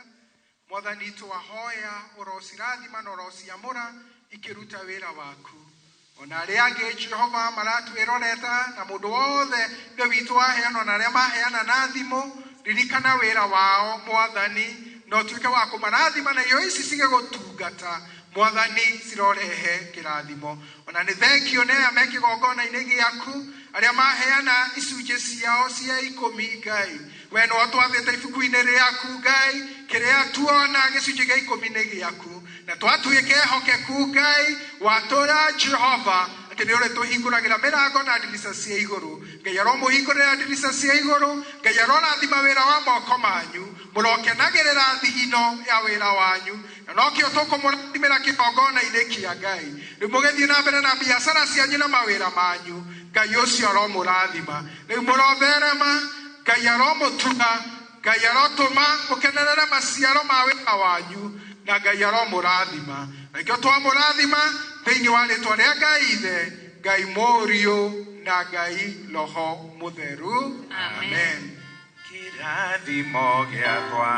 Mwathani twahoya urocirathima na urociamura ikiruta wira waku ona aria angi Jehova maratwiroreta na mundu wothe nde witu aheana na aria maheana na thimo ririkana wira wao Mwathani no tuike wa kumarathima na iyo ici cige gutungata Mwathani cirorehe kirathimo ona ni thank you ne ameki gogona inegi yaku aria maheana icunje ciao cia 10 Ngai we no twathete ibuku-ini riaku Ngai kiria tuona gicunje gia 10 giaku na twatuike hokeku Ngai watura Jehova ati ni uri tuhinguragira mirango na ndirica cia iguru Ngai aromuhingurira ndirica cia iguru Ngai arorathima wira wa moko manyu murokenagirira thigino ya wira wanyu na nokio tukumurathimira kigongona-ini kia Ngai nimugithie na mbere na biacara cianyu na mawira manyu Ngai ucio aromurathima riu murotherema Ngai aromutuga Ngai arotuma mukenerere maciaro ma wira wanyu na Ngai aromurathima nakio twamurathima thiini wa ritwa ria Ngai ithe Ngai Mũriũ na Ngai Roho Mutheru amen kirathimo giakwa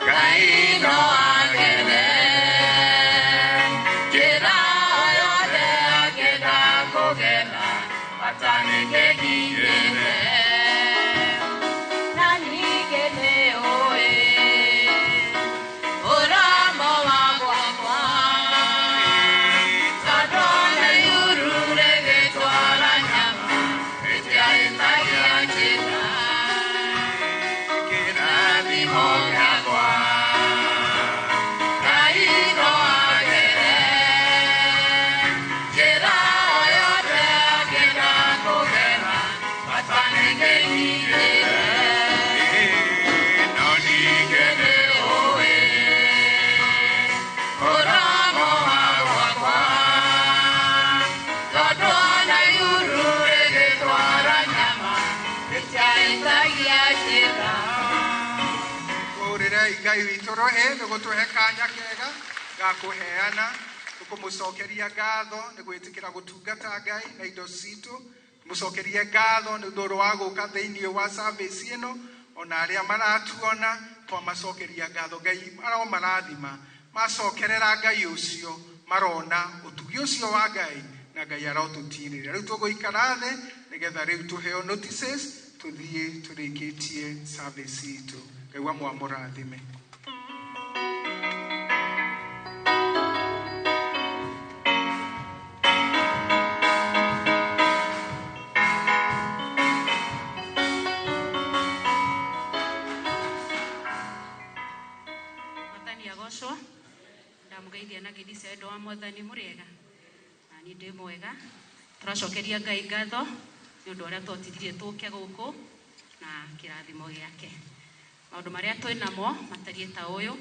Ngai no agene kira yothe akenda kugena matanike gigene na nigene oe uramo wagwakwa tadone yurure getwara nyama etiaetagia jina kirathimo giakwa Ngai no agene kira yothe akenda kugena matanike gigene no nigene oe uramo wagwakwa tadone yurure getwara nyama etiaetagia jina Kurire Ngai witu rohe ni gutuhe kanya kega ga kuheana tukumucokeria ngatho ni gwitikira gutungata Ngai na indo citu mucokerie ngatho ni ndoro wa guka thiini wa service ino ona aria maratuona twamacokeria ngatho Ngai aromarathima macokerera Ngai ucio marona utugi ucio wa Ngai na Ngai arotutirira riu tuguikara thi nigetha riu tuheo notices tuthie turikitie service itu Ngai wa mwamurathime Mwathani agocwo ndamugeithia na githisa endo wa Mwathani muriega na ni ndi mwega turacokeria Ngai ngatho ni undu aria twotithirie tuke guku na kirathimo giake maundu maria twinamo matarie ta uyu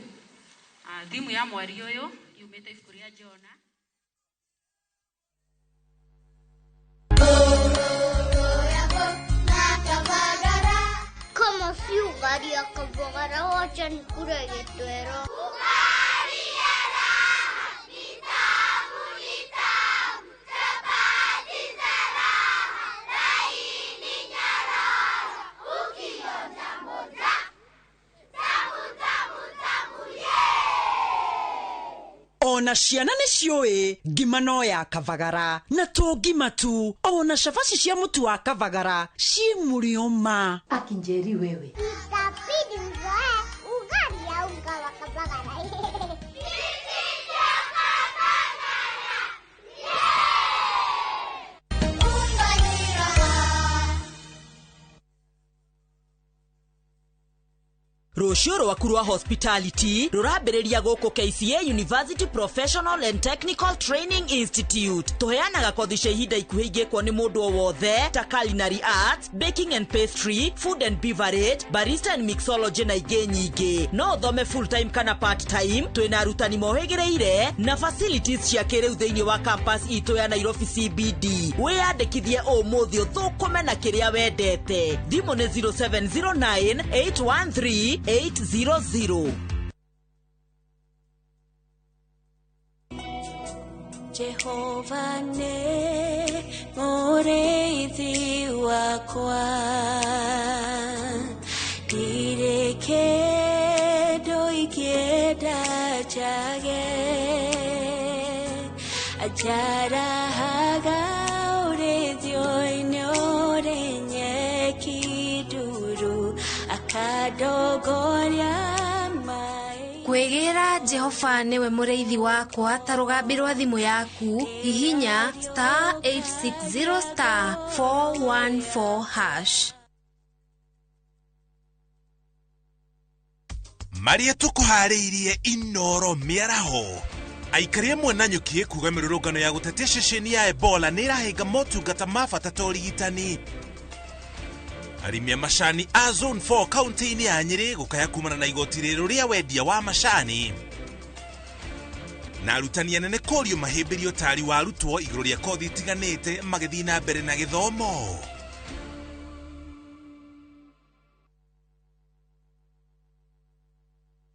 thimu ya mwari uyu yumite ibuku ria Jona Como si ugaria kavogara wacha nikure gitwero ona ciana nĩ ciũĩ ngima no ya kavagara na to ngima tu ona cabaci cia mũtu wa kavagara ci mũrĩo ma akinjeri wewe itabidi mzoe ugali ya unga wa kavagara Rũciũ rwaku rwa hospitality rũrambĩrĩria gũkũ KCA University Professional and Technical Training Institute. Tũheanaga kothi cia ihinda ikuhĩ ingĩkwo nĩ mũndũ o wothe ta culinary arts, baking and pastry, food and beverage, barista and mixology na ingĩ nyingĩ. No ũthome full time kana part time, twĩna arutani mohĩgĩrĩire na facilities cia kĩrĩu thĩinĩ wa campus itũ ya Nairobi CBD. Wĩyandĩkithie ũmũthĩ ũthũkũme na kĩrĩa wendete. Thimũ nĩ 0709 813 800. Jehova ne mũrĩithi wakwa ndirĩ kĩndũ ingĩenda njage ajarahaga ũrĩithio-inĩ ũrĩ nyeki nduru akandongoria kwĩgĩra Jehova niwe mũrĩithi wakwa ta rũgambi rwa thimũ yaku hihinya *860*414#. Maria tukuharĩirie Inoro mĩaraho aikari amwe na nyuki kuga mĩrũrũngano ya gũtetea ceceni ya Ebola nĩ ĩrahinga motungata ma bata ta ũrigitani. Arĩmi a macani a Zone 4 kaunti-inĩ ya Nyĩrĩ gũkaya kumana na igoti rĩrũ rĩa wendia wa macani. Na arutani anene kũrio mahĩmbĩrio ũtari wa arutwo igũrũ rĩa kothi itiganĩte magĩthiĩ na mbere na gĩthomo.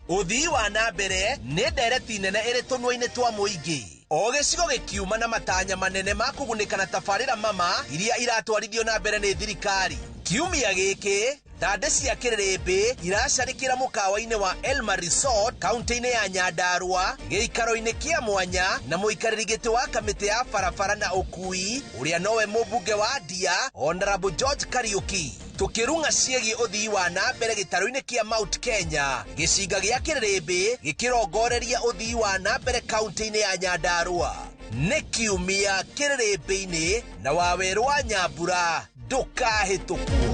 Uthii wa na mbere nĩ ndereti nene ĩrĩ tũnua-inĩ twa mũingĩ. O gĩcigo gĩkiuma na matanya manene ma kũgunĩka na tabarĩra mama iria iratwarithio na mbere nĩ thirikari. Kiumia gĩkĩ thande cia kĩrĩrĩmbĩ iracarĩkĩra mũkawa-inĩ wa Elma Resort kaunti-inĩ ya Nyandarua gĩikaro-inĩ kĩa mwanya na mũikarĩri gĩtĩ wa kamĩtĩ ya barabara na ũkui ũrĩa nowe mũmbunge wa Ndia Honorable George Kariuki. Tukirunga ciĩgiĩ ũthii wa na mbere gĩtarũ-inĩ kĩa Mount Kenya, gĩcinga gĩa kĩrĩrĩmbĩ gĩkĩrongoreria ũthii wa na mbere kaunti-inĩ ya Nyandarua. Nĩ kiumia kĩrĩrĩmbĩ-inĩ na Waweru wa Nyambura ndũkahĩtũkwo.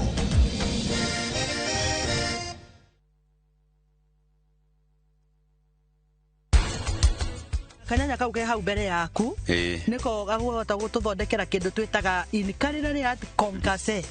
Kanyanya kau ke hau mbere yaku niko gagũhota gũtũthondekera kĩndũ twĩtaga incarnate at concase.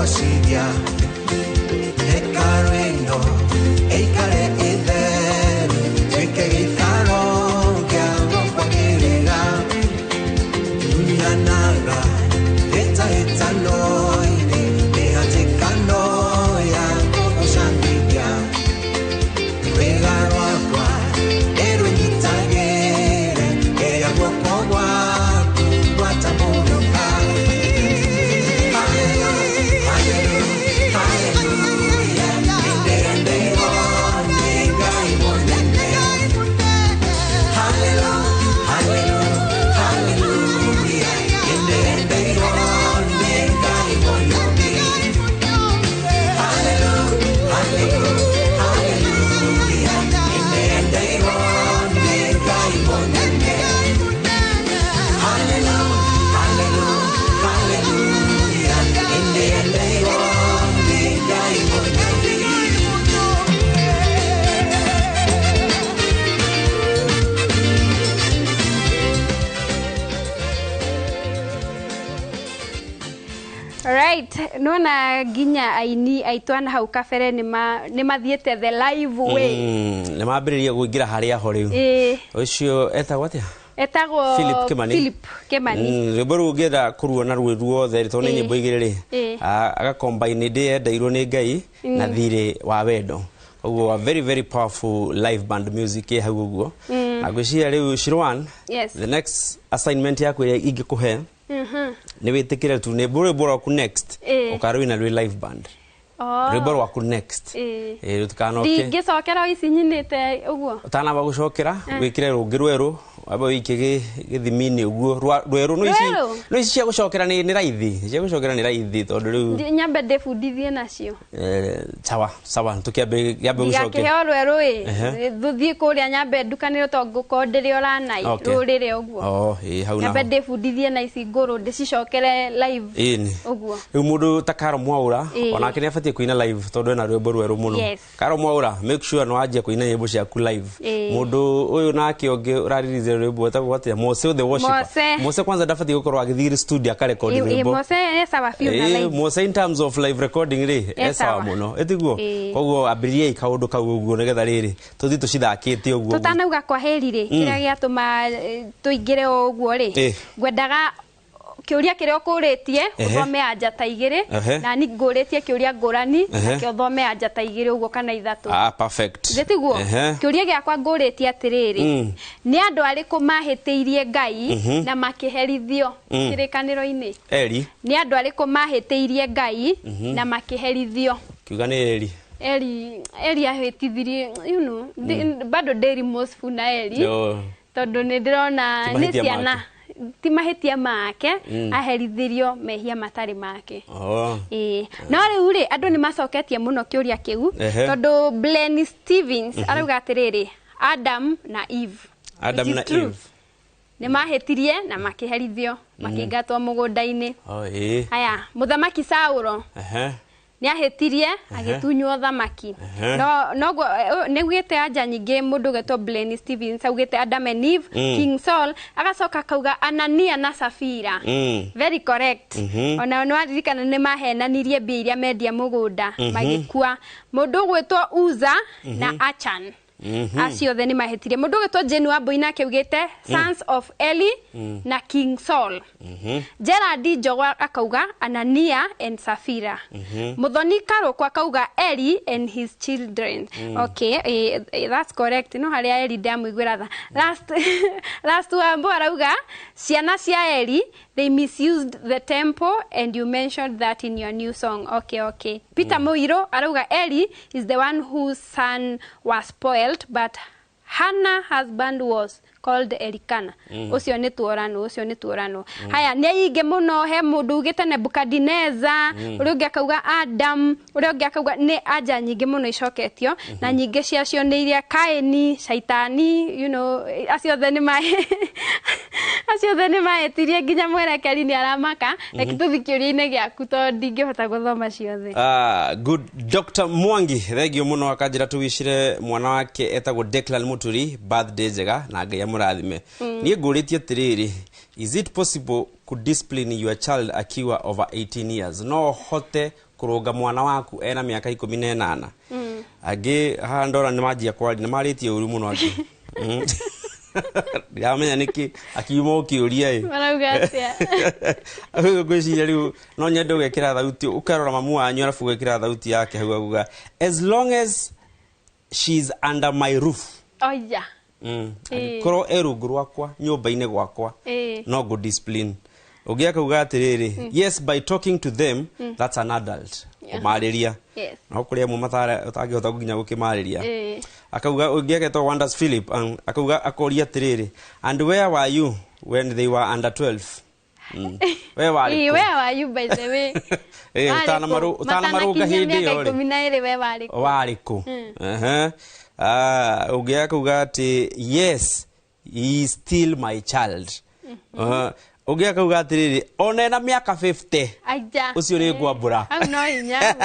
gũgocithia hekarũ ĩno ĩikare ĩtheru twĩke gĩikaro gĩa gũkwagĩrĩra tunyananga hĩtahĩtano-inĩ mĩhatĩkano ya gũgũcambithia rwĩga rwakwa nĩrũnyitagĩre ĩrĩa guoko gwaku rwatamũrũka. Right, nona ginya aini aitwana hau kabere nĩ mathiĩte the live way. Nĩ mambĩrĩria kũingĩra harĩa ho rĩu. Ũcio etagwo atĩa? Etagwo Philip Kimani. Rwĩmbo rũu ũngĩenda kũruona rwĩ ruothe tondũ nĩ nyĩmbo igĩrĩ rĩ, agacombine ndĩendeirwo nĩ Ngai na thirĩ wa wendo. Ũguo very very powerful live band music hau ũguo. Na ngwĩciria rĩu Shirwan, the next assignment yaku ĩrĩa ingĩkũhe nĩ wĩtĩkĩre tu nĩ rwĩmbo rwaku next ũkarũina rwĩ live band. Rwĩmbo rwaku next tũtikanoke ndingĩcokera ici nyinĩte ũguo ũtanamba gũcokera wĩkĩre rũngĩ rwerũ wamba wĩike gĩthimi-inĩ ũguo rwerũ no ici cia gũcokera nĩ raithi cia gũcokera nĩ raithi tondũ rĩu nyambe ndĩbundithie nacio sawa tũkĩambe gũcokera ndĩgakĩheo rwerũ thuthiĩ kũrĩa nyambe ndukanĩrwo tondũ ngũkorwo ndĩrĩ oranai rũrĩrĩ ũguo hau nyambe ndĩbundithie na ici ngũrũ ndĩcicokere live ũguo rĩu mũndũ ta Karo Mwaũra onake nĩ abatiĩ kũina live tondũ ena rwĩmbo rwerũ mũno. Karo Mwaũra make sure no wanjia kũina nyĩmbo ciaku live. Mũndũ ũyũ nake ũngĩ ũraririze rwĩmbo etagwo atĩa Mose the worshipper. Mose kwanza ndabatiĩ gũkorwo agĩthiĩ studio akarekondi rwĩmbo. Mose sawa biũ na live. Mose in terms of live recording rĩ sawa mũno etiguo koguo ambĩrĩriai kaũndũ kau ũguo nĩgetha rĩrĩ tũthiĩ tũcithakĩte ũguo. Tũtanauga kwaheri rĩ kĩrĩa gĩatũma tũingĩre ũguo rĩ ngwendaga kĩũria kĩrĩa ũkũrĩtie ũthome anja ta igĩrĩ na ni ngũrĩtie kĩũria ngũrani na kĩo thome anja ta igĩrĩ ũguo kana ithatũ. Perfect. Ndĩtiguo kĩũria gĩakwa ngũrĩtie atĩrĩrĩ nĩ andũ arĩkũ mahĩtĩirie Ngai na makĩherithio kĩrĩkanĩro-inĩ? Nĩ andũ arĩkũ mahĩtĩirie Ngai na makĩherithio? Kiuga nĩ Eli ahĩtithirie bado Dairy Mosfu na Eli tondũ nĩ ndĩrona nĩ ciana ti mahĩtia make aherithirio mehia matarĩ make. No rĩu rĩ andũ nĩ macoketie mũno kĩũria kĩu tondũ Blenny Stevens arauga atĩrĩrĩ Adam na Eve nĩ mahĩtirie na makĩherithio makĩingatwo mũgũnda-inĩ. Haya mũthamaki Saũlũ nĩ ahĩtirie agĩtunywo thamaki. No nĩugĩte anja nyingĩ mũndũ ũgetwo Blenny Stevens augĩte Adam and Eve, King Saul agacoka kauga Anania na Safira. Very correct. Ona no aririkana nĩ mahenanirie mbia iria mendia mũgũnda magĩkua. Mũndũ ũgwĩtwo Uza na Achan acio othe nĩ mahĩtirie. Mũndũ ũgĩtwo Jane Wambui nake augĩte Sons of Eli na King Saul. Gerard Njogwa akauga Anania and Safira. Muthoni Karũkũ akauga Eli and his children. Okay, that's correct. No harĩa Eli ndamũiguĩra tha. Last Wambo arauga ciana cia Eli they misused the temple and you mentioned that in your new song. Okay. Peter Muiro arauga Eli is the one whose son was spoiled but Hannah husband was called Elikana. Ucio nĩ tuorano. Haya nĩ nyingĩ mũno he mũndũ ugĩte Nebukadneza, ũrĩa ũngĩ akauga Adam, ũrĩa ũngĩ akauga nĩ anja nyingĩ mũno icoketio na nyingĩ ciacio nĩ iria Kaini, Shaitani, acio othe nĩ mahĩtirie nginya mwerekeri nĩ aramaka na kĩtũthi kĩũria-inĩ gĩaku tondũ ndingĩhota gũthoma ciothe. Good Dr. Mwangi thengio mũno akanjĩra tũwicire mwana wake etagwo Declan Muturi birthday njega na Ngai amũrathime. Niĩ ngũrĩtie atĩrĩrĩ, is it possible to discipline your child akiwa over 18 years? No hote kurunga mwana waku ena miaka 18 agi ha ndora ni majia kwali ni maritie uru muno agi yamenya niki akiuma ukiuria marauga atia gwiciria riu no nyende ugekira thauti ukarora mamu wanyu arafu ugekira thauti yake hau aguga as long as she's under my roof oya koro erungu rwakwa nyumba-ini gwakwa no go discipline ugiaka uga atiriri yes by talking to them that's an adult kumariria no kuria mu matara utangihota kuginya gukimariria akauga ugiaka to Wonders Philip akauga akoria atiriri and where were you when they were under 12 where were you by the way utana maru gahindi yore 12 we wariku ugiaka uga ati yes he is still my child ugiaka uga atiriri ona na miaka 50 aja ucio ni ngwambura no inya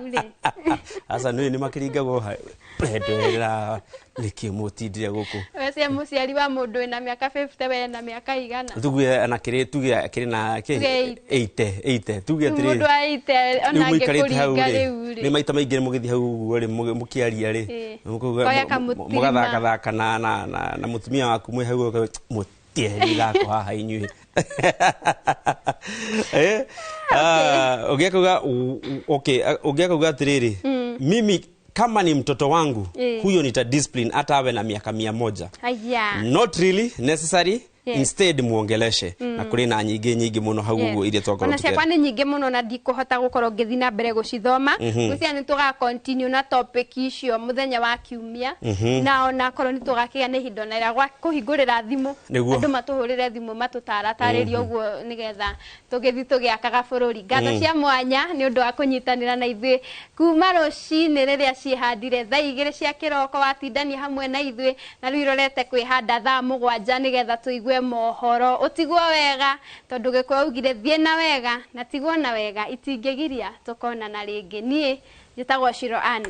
ule asa ni makiringagwo ndwera nikimutindire guku wese muciari wa mundu na miaka 50 we na miaka igana tugie na kiri na 80 tugie atiri mundu wa 80 ona ngekuringa riu ni maita maingi mugithi hau ri mukiaria ri mugathaka na mutumia waku mwe hau mutieri gako haha inyui ugiaka uga atiriri mimi kama ni mtoto wangu huyo nita discipline hata awe na miaka 100 not really necessary instead muongeleshe na kuri na nyingi muno hau guo ile twakora ona ciakwa ni nyingi muno na ndikuhota gukorwo ngithi na mbere gucithoma gucia ni tuga continue na topic icio muthenya wa kiumia na ona korwo ni tugakiga ni hindo na ira gwa kuhingurira thimu andu matuhurire thimu matutarataririe uguo nigetha tugithi tugiakaga bururi ngatho cia mwanya ni undu wa kunyitanira na ithui kuma rucini riria cihandire thaa 2 cia kiroko watindania hamwe na ithui na riu irorete kwihanda thaa 7 nigetha tuigue mohoro utigwo wega tondu gikwa ugire thie na wega na tigwo na wega itingigiria tukona na ringi nie njitagwo Shiro Anna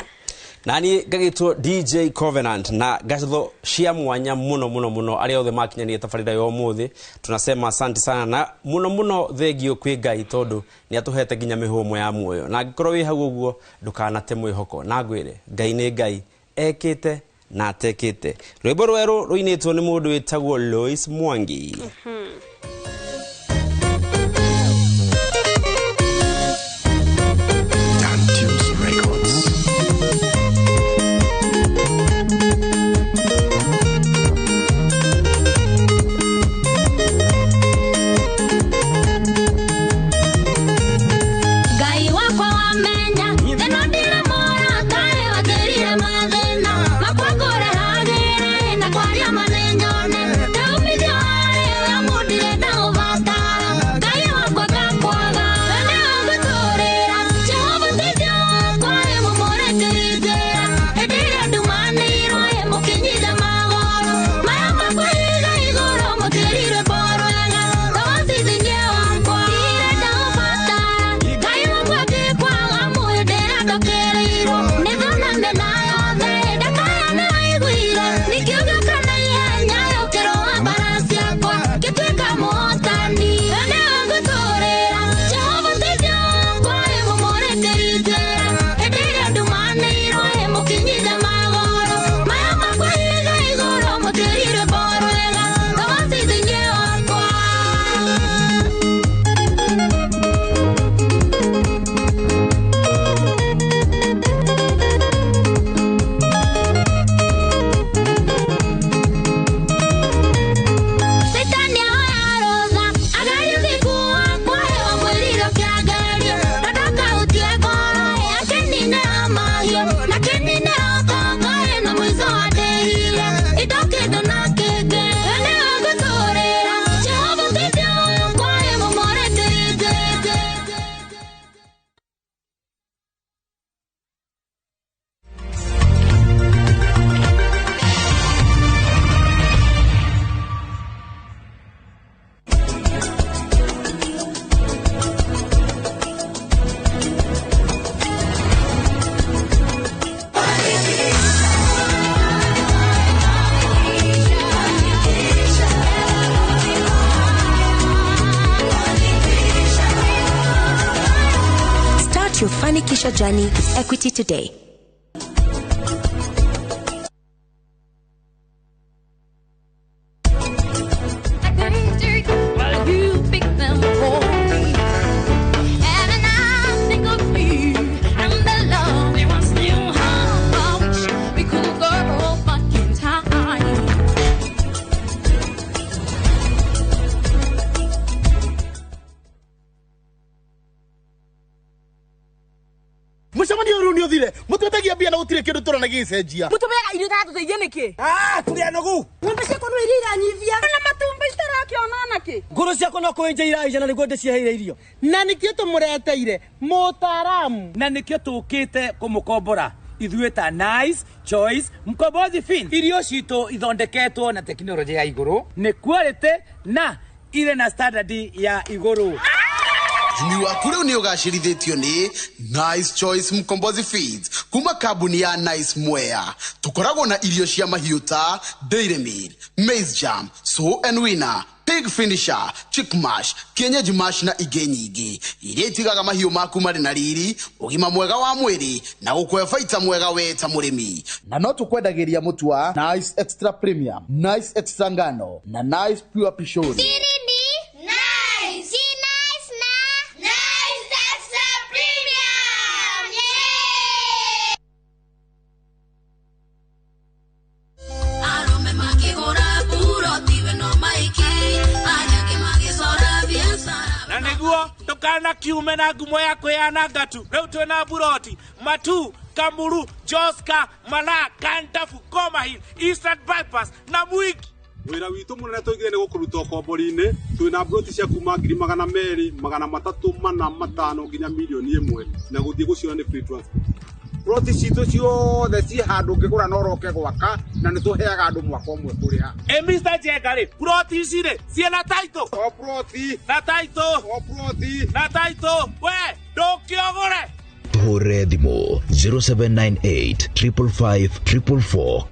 nani gagitwo DJ Covenant na gatho cia mwanya muno aria othe makinyania tafarida yo muthi tunasema asante sana na muno thegio kwi Ngai tondu ni atuhete ginya mihumo ya muoyo na gikorwo wi hau uguo ndukanate mwihoko na ngwire Ngai ni Ngai ekite na atekite rwimbo rweru ruinitwo ni mundu witagwo Lois Mwangi Mudire usiofanikisha jani. Equity Today. Mucemania uru ni uthire mutwetagia bia na gutire kindu turana gicenjia mutumeaga irio tatu teithie niki kuria nogu ng'ombe ciakwa no iria iranyivia na matumba itarakiona naki nguru ciakwa no kuenja iraija na niguo ndicieheire irio na nikio tumureteire mutaramu na nikio tukite kumukombora ithuĩ ta Nice Choice Mkombozi Feed. Irio citũ ithondeketwo na tekinoronjĩ ya igũrũ, nĩ quality na ire na standard ya igũrũ. Ni waku riu ni ugacirithitio ni Nice Choice Mkombozi Feeds kuma kambuni ya Nice Mwea. Tukoragwo na irio cia mahiũ ta Dairy Meal, Maize Jam, So and Winner, Pig Finisher, Chick Mash, Kienyeji Mash na ingĩ nyingĩ iria itigaga mahiũ maku marĩ na riri, ũgima mwega wa mwĩrĩ na gũkũhe baita mwega we ta mũrĩmi. Na no tukwendagĩria mũtu wa Nice Extra Premium, Nice Extra Ngano na Nice Pure Pishori. Tukana kiume na ngumo ya kweananga tu riu twina buroti Matu, Kamuru, Joska, Mala, Kantafu, Komahil, Eastern Bypass na Mwiki. Wira witu munene tuigire ni gukuruta kombori-ini twina buroti cia kuma 200,000, 345 nginya milioni 1 na guthie guciona ni free transport. Buroti citu ciothe ci handu ngigura no roke gwaka na ni tuheaga andu mwaka umwe kuriha. Mr. Jengari, buroti ici ri ciena title. O buroti na title. O buroti na title. We ndukiogore. Tuhore thimo 0798 555 444.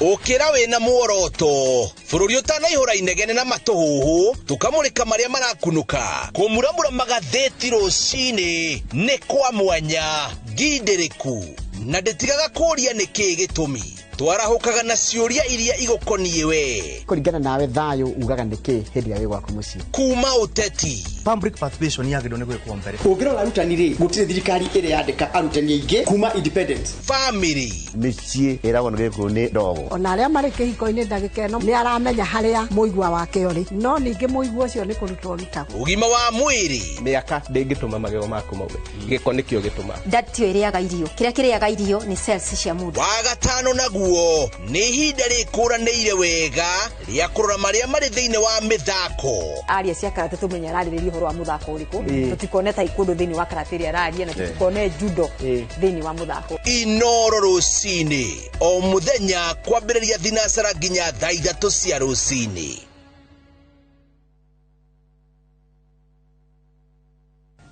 Ukira wina muoroto bururi utanaihura inegene na matuhuhu tukamurika maria marakunuka kumuramura magatheti rucini ni kwa mwanya ngindiriku na nditigaga kuria niki gitumi twarahukaga na ciuria iria igukonie we kuringana nawe thayo ugaga niki hindi ya wigwa kumuci kuma uteti public participation yagirwo ni gwikwo mbere ungirora arutani ri gutire thirikari iri yandika arutani aingi kuma independent family micie iragwo ni gwikwo ni ndogo ona aria mari kihiko-ini ndagika ino ni aramenya haria muigwa wake uri no ningi muigwa ucio ni kurutwo rutagwo ugima wa mwiri miaka ndingituma magego maku maume giko nikio gituma ndatio iriaga irio kiria kiriaga irio ni cells cia mundu wa gatano naguo ni ihinda rikuranĩire wega ria kurora maria mari thiini wa mithako aria cia karate tumenya ararĩrĩria uhoro wa muthako uriku tutikone taekwondo thiini wa karate ria araria na tutikone judo thiini wa muthako Inoro rucini o muthenya kwambĩrĩria thinacara nginya thaa 3 cia rucini.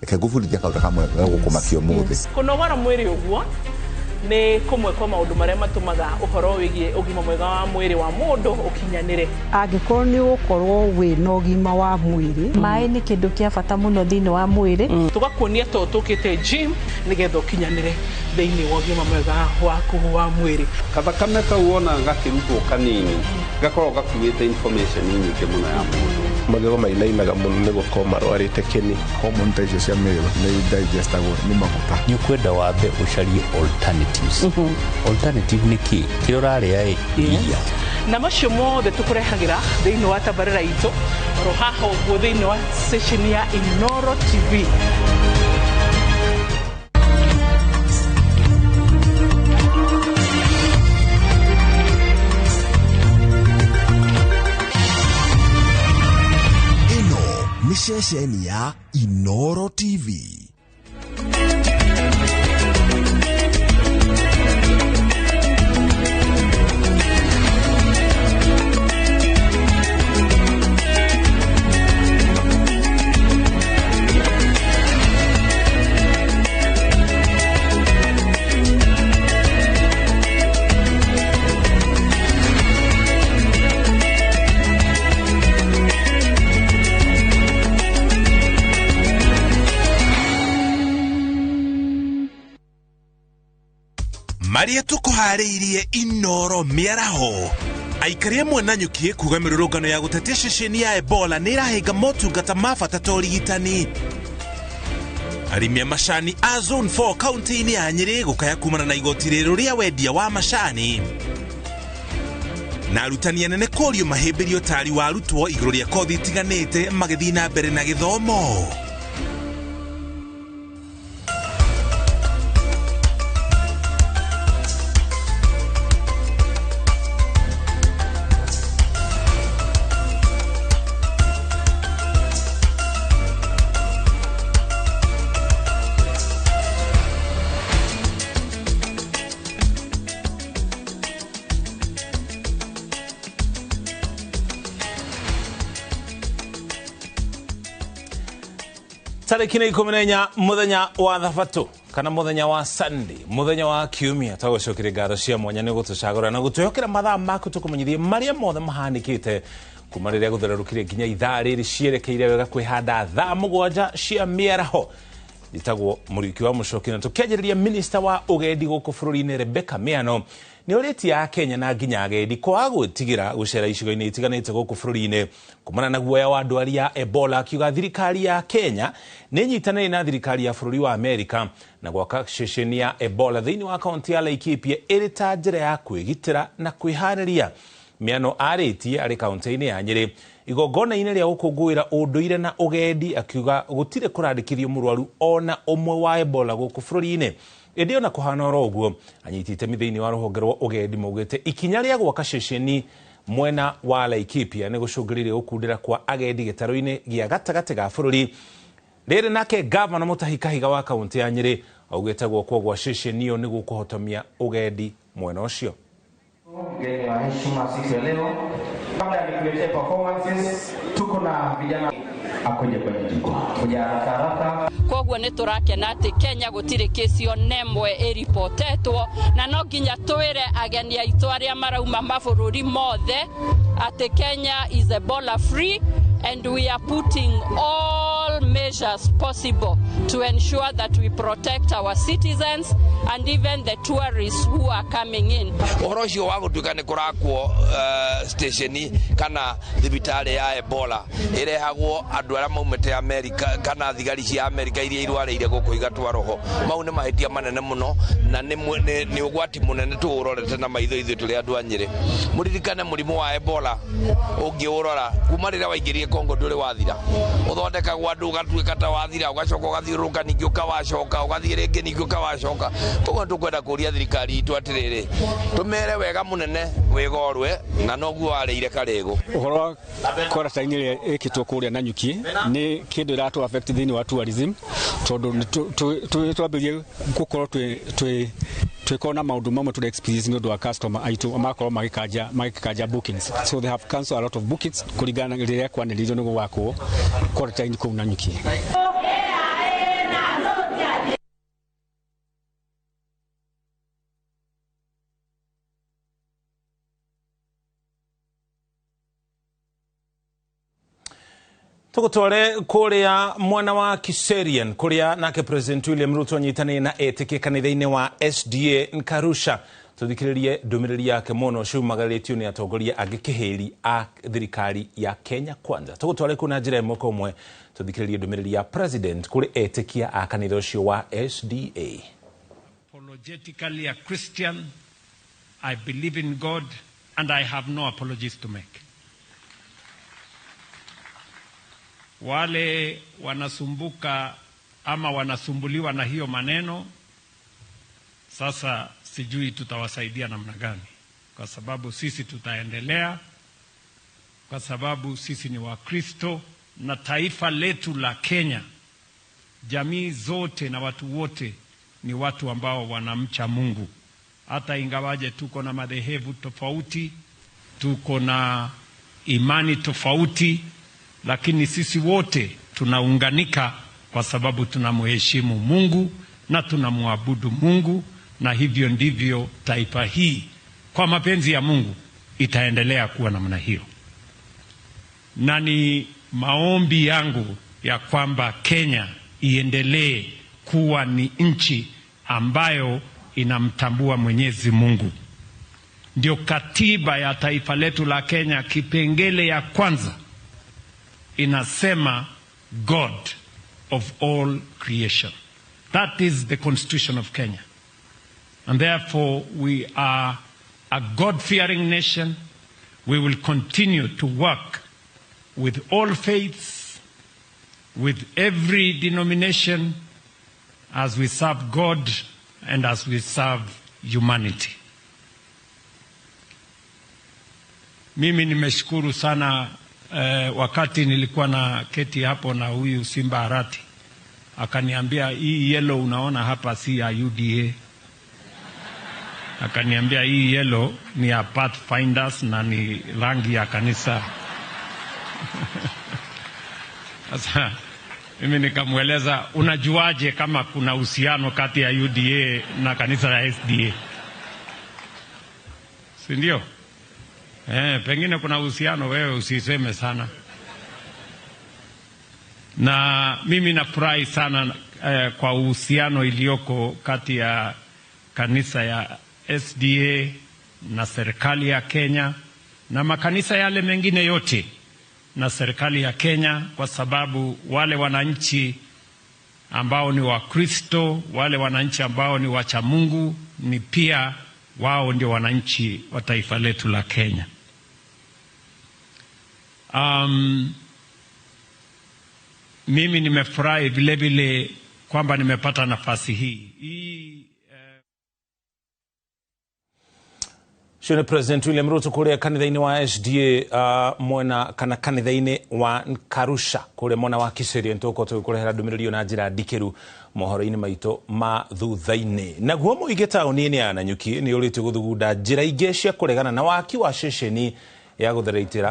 Eka gufurithia kaundu kamwe gukumakio muthi kunogora mwiri uguo ni kumwe kwa maundu maria matumaga uhoro wigie ugima mwega wa mwiri wa mundu ukinyanire angikorwo ni ukorwo wina ugima wa mwiri mai ni kindu kia bata muno thiini wa mwiri tugakuonia to tukite gym nigetha ukinyanire thiini wa ugima mwega waku wa mwiri kathakame kau wona gakirutwo kanini gakorwo gakuite information nyingĩ muno ya mundu magego mainainaga muno ni gukorwo marwarite kini hormone ta icio cia mĩĩrĩ nĩ digestagwo nĩ maguta ni ukwenda wambe ucarie alternatives alternative ni ki kile urarĩa iria na macio mothe tukurehagira thiini wa tabarĩra itu oro haha ũguo thiini wa session ya Inoro TV. Ni ceceni ya Inoro TV. Maria tukuhariirie Inoro miaraho. Aikaria mwananyukie kuga mirurungano ya gutetia ceceni ya Ebola nirahinga motungata ma bata ta urigitani. Arimia macani a Zone 4 kaunti-ini ya Nyeri gukaya kumana na igoti riru ria wendia wa macani. Na arutani anene korio mahimbirio tari wa arutwo iguru ria kothi itiganite magithii na mbere na githomo. Tariki ni 14 muthenya wa Thabatũ kana muthenya wa Sunday muthenya wa kiumia twagucokire ngatho cia mwanya ni gutucagura na gutuyokera mathaa maku tukumenyithie maria mothe mahanikite kuma riria guthererukire nginya ithaa riri cierekeire wega kwihanda thaa 7 cia miaraho. Itagwo Mũriki wa Mũchoki na tukianjĩrĩria minister wa ugendi gũkũ bũrũri-inĩ Rebecca Miano ni ũrĩtie a Kenya na nginya agendi kwaga gwĩtigĩra gũcera icigo-inĩ itiganĩte gũkũ bũrũri-inĩ kumana na guoya wa ndwari ya Ebola, akiuga thirikari ya Kenya nĩ nyitanĩire na thirikari ya bũrũri wa Amerika na gwaka ceceni ya Ebola thĩinĩ wa kaunti ya Laikipia ĩrĩ ta njĩra ya kwĩgitĩra na kwĩharĩria. Miano arĩtie arĩ kaunti-inĩ ya Nyeri igongona-inĩ rĩa gũkũngũĩra ũndũire na ũgendi, akiuga gũtirĩ kũrandĩkithio mũrwaru ona ũmwe wa Ebola gũkũ bũrũri-inĩ. Ĩndĩ ona kũhana oro ũguo anyiti itemi thĩinĩ wa rũhonge rwa ũgendi maugĩte ikinya rĩa gwaka ceceni mwena wa Laikipia nĩ gũcũngĩrĩirie gũkundĩra kwa agendi gĩtarũ-inĩ gĩa gatagatĩ ga bũrũri. Rĩrĩ nake gavana Mutahi Kahiga wa kaunti ya Nyeri augĩte gwakwo gwa ceceni ĩyo nĩ gũkũhotomia ũgendi mwena ũcio. Mgeni wa heshima siku ya leo, kabla ya nikuletee performances, tuko na vijana akuje kwenye jukwaa. Kuja haraka. Koguo nĩ tũrakena atĩ Kenya gũtirĩ kesi onemwe ĩripotetwo na no nginya twĩre ageni aitũ arĩa marauma mabũrũri mothe atĩ Kenya is Ebola free and we are putting all measures possible to ensure that we protect our citizens and even the tourists who are coming in. Ũhoro ũcio wa gũtuĩka nĩ kũrakwo stationi kana thibitarĩ ya Ebola ĩrehagwo andũ arĩa maumĩte Amerika kana thigari cia Amerika iria irwarĩire gũkũ igatwarwo mau nĩ mahĩtia manene mũno na nĩ ũgwati mũnene tũũrorete na maitho ithuĩ tũrĩ andũ a Nyeri. Mũririkane mũrimũ wa Ebola ũngĩũrora kuma rĩrĩa waingĩrire Kongo ndũrĩ wathira, ũthondekagwo andũ ũgatuĩka ta wathira ũgacoka ũgathiũrũrũka ningĩ ũkawacoka ũgathiĩ rĩngĩ ningĩ ũkawacoka. Koguo tũkwenda kũria thirikari itũ atĩrĩrĩ tũmere wega mũnene wĩgorwe na noguo warĩire karĩgũ. Ũhoro wa quarantine ĩrĩa ĩkĩtwo kũrĩa Nanyuki nĩ kĩndũ ĩratũ affect thĩinĩ wa tourism tondũ twambĩrĩrie gũkorwo twĩkorwo na maũndũ mamwe tũrĩ experience nĩ ũndũ wa customer aitũ makorwo magĩkanja bookings, so they have cancelled a lot of bookings kũringana na rĩrĩa kwanĩrĩirio nĩ gũgakwo quarantine kũu Nanyuki. Tugutware kuria mwana wa Kiserian kuria nake President William Ruto nyitane na etĩkia kanitha-inĩ wa SDA Nkarusha. Tuthikĩrĩrie ndũmĩrĩri yake mũno ciumagĩrĩtio nĩ atongoria angĩ kĩhĩri a thirikari ya Kenya Kwanza. Tugutware kuna njĩra ĩmwe kwa ĩmwe tuthikĩrĩrie ndũmĩrĩri ya President kũrĩ etĩkia a kanitha ũcio wa SDA. Apologetically a Christian, I believe in God and I have no apologies to make. Wale wanasumbuka ama wanasumbuliwa na hiyo maneno, sasa sijui tutawasaidia namna gani, kwa sababu sisi tutaendelea, kwa sababu sisi ni Wakristo na taifa letu la Kenya, jamii zote na watu wote ni watu ambao wanamcha Mungu. Hata ingawaje tuko na madhehebu tofauti, tuko na imani tofauti, lakini sisi wote tunaunganika kwa sababu tunamheshimu Mungu na tunamwabudu Mungu, na hivyo ndivyo taifa hii kwa mapenzi ya Mungu itaendelea kuwa namna hiyo. Na ni maombi yangu ya kwamba Kenya iendelee kuwa ni nchi ambayo inamtambua Mwenyezi Mungu. Ndio katiba ya taifa letu la Kenya, kipengele ya kwanza inasema God of all creation. That is the constitution of Kenya. And therefore we are a God-fearing nation. We will continue to work with all faiths, with every denomination, as we serve God and as we serve humanity. Mimi nimeshukuru sana wakati nilikuwa na keti hapo na huyu Simba Arati, akaniambia hii yellow unaona hapa si ya UDA. Akaniambia hii yellow ni ya Pathfinders na ni rangi ya kanisa. Sasa mimi nikamweleza, unajuaje kama kuna uhusiano kati ya UDA na kanisa la SDA? Si ndio? Pengine kuna uhusiano, wewe usiseme sana. Na mimi nafurahi sana kwa uhusiano iliyoko kati ya kanisa ya SDA na serikali ya Kenya na makanisa yale mengine yote na serikali ya Kenya, kwa sababu wale wananchi ambao ni Wakristo, wale wananchi ambao ni wacha Mungu, ni pia wao ndio wananchi wa taifa letu la Kenya. Mimi nimefurahi vile vile kwamba nimepata nafasi hii. Shune President William Ruto kuria kanitha-ini wa SDA mwena kana kanitha-ini wa Karusha kuria mwena wa Kiserian toko tukurehera ndumiriri na njira ndikeru mohoro-ini maito ma thutha-ini. Naguo muingi tauni-ini ya Nanyuki ni uritu guthugunda njira ingi cia kuregana na waki wa ceceni ya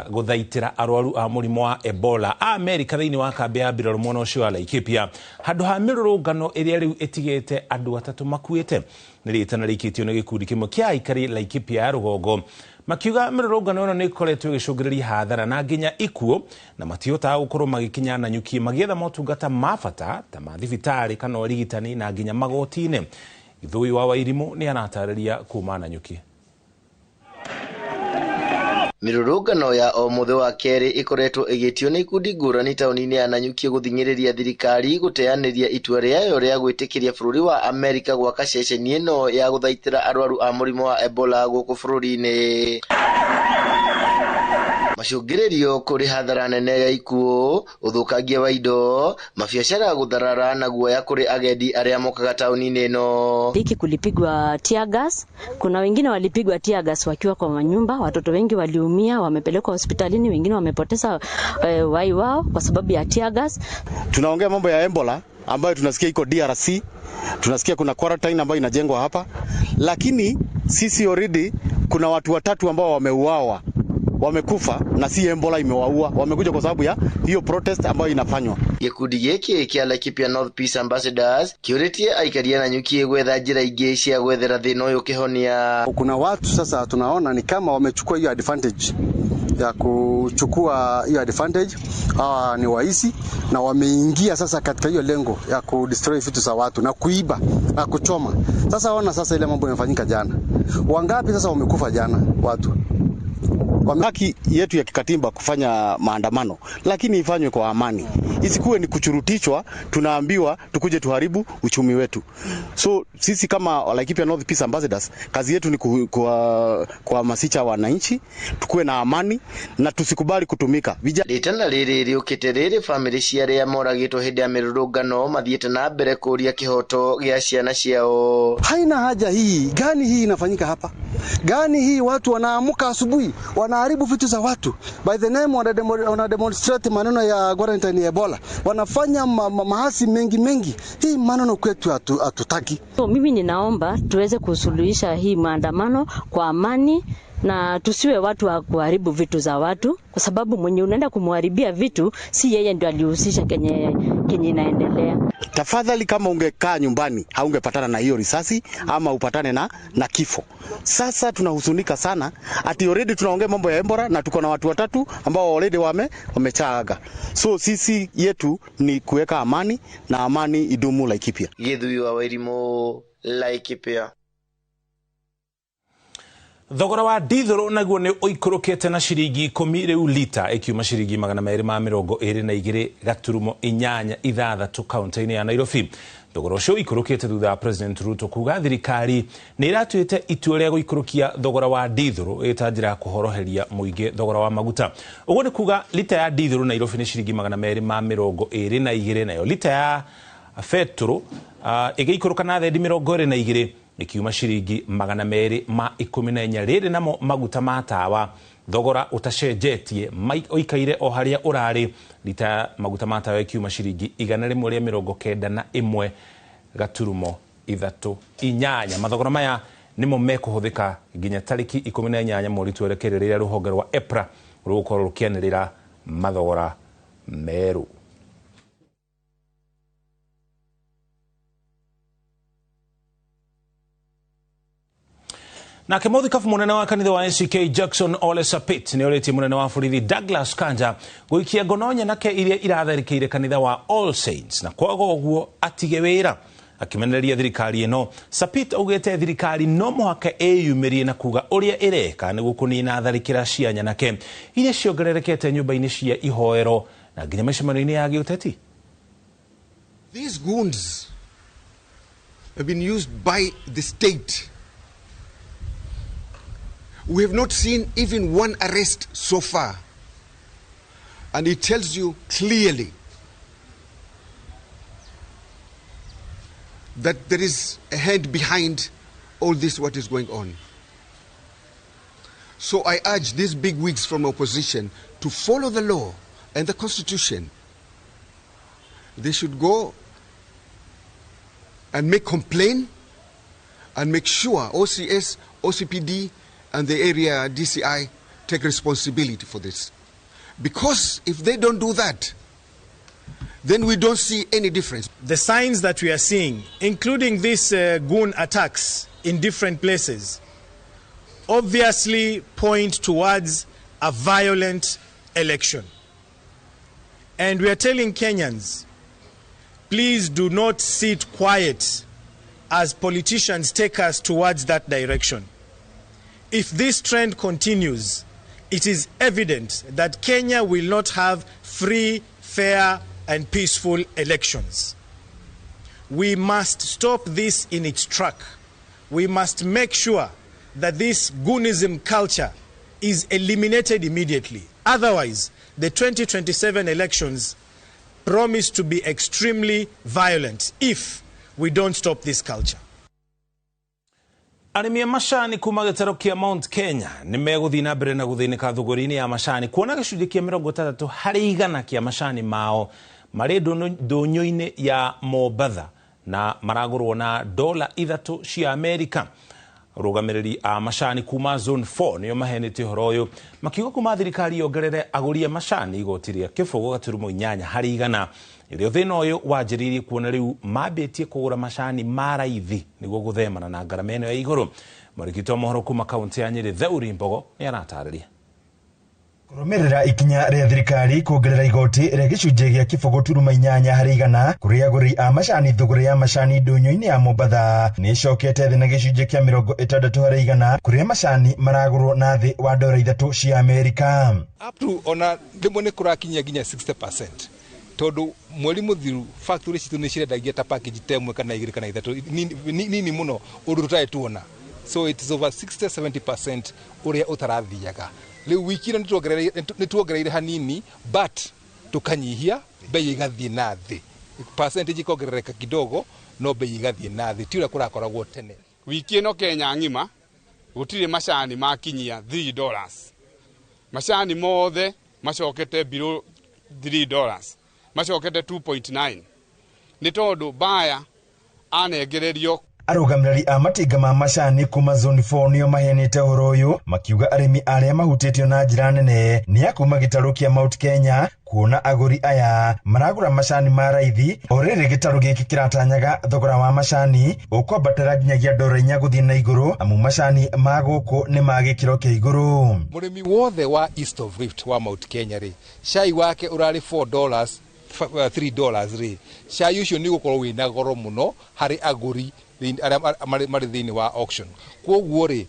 guthaitira arwaru a murimu wa Ebola Amerika thiini wa kambi ya mbirarũ mwena ucio wa Laikipia handu ha mirurungano iria riu itigite andu atatu makuite ni ritana rikitio ni gikundi kimwe kia aikari Laikipia ya rugongo makiuga mirurungano ino ni ikoretwo igicungiriria hathara na nginya ikuo na matiota gukorwo magikinya Nanyuki magietha motungata mabata ta ma thibitari kana urigitani na nginya magoti-ini. Ithui wa Wairimu ni anatariria kuma Nanyuki. Mirurungano ya o muthe wa keri ikoretwo igitio ni ikundi ngurani tauni-ini ya Nanyuki guthinyiriria thirikari guteaniria itua riayo ria gwitikiria bururi wa Amerika gwaka ceceni ino ya guthaitira arwaru a murimu wa Ebola guku bururi-ini. Macungiririo kuri hathara nene ya ikuo, uthukangia wa indo, mabiacara gutharara na guoya kuri agendi aria mokaga tauni-ini ino. Hiki kulipigwa tear gas, kuna wengine walipigwa tear gas wakiwa kwa manyumba, watoto wengi waliumia, wamepelekwa hospitalini, wengine wamepoteza wai wao kwa sababu ya tear gas. Tunaongea mambo ya Ebola ambayo tunasikia iko DRC, tunasikia kuna quarantine ambayo inajengwa hapa, lakini sisi already kuna watu watatu ambao wameuawa, wamekufa na si Ebola imewaua, wamekuja kwa sababu ya hiyo protest ambayo inafanywa. Gikundi giki kia Laikipia North Peace Ambassadors kiuritie aikaria Nanyuki gwetha njira ingi cia gwethera thina uyu kihonia. Kuna watu sasa tunaona ni kama wamechukua hiyo advantage ya kuchukua hiyo advantage, ni waisi na wameingia sasa katika hiyo lengo ya kudestroy vitu za watu na kuiba na kuchoma. Sasa ona sasa ile mambo yanafanyika jana. Wangapi sasa wamekufa jana watu? Haki yetu ya kikatiba kufanya maandamano, lakini ifanywe kwa amani. Isikuwe ni kuchurutishwa, tunaambiwa tukuje tuharibu uchumi wetu. So sisi kama Laikipia North Peace Ambassadors, kazi yetu ni kuhamasisha wananchi, tukuwe na amani na tusikubali kutumika. Ritana riri riukite riri family cia ria moragitwo hindi ya mirurungano mathiete na mbere kuria kihoto gia ciana ciao. Haina haja hii. Gani hii inafanyika hapa? Gani hii watu wanaamuka asubuhi wanaharibu vitu za watu by the name wana demonstrate maneno ya quarantine ya Ebola, wanafanya mahasi mengi. Hii maneno kwetu hatutaki. So mimi ninaomba tuweze kusuluhisha hii maandamano kwa amani na tusiwe watu wa kuharibu vitu za watu, kwa sababu mwenye unaenda kumharibia vitu si yeye ndio alihusisha kenye inaendelea. Tafadhali kama ungekaa nyumbani haungepatana na hiyo risasi ama upatane na kifo. Sasa tunahuzunika sana ati already tunaongea mambo ya Ebola na tuko na watu watatu ambao already wamechaaga. So sisi yetu ni kuweka amani na amani idumu Laikipia. Githui wa Wairimu, Laikipia. Thogora wa dithero naguo ni oikorokete na ciringi 10 riu lita ikiuma ciringi 222 gaturumo 8.6 kaunti-ini ya Nairobi. Thogora ucio ikorokete thutha President Ruto kuga thirikari ni iratuite itua ria guikorokia thogora wa dithero ita njira ya kuhoroheria muingi thogora wa maguta. Uguo ni kuga lita ya dithero Nairobi ni ciringi 222 nayo lita ya petrol igiikoroka na thendi 22 ikiuma ciringi 214 riri namo maguta matawa thogora utacenjetie oikaire o haria urari lita maguta matawa ikiuma ciringi 191 gaturumo 3.8. Mathogora maya nimo mekuhuthika nginya tariki 18 mweri twerekereria ruhonge rwa EPRA rugukorwo rukianirira mathogora meru. Na kemothi kafu munene wa kanitha wa NCK Jackson Ole Sapit ni oreti munene wa borithi Douglas Kanja guikia ngononya nake iria iratharikire kanitha wa All Saints na kwago guo atige wira akimenereria thirikari ino. Sapit augete thirikari no muhaka eyumirie na kuga uria ireka ni gukunina tharikira cia nyanake iria ciongererekete nyumba-ini cia ihoero na nginya micemano-ini ya giuteti. These goons have been used by the state. We have not seen even one arrest so far. And it tells you clearly that there is a hand behind all this, what is going on. So I urge these bigwigs from opposition to follow the law and the Constitution. They should go and make complaint and make sure OCS, OCPD, and the area DCI take responsibility for this. Because if they don't do that, then we don't see any difference. The signs that we are seeing, including these goon attacks in different places, obviously point towards a violent election. And we are telling Kenyans, please do not sit quiet as politicians take us towards that direction. If this trend continues, it is evident that Kenya will not have free, fair, and peaceful elections. We must stop this in its track. We must make sure that this goonism culture is eliminated immediately. Otherwise, the 2027 elections promise to be extremely violent if we don't stop this culture. Arimi amashani kuma gitaro kia Mount Kenya ni meguthi na mbere na guthinika thuguri-ini ya mashani kuona gicunji kia 60 hari igana kia mashani mao mari ndonyo-ini ya Mombasa na maragurwo na $3 cia Amerika. Rugamiriri a mashani kuma zone 4 niyo mahenete horo uyu makiuga kuma thirikari yongerere aguri a mashani igotiria kifungo gaturumo 8 hari igana. Irio thina uyu wanjiririe kuona riu mabetie kugura mashani maraithi niguo guthemana na ngarama ino ya iguru. Murikitwa mohoro kuma kaunti ya Nyeri Theuri Mbogo ni aratariria. Kurumirira ikinya ria thirikari kuongerera igoti ria gicunji gia kifungo turuma 8 hari igana kuri aguri a mashani thuguri ya mashani ndonyo-ini ya Mombasa ni cokete thi na gicunji kia 60 hari igana kuri mashani maragurwo na thi wa $3 cia Amerika. Up to ona ndimwe ni kurakinya ginya 60%. Todo mweri muthiru factory citu ni cirendagia ta package temwe kana 2 kana 3 nini muno undu tutae tuona. So it is over 60-70% uria utarathiaga. Riu wiki ni tuongereire hanini but tukanyihia bei igathie na thi. Percentage ikogerereka kidogo no bei igathie na thi. Tiura kurakoragwo tene. Wiki ino Kenya ngima gutire mashani makinyia $3. Mashani mothe macokete below $3. Macokete 2.9. Ni tondu baya anengererio. Arugamiriri a matinga ma mashani kuma zone 4 niyo mahenete horo uyu makiuga arimi aria mahutitio na njira nene ni akuma gitaru kia Mount Kenya kuona aguri aya maragura mashani maraithi oriri gitaru giki kiratanyaga thogora wa mashani ukwambatira nginyagia $4 guthie na iguru amu mashani maguku ni magikiro kia iguru. Murimi wothe wa East of Rift wa Mount Kenya ri shai wake urari $4 $3 ri shai ucio ni gukorwo wina goro muno hari aguri marĩ thĩinĩ wa auction. Kwoguo rĩ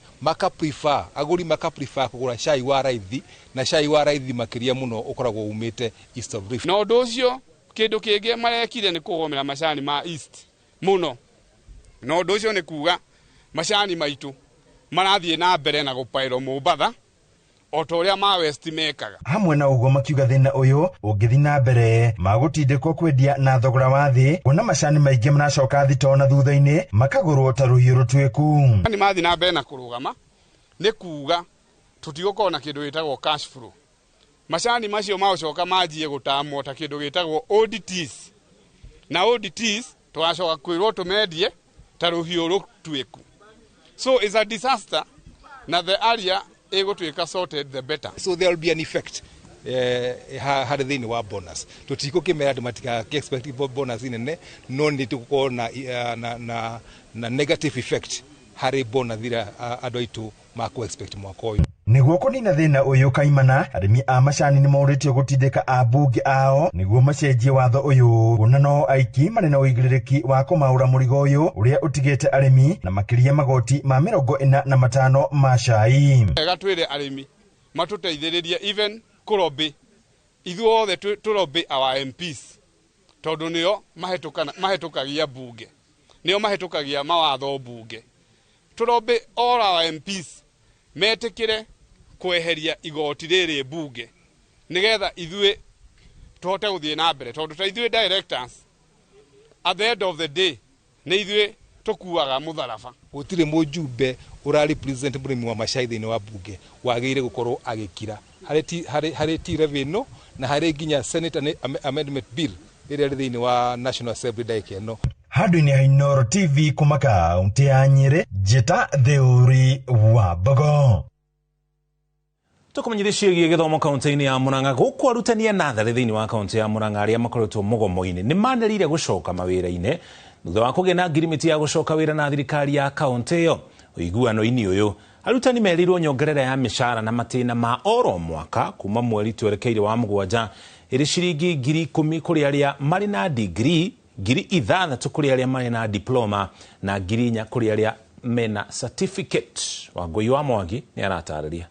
agũri maka prefer kũgũra cai wa raithi, na cai wa raithi makĩria mũno ũkoragwo umĩte East of Rift. Na ũndũ ũcio kĩndũ kĩngĩ marekire nĩ kũgomera macani ma East mũno. Na ũndũ ũcio nĩ kuga macani maitũ marathiĩ na mbere na gũpaĩrwo Mombatha o ta ũrĩa ma West mekaga. Hamwe na ũguo makiuga thĩna ũyũ ũngĩthiĩ na mbere magũtindĩkwo kwendia na thogora wa thĩ, kuona macani maingĩ maracoka thitoo na thutha-inĩ makagũrwo ta rũhiũ rũtuĩku. Ni mathiĩ na mbere na kũrũgama nĩ kuga tũtigũkorwo na kĩndũ gĩtagwo cash flow. Macani macio macoka manjie gũtamwo ta kĩndũ gĩtagwo ODTs, na ODTs twacoka kwĩrwo tũmendie ta rũhiũ rũtuĩku. So it's a disaster, na the area egũtuĩka sorted the better. So there will be an effect harĩ thĩinĩ wa bonus. Tũtigũkĩmera andũ matika-expect bonus nene, no nĩ tũgũkorwo na negative effect harĩ bonus iria andũ aitũ makũ-expect mwaka ũyũ. Nĩguo kũnina thĩna ũyũ kaimana, arĩmi a macani nĩ morĩtio gũtindĩka ambunge ao nĩguo macenjie watho ũyũ, kuona no aiki marĩ na ũigĩrĩrĩki wa kũmaũra mũrigo ũyũ ũrĩa ũtigĩte arĩmi na makĩria magoti ma 45 ma cai. Wega twĩre arĩmi matũteithĩrĩrie even kũrobi, ithuothe tũrobi our MPs, tondũ nĩo mahĩtũkagia bunge, nĩo mahĩtũkagia mawatho bunge. Tũrobi all our MPs metĩkĩre kweheria igoti rĩrĩ bunge nĩgetha ithuĩ tũhote gũthiĩ na mbere, tondũ ta ithuĩ directors at the end of the day nĩ ithuĩ tũkuaga mũtharaba. Gũtirĩ mũjumbe ũra-represent mũrĩmi wa macai thĩinĩ wa bunge wagĩrĩire gũkorwo agĩkira harĩ T11 ĩno na harĩ nginya Senate Amendment Bill ĩrĩa ĩrĩ thĩinĩ wa National Assembly ndagĩka ĩno. Handũ-inĩ ha Inooro TV kuma kaunti ya Nyĩrĩ, njĩta Theuri wa Mbogo. Tũkũmenyithia ciĩgiĩ gĩthomo kaunti-inĩ ya Murang'a. Gũkũ arutani a natharĩ thĩinĩ wa kaunti ya Murang'a arĩa makoretwo mũgomo-inĩ nĩ manĩrĩire gũcoka mawĩra-inĩ thutha wa kũgĩa na ngirimiti ya gũcoka wĩra na thirikari ya kaunti ĩyo. Ũiguano-inĩ ũyũ arutani merirwo nyongerera ya mĩcara na matĩna ma oro mwaka kuma mweri twerekeire wa mũgwanja ĩrĩ ciringi 10,000 kũrĩ arĩa marĩ na degree, 6,000 kũrĩ arĩa marĩ na diploma na 4,000 kũrĩ arĩa mena certificate. Wangũi wa Mwangi nĩ aratarĩria.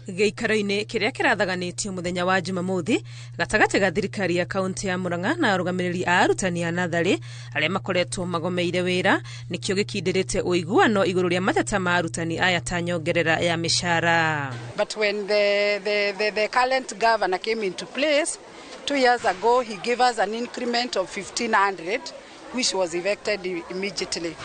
Gĩikaro-inĩ kĩrĩa kĩrathaganĩtio mũthenya wa Jumamothi gatagatĩ ga thirikari ya kaunti ya Murang'a na arũgamĩrĩri a arutani a natharĩ arĩa makoretwo magomeire wĩra nĩkĩo gĩkindĩrĩte ũiguano igũrũ rĩa mateta ma arutani aya ta nyongerera ya mĩcara. But when the current governor came into place 2 years ago, he gave us an increment of 1,500 which was effected immediately.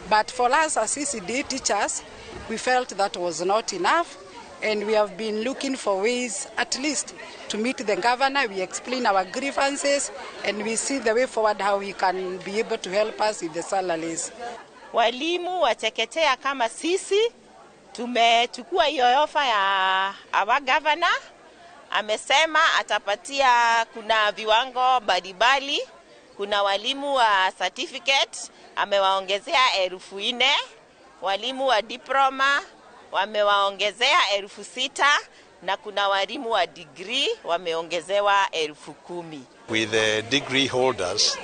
But for us as CCD teachers, we felt that was not enough. And we have been looking for ways at least to meet the governor. We explain our grievances and we see the way forward how he can be able to help us with the salaries. Walimu wa chekechea kama sisi tumechukua hiyo ofa ya our governor. Amesema atapatia, kuna viwango mbalimbali, kuna walimu wa certificate amewaongezea 4,000, walimu wa diploma wamewaongezea 6,000 na kuna walimu wa degree wameongezewa 10,000. With the degree holders,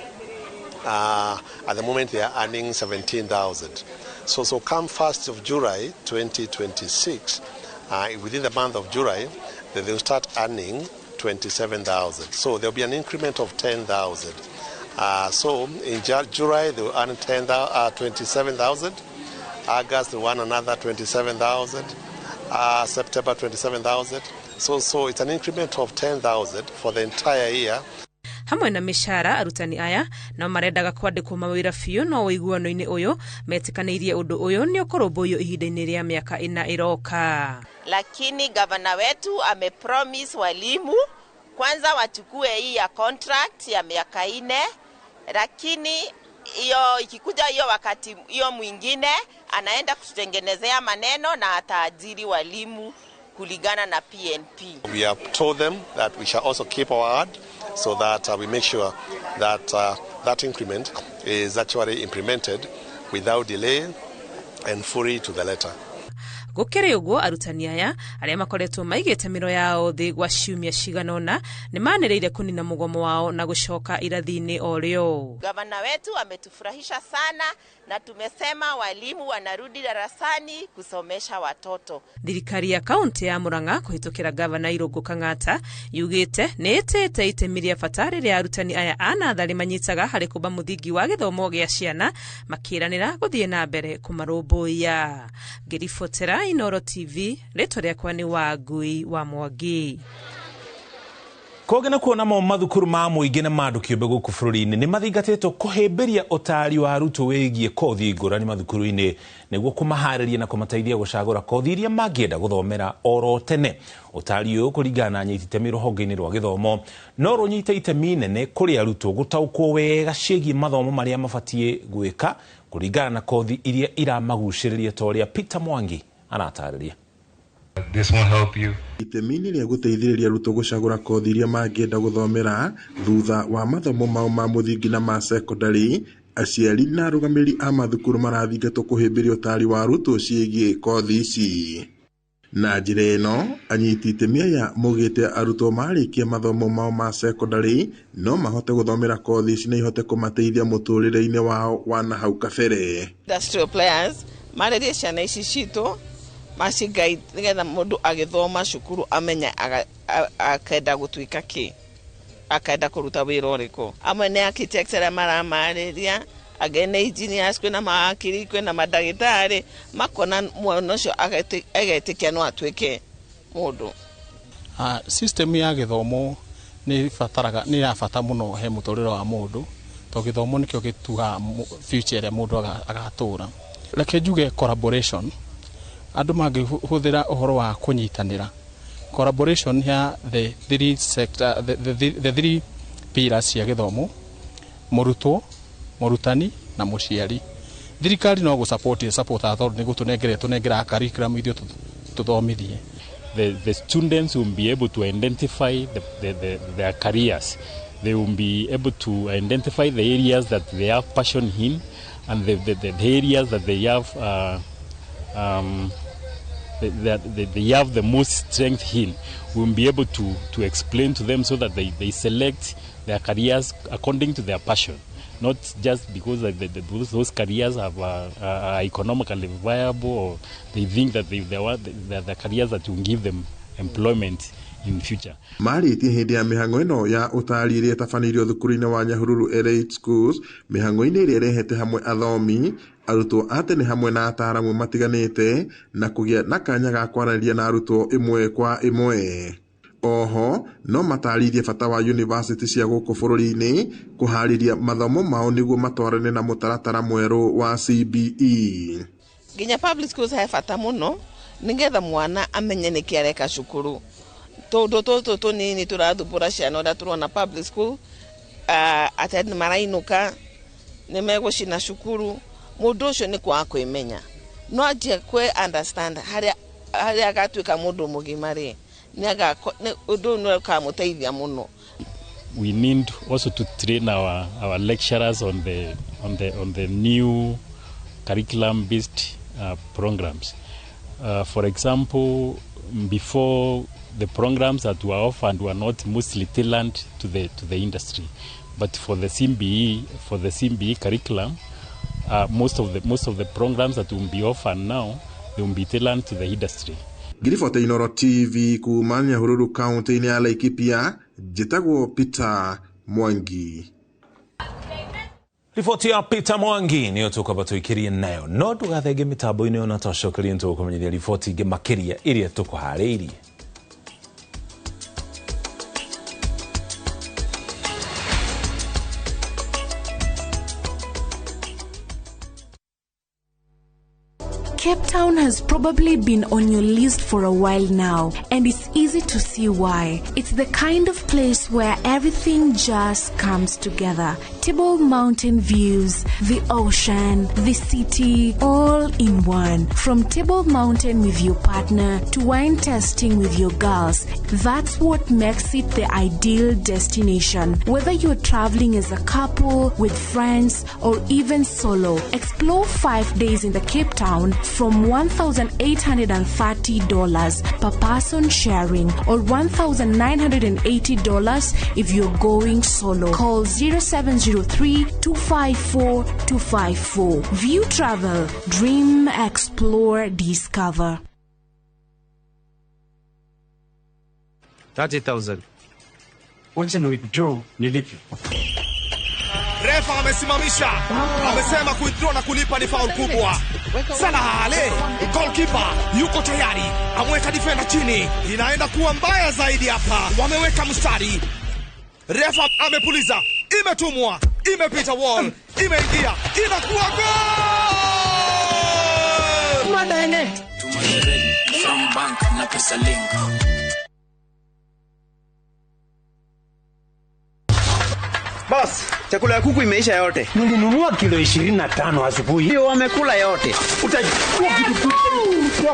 at the moment they are earning 17,000. So come 1st of July 2026, within the month of July, they will start earning 27,000. So there will be an increment of 10,000. So in July they will earn 27,000. August one another 27,000, September 27,000. So it's an increment of 10,000 for the entire year. Hamwe na mĩcara arutani aya na marendaga kwandĩkwo mawĩra biũ, no ũiguano-inĩ ũyũ metĩkanĩirie ũndũ ũyũ nĩ ũkũrũmbũiyo ihinda-inĩ rĩa mĩaka 4 ĩroka. Lakini gavana wetu amepromise walimu kwanza wachukue hii ya contract ya miaka 4, lakini hiyo ikikuja hiyo wakati hiyo mwingine anaenda kutengenezea maneno na ataajiri walimu kulingana na PNP. We have told them that we shall also keep our word so that we make sure that that increment is actually implemented without delay and fully to the letter. gukiri uguo arutani aya aria makoretwo maigite miro yao thi gwa ciumia ciganona ni manireire kunina mugomo wao na gucoka irathini oryo. Gavana wetu ametufurahisha sana na tumesema walimu wanarudi darasani kusomesha watoto. Thirikari ya kaunti ya Murang'a kuhitukira gavana Irungu Kang'ata yugite nitete itemi ria fatari ria arutani aya anathari manyitaga hari kuba muthingi wa githomo gia ciana makiranira guthie na mbere kumarumbuya. Ngiribotera Inoro TV, ritwa riakwa ni Wangui wa Mwangi. Kogena kuona mo mathukuru ma muingi na mandu kiumbe guku bururi-ini ni mathingatitwo kuhimbiria utari wa arutwo wigie kothi ngurani mathukuru-ini niguo kumahariria na kumateithia gucagura kothi iria mangienda guthomera oro tene. Utari uyu kuringana na anyiti itemi ruhonge-ini rwa githomo no runyite itemi nene kuri arutwo gutaukwo wega ciĩgiĩ mathomo maria mabatie gwika kuringana na kothi iria iramagucĩrĩria toria Peter Mwangi anatarĩria. This won't help you. Itemini ria guteithiriria arutwo gucagura kothi iria mangienda guthomera thutha wa mathomo mao ma muthingi na ma secondary, aciari na arugamĩrĩri a mathukuru marathingatwo kuhĩmbĩria utari wa arutwo ciĩgiĩ kothi ici. Na njĩra ĩno, anyiti itemi aya maugĩte arutwo marĩkia mathomo mao ma secondary no mahote guthomera kothi ici na ihote kumateithia mũtũrĩre-inĩ wao wa nahau kabere. Industrial players marĩrie ciana ici citũ macigai nigetha mundu agithoma cukuru amenya akenda gutuika ki, akenda kuruta wira uriko. Amwe ni architecture maramariria, agene engineers, kwina maakiri, kwina madagitari, makona mwana ucio agetikia no atuike mundu. System ya githomo ni fataraga ni ya fata muno he muturire wa mundu, to githomo nikyo gituga future ya mundu agatura. Reke njuge collaboration, andu mangihuthira uhoro wa kunyitanira. Collaboration ya the three sector, the three pillars cia githomo: murutwo, murutani na muciari. Thirikari no go support authority nigo tunengera curriculum ithio tuthomithie. The students will be able to identify their careers. They will be able to identify the areas that they have passion in, and the areas that they have they have the most strength in. We'll be able to explain to them so that they select their careers according to their passion, not just because those careers are economically viable, or they think that they're the careers that will give them employment in future. Marĩtie hĩndĩ ya mĩhang'o ĩno ya ũtari ĩrĩa ĩtabanirio thukuru-inĩ wa Nyahururu Elite Schools, mĩhang'o-inĩ ĩrĩa ĩrehete hamwe athomi, arutwo a tene hamwe na ataaramu matiganĩte na kũgĩa na kanya ga kwaranĩria na arutwo ĩmwe kwa ĩmwe. Oho no mataririe bata wa university cia gũkũ bũrũri-inĩ kũharĩria mathomo mao nĩguo matwarane na mũtaratara mwerũ wa CBE. Nginya public schools he bata muno nigetha mwana amenye nĩkĩ areka cukuru. Tondu tunini turathumbura ciana ũrĩa turona public school atĩ marainuka nĩ megũcina cukuru. Mũndũ ũcio nĩ kwaga kwĩmenya, no anjie kwe understand harĩa agatuĩka mũndũ mũgima rĩ, ũndũ nĩ ũkamũteithia mũno. We need also to train our lecturers on the new curriculum based programs. For example, before, the programs that were offered were not mostly tailored to the industry, but for the CMBE curriculum, most of the programs that will be offered now, they will be tailored to the industry. Ngiribota Inoro TV kuma Nyahururu kaunti-inĩ ya Laikipia, njĩtagwo Peter Mwangi. Riboti ya Peter Mwangi niyo tukaba tuikirie nayo, no ndugathenge mitambo-inĩ ona twacokerie ntukumenyithia riboti ingĩ makiria iria tukuharĩirie. Cape Town has probably been on your list for a while now, and it's easy to see why. It's the kind of place where everything just comes together. Table Mountain views, the ocean, the city, all in one. From Table Mountain with your partner to wine tasting with your girls, that's what makes it the ideal destination. Whether you're traveling as a couple, with friends, or even solo, explore 5 days in the Cape Town from $1,830 per person sharing or $1,980 if you're going solo. Call 0703-254-254. View Travel. Dream, explore, discover. 30,000. Wacha ni withdraw nilipe. Refa amesimamisha. Amesema withdraw na kulipa ni foul kubwa. Salah Ale, goalkeeper yuko tayari. Amweka defender chini. Inaenda kuwa mbaya zaidi hapa. Wameweka mstari. Refa amepuliza. Imetumwa. Imepita wall. Imeingia. Inakuwa goal! Madenge. Tumajeredi from bank na pesa link. Boss, chakula ya kuku imeisha yote. Nilinunua kilo 25 asubuhi. Ndio wamekula yote. Utachukua kitu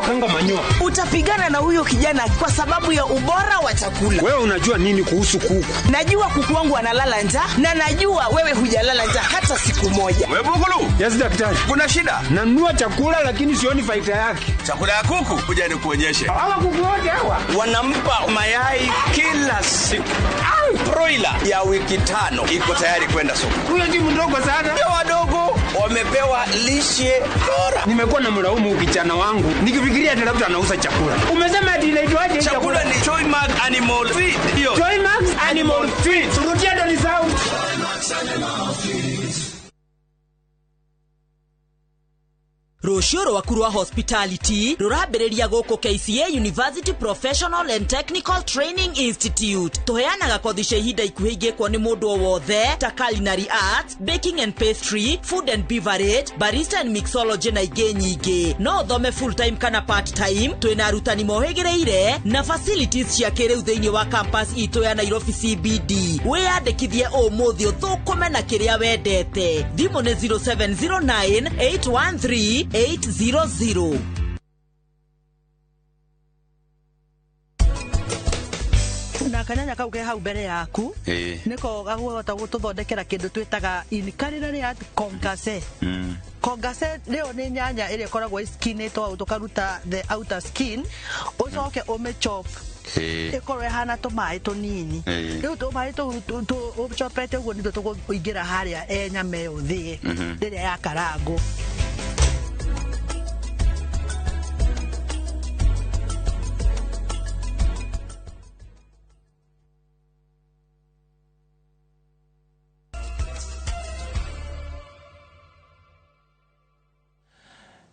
kanga manyoa. Utapigana na huyo kijana kwa sababu ya ubora wa chakula. Wewe unajua nini kuhusu kuku? Najua kuku wangu analala njaa na najua wewe hujalala njaa hata siku moja. Wewe Bugulu? Yes daktari. Kuna shida? Nanunua chakula lakini sioni faida yake. Chakula ya kuku kuja ni kuonyeshe. Hawa kuku wote hawa wanampa mayai kila siku. Broiler ya wiki 5 iko tayari kwenda soko. Huyo ni mdogo sana. Ndio wadogo wamepewa lishe bora. Nimekuwa na mlaumu kijana wangu nikifikiria ati labda anauza chakula. Umesema ati inaitwaje chakula? Ni Joymark Animal Feed. Ndio. Joymark Animal Feed. Rudia ndo ni sawa. Roshoro wakurwa hospitality rurambiriria guku KCA University Professional and Technical Training Institute tuheanaga kothi cia ihinda ikuhĩ ingĩkwo nĩ mũndũ o wothe ta culinary arts, baking and pastry, food and beverage, barista and mixology na ingĩ nyingĩ. No uthome full time kana part time. Twĩna arutani mohĩgĩrĩire na facilities cia kĩrĩu thĩinĩ wa campus itũ ya Nairobi CBD. Wĩyandĩkithie ũmũthĩ ũthũkũme na kĩrĩa wendete. Thimũ nĩ 0709 813 800. Na kanyanya kau ke hau mbere yaku niko gagwota gututhondekera kindu twitaga inculinary art concasse. Concasse leo ni nyanya ile koragwo skin to tukaruta the outer skin ucoke umechop ikorwe hana tumai tunini riu tumai tu uchopete uguo ndio tukuingira haria nyama yo thi riria ya karango.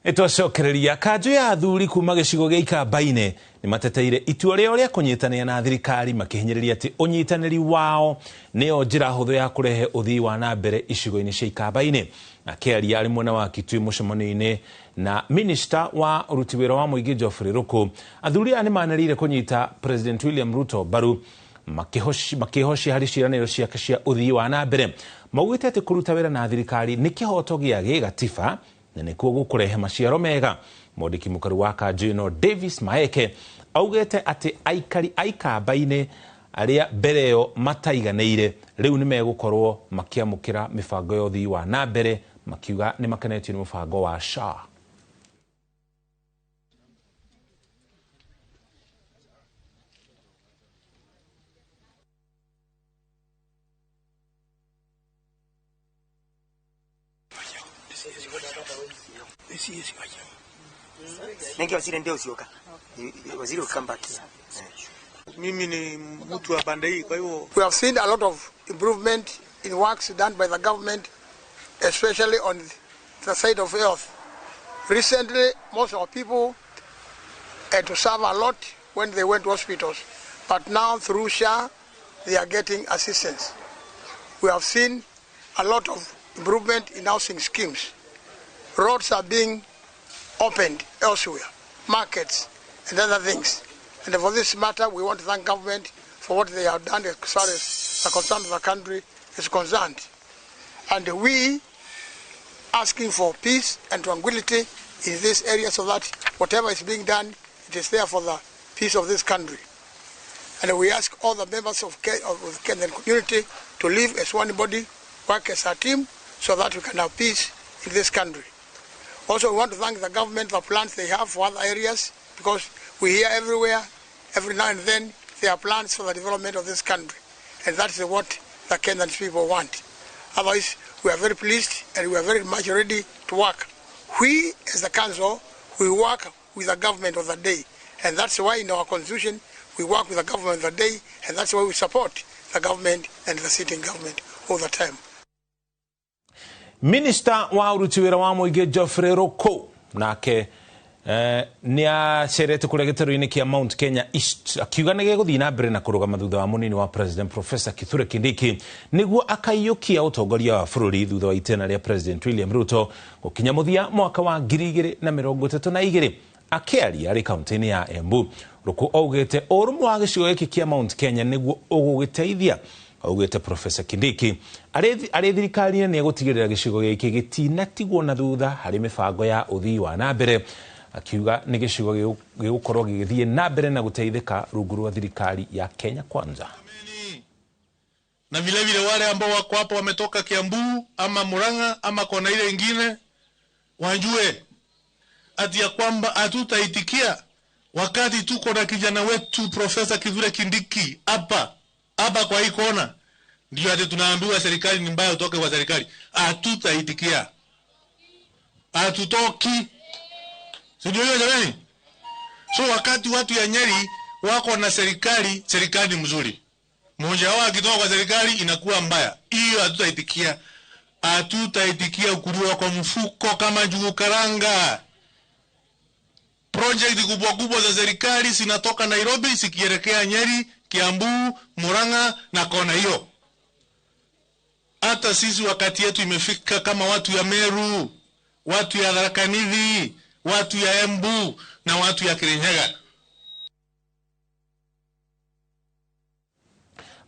Itwacokereria kanjo ya athuri kuma gicigo gia Ikambaine ni mateteire itua rĩao rĩa kũnyitanĩra na thirikari makihinyĩrĩria ati unyitanĩri wao nĩyo njĩra hũthũ ya kũrehe ũthii wa na mbere icigo-inĩ cia Ikambaine. Akĩaria arĩ mwena wa Kitui mũcemanio-inĩ na minister wa ũruti wĩra wa mũingĩ Geoffrey Ruku, athuri aya nĩmanĩrĩire kũnyita President William Ruto mbaru makihocia harĩ ciĩranĩro ciake cia ũthii wa na mbere. Maugĩte atĩ kũruta wĩra na thirikari nĩ kĩhoto gĩa gĩgatiba na nĩkuo gũkũrehe maciaro mega. Mwandĩki mũkaru wa kanjũ ĩno Davis Maeke augĩte atĩ aikari a Ikambaine arĩa mbere ĩyo mataiganĩire rĩu nĩ megũkorwo makĩamũkĩra mĩbango ya ũthii wa na mbere, makiuga nĩ makenetio nĩ mũbango wa SHA. Nengi waziri ndio usioka. Waziri come back here. Mimi ni mtu wa banda hii, kwa hivyo we have seen a lot of improvement in works done by the government, especially on the side of health. Recently, most of our people had to suffer a lot when they went to hospitals, but now through SHA, they are getting assistance. We have seen a lot of improvement in housing schemes. Roads are being opened elsewhere, markets and other things. And for this matter, we want to thank government for what they have done as far as the concern of the country is concerned. And we asking for peace and tranquility in this area so that whatever is being done, it is there for the peace of this country. And we ask all the members of the Kenyan community to live as one body, work as a team, so that we can have peace in this country. Also, we want to thank the government for plans they have for other areas, because we hear everywhere, every now and then, there are plans for the development of this country. And that's what the Kenyan people want. Otherwise, we are very pleased and we are very much ready to work. We, as the council, we work with the government of the day. And that's why in our constitution, we work with the government of the day, and that's why we support the government and the sitting government all the time. Minister wa uruti wira wa muingi Geoffrey Roko nake ni acerete kuria gitero-ini kia Mount Kenya East akiuga nige guthii na mbere na kurugama thutha wa munini wa President Professor Kithure Kindiki niguo akaiyukia utongoria wa bururi thutha wa itena ria President William Ruto gukinya muthia mwaka wa 2032 akiaria ari kaunti-ini ya Embu. Roko augite urumwe wa gicigo giki kia Mount Kenya niguo ugugiteithia. Augite Professor Kindiki ari thirikari ni gutigirira gicigo giki gitinatigwo na thutha hari mibango ya uthii wa na mbere, akiuga ni gicigo gigukorwo gigithie na mbere na guteithika rungu rwa thirikari ya Kenya Kwanza. Na vile vile wale ambao wako hapo wametoka Kiambu ama Murang'a ama kona ile nyingine wajue ati ya kwamba hatutaitikia wakati tuko na kijana wetu Professor Kithure Kindiki hapa kwa hii kona, ndio ati tunaambiwa serikali ni mbaya utoke kwa serikali. Hatutaitikia. Hatutoki. Sio hiyo jamani? So wakati watu ya Nyeri wako na serikali ni mzuri, mmoja wao akitoka kwa serikali inakuwa mbaya. Hiyo hatutaitikia. Hatutaitikia ukuliwa kwa mfuko kama njugu karanga. Project kubwa za serikali zinatoka Nairobi zikielekea Nyeri, Kiambu, Murang'a na kona hiyo. Hata sisi wakati yetu imefika kama watu ya Meru, watu ya Tharaka Nithi, watu ya Embu na watu ya Kirinyaga.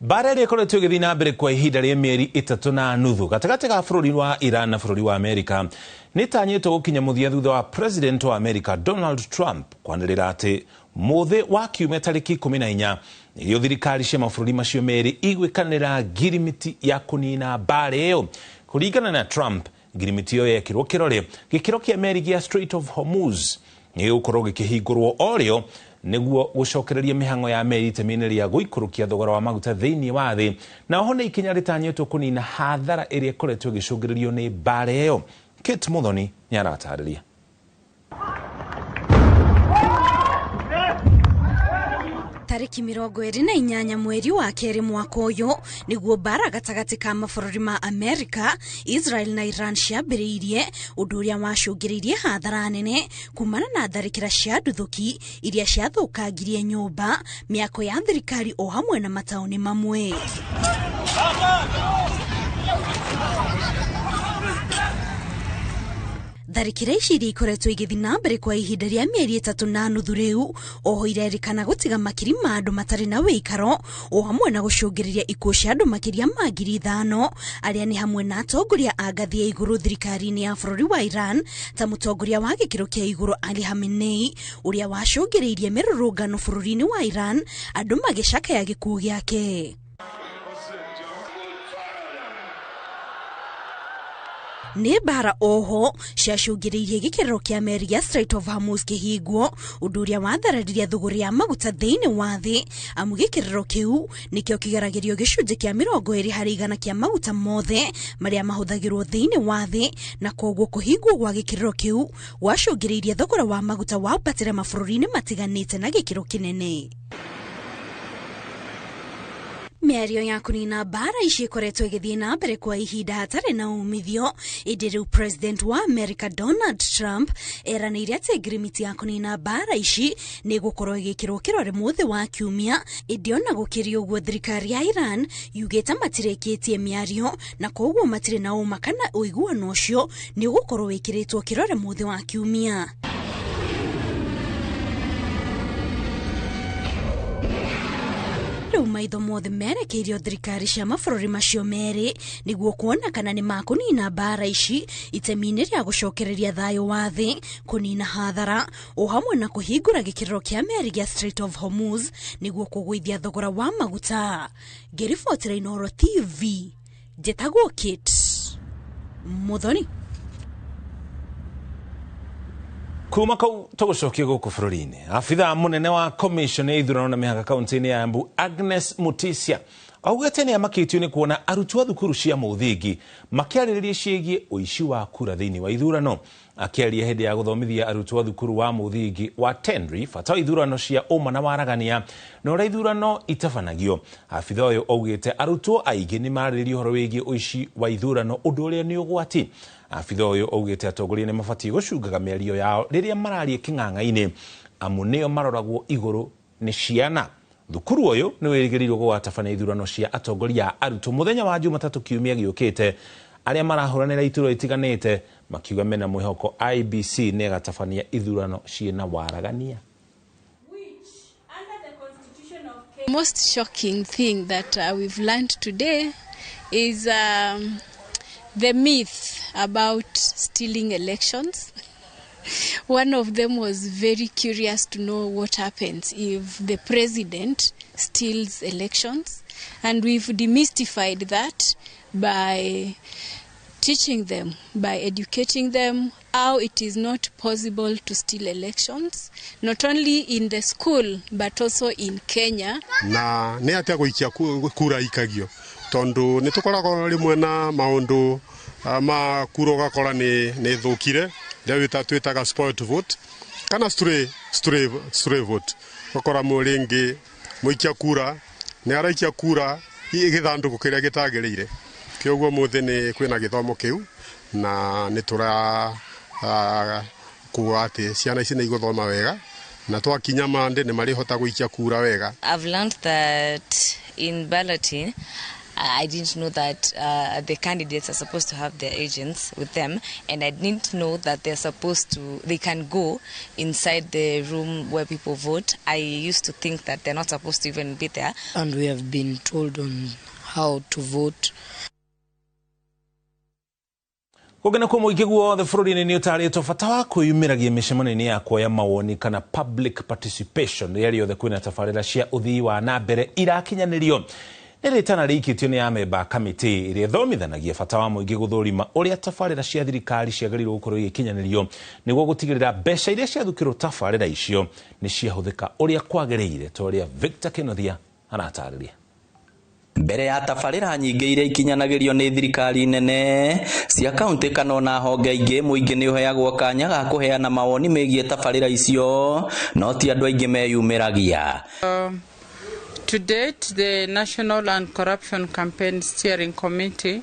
Bara ria koretwo githii na mbere kwa ihinda ria mieri 3.5 gatagati ga bururi wa Iran na bururi wa Amerika ni tanyitwo gukinya muthia thutha wa President wa Amerika Donald Trump kwanirira ati muthi wa kiumia tariki 14 niyo thirikari cia mabũrũri macio meri igwikanira ngirimiti ya kunina bara iyo. Kuringana na Trump, ngirimiti iyo yekirwo kirore gikiro kia meri gia Strait of Hormuz ni gukorwo gikihingurwo orio niguo gucokereria mihango ya meri itemi-ini ria guikurukia thogora wa maguta thiini wa thi, na oho ni ikinya ritanyitwo kunina hathara iria ikoretwo igicungiririo ni bara iyo. Kate Muthoni ni aratariria. Tariki 28 mweri wa keri mwaka uyu niguo bara gatagati ka mabũrũri ma Amerika, Israel na Iran ciambĩrĩirie ũndũ ũrĩa wacũngĩrĩirie hathara nene kumana na tharĩkĩra cia nduthoki iria ciathũkangirie nyũmba, mĩako ya thirikari o hamwe na mataũni mamwe. Tharĩkĩra ici iria ikoretwo igĩthiĩ na mbere kwa ihinda rĩa mieri 3.5 rĩu, oho irerĩkana gũtiga makiri ma andũ matarĩ na wĩikaro o hamwe na gũcũngĩrĩria ikuũ cia andũ makĩria ma 5,000 arĩa nĩ hamwe na atongoria a ngathĩ ya igũrũ thirikari-inĩ ya bũrũri wa Iran ta mũtongoria wa gĩkĩro kĩa igũrũ Ali Khamenei ũrĩa wacũngĩrĩirie mĩrũrũngano bũrũri-inĩ wa Iran, andũ magĩcakaya gĩkuũ gĩake. Ni bara oho ciacũngĩrĩirie gĩkĩro kĩa meri ya Strait of Hormuz kĩhingwo, ũndũ ũrĩa wathararirie thogora ya maguta thĩinĩ wa thĩ, amu gĩkĩro kĩu nĩkĩo kĩgeragĩrio gĩcunjĩ kĩa 20% kĩa maguta mothe marĩa mahũthagĩrwo thĩinĩ wa thĩ, na koguo kũhingwo gwa gĩkĩro kĩu wacũngĩrĩirie thogora wa maguta wambatĩre mabũrũri-inĩ matiganĩte na gĩkĩro kĩnene. Mĩario ya kunina bara ici ikoretwo igĩthiĩ na mbere kwa ihinda hatarĩ na umithio, ĩndĩ rĩu President wa America Donald Trump eranĩire atĩ ngirimiti ya kunina bara ici nĩ gũkorwo igĩkĩrwo kĩrore mũthĩ wa kiumia, ĩndĩ ona gũkĩrĩ ũguo thirikari ya Iran yugĩte matirĩkĩtie mĩario na koguo matirĩ na ũma kana ũiguano ũcio nĩ gũkorwo wĩkĩrĩtwo kĩrore mũthĩ wa kiumia. Rĩu maitho mothe merekeirio thirikari cia mabũrũri macio merĩ nĩguo kuona kana nĩ makũnina bara ici itemi-inĩ rĩa gũcokereria thayũ wa thĩ, kũnina hathara o hamwe na kũhingũra gĩkĩro kĩa meri gĩa Strait of Hormuz nĩguo kũgũithia thogora wa maguta. Ngĩribotera Inooro TV, njĩtagwo Kate Muthoni. kuma kau tugucokia guku bururi-ini abitha munene wa commission ya ithurano na mihaka kaunti-ini ya Embu Agnes Mutisia augete ni amakitio ni kuona arutwo thukuru cia muthingi makiaririria ciĩgie uici wa kura thiini wa ithurano. Akiaria hindi ya guthomithia arutwo thukuru wa muthingi wa Tendri bata ithurano cia uma na waragania na uria ithurano itabanagio. Abitha uyu augite arutwo aingi ni maririria uhoro wigie uici wa ithurano undu uria ni ugwati. Abitha uyu augite atongoria ni mabatie gucungaga miario yao riria mararie king'ang'a-ini amu nio maroragwo iguru ni ciana. Thukuru uyu ni wirigirirwo gwatabana ithurano cia atongoria arutwo muthenya wa Jumatatu kiumia giukite. Aria marahuranira iturwa itiganite makiuga mena mwihoko IBC ni gatabania ithurano ciena waragania. Most shocking thing that we've learned today is the myth about stealing elections. One of them was very curious to know what happens if the president steals elections, and we've demystified that by teaching them, by educating them how it is not possible to steal elections, not only in the school but also in Kenya. Na ne atia guikia kura ikagio tondu ni tukoragwo rimwe na maundu ma kura gakora ni thukire ndio twitaga spoiled vote kana stray vote gakora muringi muikia kura ni araikia kura igithanduku kiria gitagirire kioguo muthini kwina githomo kiu na ni tura kuate ciana ici ni iguthoma wega na twakinya mande ni marihota guikia kura wega. I've learned that in balloting I didn't know that the candidates are supposed to have their agents with them, and I didn't know that they can go inside the room where people vote. I used to think that they're not supposed to even be there. And we have been told on how to vote. Kugena kwa muingi guothe bururi-ini ni utaritwo bata wa kwiyumiragia micemano-ini ya kuoya mawoni kana public participation ria riothe kwina tabarira cia uthii wa na mbere irakinyanirio. Niritana rikitio ni amemba kamiti iria thomithanagia bata wa muingi guthurima uria tabarira cia thirikari ciagĩrĩirwo gukorwo igikinyanirio niguo gutigirira mbeca iria ciathukirwo tabarira icio ni ciahuthika uria kwagĩrĩire toria Victor Kenothia anatariria. Mbere ya tabarĩra nyingĩ iria ikinyanagirio ni thirikari nene cia kaunti kana na honge ingĩ muingĩ ni uheagwo kanya ga kuheana mawoni megie tabarĩra icio no ti andũ aingĩ meyumĩragia. To date, the National Anti-Corruption Campaign Steering Committee,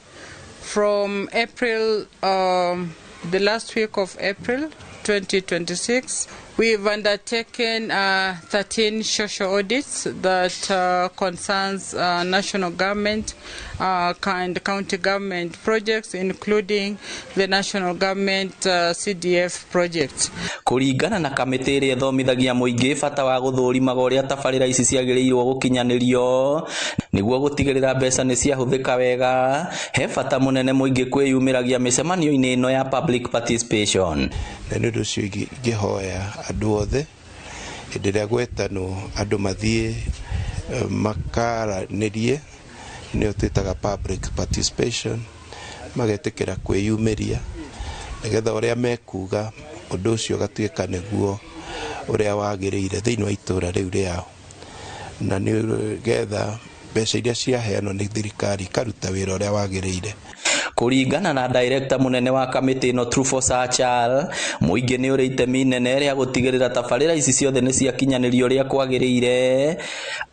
from April, the last week of April 2026, we've undertaken 13 social audits that concerns national government and county government projects, including the national government CDF projects. Kuringana na kamiti iria thomithagia muingi bata wa guthurimaga uria tabarĩra ici ciagĩrĩirwo gukinyanirio niguo gutigirira mbeca ni ciahuthika wega, he bata munene muingi kwiyumĩragia micemanio-ini ino ya public participation. Na nĩ ũndũ ũcio ingĩhoya andũ othe hĩndĩ ĩrĩa gwetanwo andũ mathiĩ makaranĩrie nĩyo twĩtaga public participation, magetĩkĩra kwĩyumĩria nĩgetha ũrĩa mekuga ũndũ ũcio ũgatuĩka nĩguo ũrĩa wagĩrĩire thĩinĩ wa itũra rĩu rĩao, na nĩgetha mbeca iria ciaheanwo nĩ thirikari ikaruta wĩra ũrĩa wagĩrĩire. Kuringana na director munene wa kamiti ino Truffaut Achal, muingi ni uri itemi nene ria gutigirira tabarĩra ici ciothe ni ciakinyanirio ria kwagĩrĩire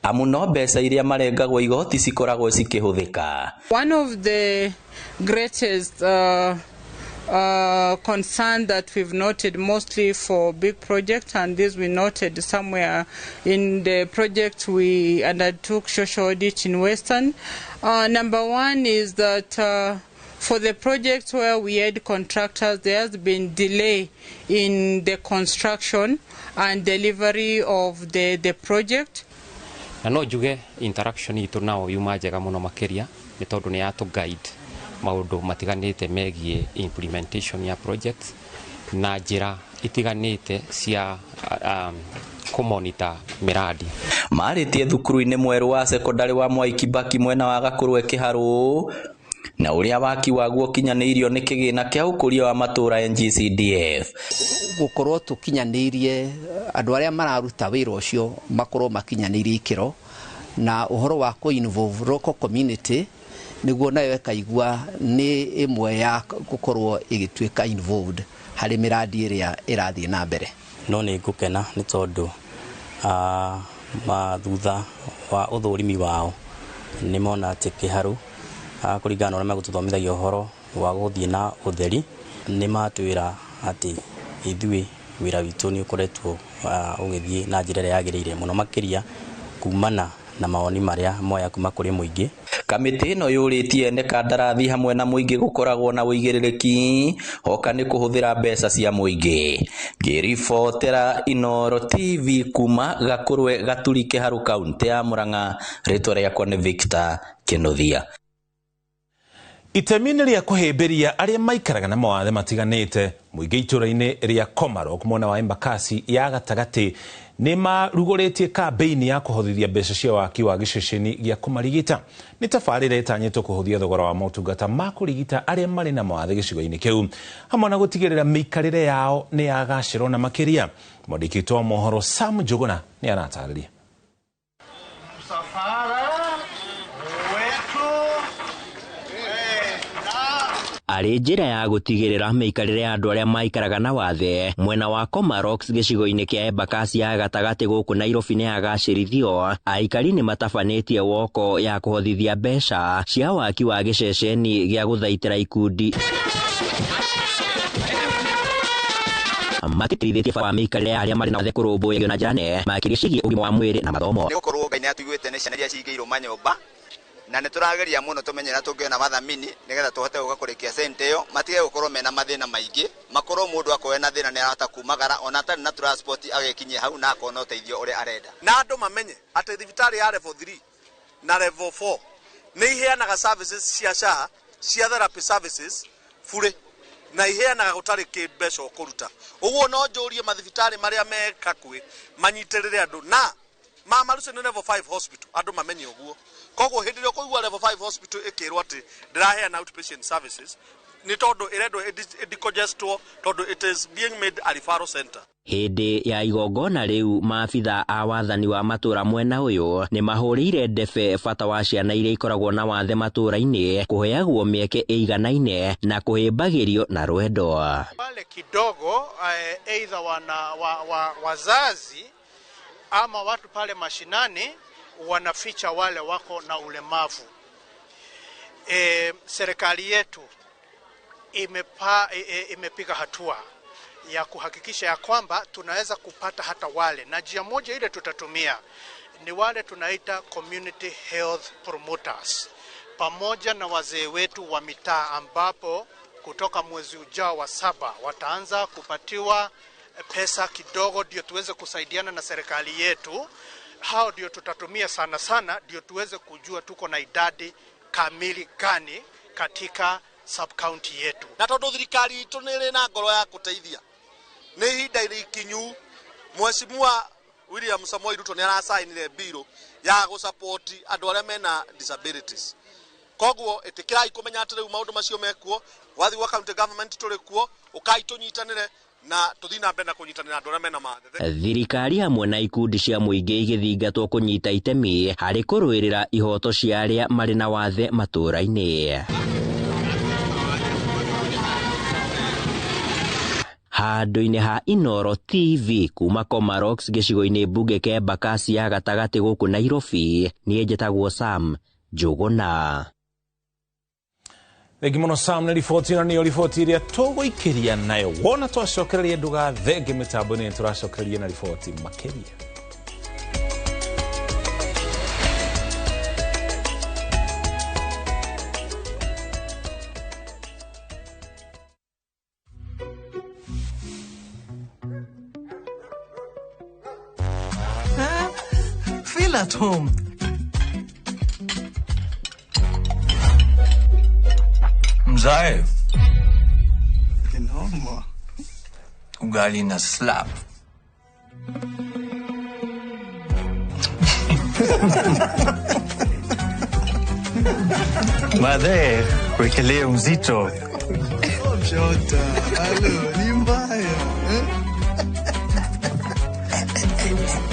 amu no mbeca iria marengagwo igoti cikoragwo cikihuthika. One of the greatest concern that we've noted mostly for big projects, and this we noted somewhere in the project we undertook social audit in Western. Number one is that for the projects where we had contractors, there has been delay in the construction and delivery of the project. Na no njuge interaction itu nao yuma njega muno makiria ni tondu ni atu guide maundu matiganite megie implementation ya projects na njira itiganite cia kumonitor miradi. Maritie thukuru-ini mweru wa sekondari wa Mwai Kibaki mwena wa Gakurwe Kiharu na uria waki waguo kinyanĩirio nĩ kĩgĩna kĩa ũkũria wa matũra NGCDF. Gũkorwo tũkinyanĩirie andũ arĩa mararuta wĩra ũcio makorwo makinyanĩirie ikĩro na ũhoro wa involve local community nĩguo nayo ĩkaigua nĩ ĩmwe ya gũkorwo ĩgĩtuĩka involved harĩ mĩradi ĩrĩa ĩrathiĩ na mbere. No nĩ ngũkena nĩ tondũ mathutha wa ũthũrimi wao nĩ mona atĩ kĩharũ kũringana na ũrĩa megũtũthomithagia ũhoro wa gũthiĩ na ũtheri nĩ matwĩra atĩ ithuĩ wĩra witũ nĩ ũkoretwo ũgĩthiĩ na njĩra ĩrĩa yagĩrĩire mũno makĩria kumana na maoni marĩa moya kuma kũrĩ mũingĩ. Kamĩtĩ ĩno yũrĩtie ene kandarathi hamwe na mũingĩ gũkoragwo na ũigĩrĩrĩki hoka nĩ kũhũthĩra mbeca cia mũingĩ. Ngĩribotera Inooro TV kuma Gakũrwe Gaturi Kĩharũ kaunti ya Murang'a, rĩtwa rĩakwa nĩ Victor Kĩnuthia. Itemi rĩa kũhĩmbĩria arĩa maikaraga na mawathe matiganĩte mũingĩ itũra-inĩ rĩa Komarok mwena wa Embakasi ya gatagatĩ nĩ marugũrĩtie kambĩini ya kũhothithia mbeca cia waki wa gĩceceni gĩa kũmarigita. Nĩ tabarĩra ĩtanyĩtwo kũhũthia thogora wa motungata ma kũrigita arĩa marĩ na mawathe gĩcigo-inĩ kĩu hamwe na gũtigĩrĩra mĩikarĩre yao nĩ yagacĩrwo na makĩria. Mwandĩki wa mohoro Sam Njuguna nĩ aratarĩria. Arĩ njĩra ya gũtigĩrĩra mĩikarĩre ya andũ arĩa maikaraga na wathe mwena wa Komarok gĩcigo-inĩ kĩa Embakasi ya gatagatĩ gũkũ Nairobi nĩ yagacĩrithio, aikari nĩ matabanĩtie woko ya kũhothithia mbeca cia waki wa gĩceceni gĩa gũthaitĩra ikundi matĩtithĩtie bata wa mĩikarĩre ya arĩa marĩ na wathe kũrũmbũyagio na njĩra nene makĩria ciĩgiĩ ũgima wa mwĩrĩ na mathomo. Nĩ gũkorwo Ngai nĩ atũiguĩte nĩ ciana iria cingĩirwo manyũmba na nĩ tũrageria mũno tũmenyera tũngĩona mathamini nĩgetha tũhote gũka kũrĩkia sente ĩyo, matige gũkorwo mena mathĩna maingĩ, makorwo mũndũ akoe na thĩna nĩ arahota kumagara ona atarĩ na transport agĩkinyia hau na akona ũteithio ũrĩa arenda. Na andũ mamenye atĩ thibitarĩ ya level 3 na level 4 nĩ iheanaga services cia SHA cia therapy services bure na iheanaga gũtarĩ kĩmbeca ũkũruta. Ũguo no njũrie mathibitarĩ marĩa me hakuhĩ manyitĩrĩre andũ na Mamaruce nĩ level 5 hospital, andũ mamenye ũguo. Koguo hĩndĩ ĩrĩa ũkũigua level 5 hospital ĩkĩrwo atĩ ndĩraheana outpatient services nĩ tondũ ĩrendwo ĩdecongestwo tondũ it is being made a referral center. Hĩndĩ ya igongona rĩu maabitha a wathani wa matũra mwena ũyũ nĩ mahũrĩire ndebe bata wa ciana iria ikoragwo na wathe matũra-inĩ kũheagwo mĩeke ĩiganaine na kũhĩmbagĩrio na rwendo. Wale kidogo either wazazi ama watu pale mashinani wanaficha wale wako na ulemavu. Serikali yetu imepiga hatua ya kuhakikisha ya kwamba tunaweza kupata hata wale, na njia moja ile tutatumia ni wale tunaita community health promoters pamoja na wazee wetu wa mitaa, ambapo kutoka mwezi ujao wa 7 wataanza kupatiwa pesa kidogo ndio tuweze kusaidiana na serikali yetu. Hao ndio tutatumia sana sana ndio tuweze kujua tuko na idadi kamili gani katika sub county yetu. Na tondu thirikari itu nĩ na ngoro ya kuteithia nĩ ihinda ikinyu Mheshimiwa William Samoei Ruto nĩ arasainire bill ya gũsupport andũ arĩa mena disabilities. Koguo ĩtĩkĩrai kũmenya atĩ rĩu maũndũ macio mekuo, wathi wa county government tũrĩ kuo, ũkai tũnyitanĩre na tũthiĩ na mbere na kũnyitanĩra andũ arĩa mena mathe. Thirikari hamwe na ikundi cia mũingĩ igĩthingatwo kũnyita itemi harĩ kũrũĩrĩra ihoto cia arĩa marĩ na wathe matũra-inĩ. Handũ-inĩ ha Inooro TV kuma Komarok gĩcigo-inĩ mbunge kĩa Embakasi ya gatagatĩ gũkũ Nairobi, niĩ njĩtagwo Sam Njuguna. Thengi mũno Sam, nĩ riboti ĩno nĩyo riboti ĩrĩa tũgũikĩria nayo. Wona twacokereria ndũgathenge mĩtambo-inĩ, tũracokereria na riboti makĩria. Feel at home. Mzae, kinoma ugali na slap. Madhe. Nikuwekelee uzito. Jota, halo, ni mbaya.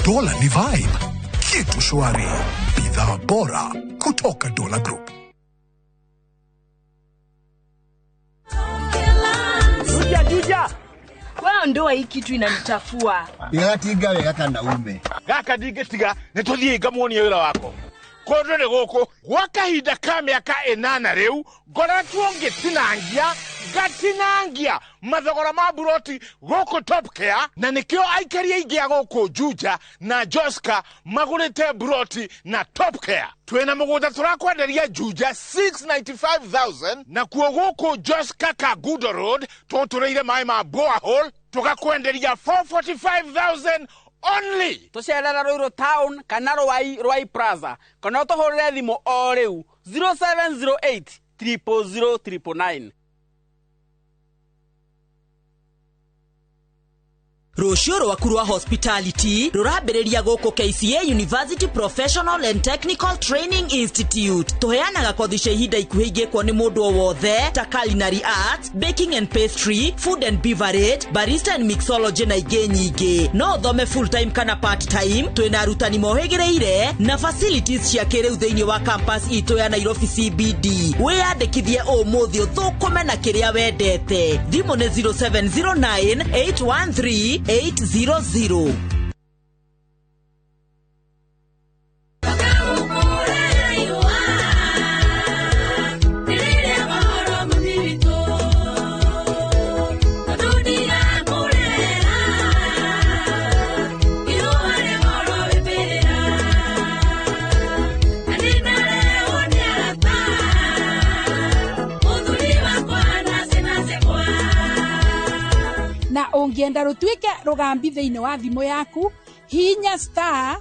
Dola ni vibe. Kitu shwari. Bidhaa bora kutoka Dola Group. Juja. Wewe ndoa hii kitu inanitafua. Igatiga wega kana ume. Gaka digetiga nituthie ngamuonie wira wako. Kondo ne goko wakahinda ka miaka 8 riu ngoretwo gatinangia mathogora ma buroti goko Top Care na nikio aikaria ingia goko Juja na Joska magurite buroti na Top Care. Twena mugunda turakwenderia Juja 695,000 na kuo goko Joska Kagudo Road tutureire mai ma borehole tukakwenderia 445,000 only. Tucerera Ruiru Town kana Rwai Plaza kana tuhurire thimu o riu 0708 000 Rũciũ rwaku rwa hospitality rũrambĩrĩria gũkũ KCA University Professional and Technical Training Institute. Tũheanaga kothi cia ihinda ikuhĩ ingĩkwo nĩ mũndũ o wothe ta culinary arts, baking and pastry, food and beverage, barista and mixology na ingĩ nyingĩ. No thome full time kana part time. Twĩna arutani mohĩgĩrĩire na facilities cia kĩrĩu thĩinĩ wa campus itũ ya Nairobi CBD. Wĩyandĩkithie ũmũthĩ ũthũkũme na kĩrĩa wendete. Thimũ nĩ 0709 813 800. Na ungienda rutuike rugambi thiini wa thimu yaku hinya star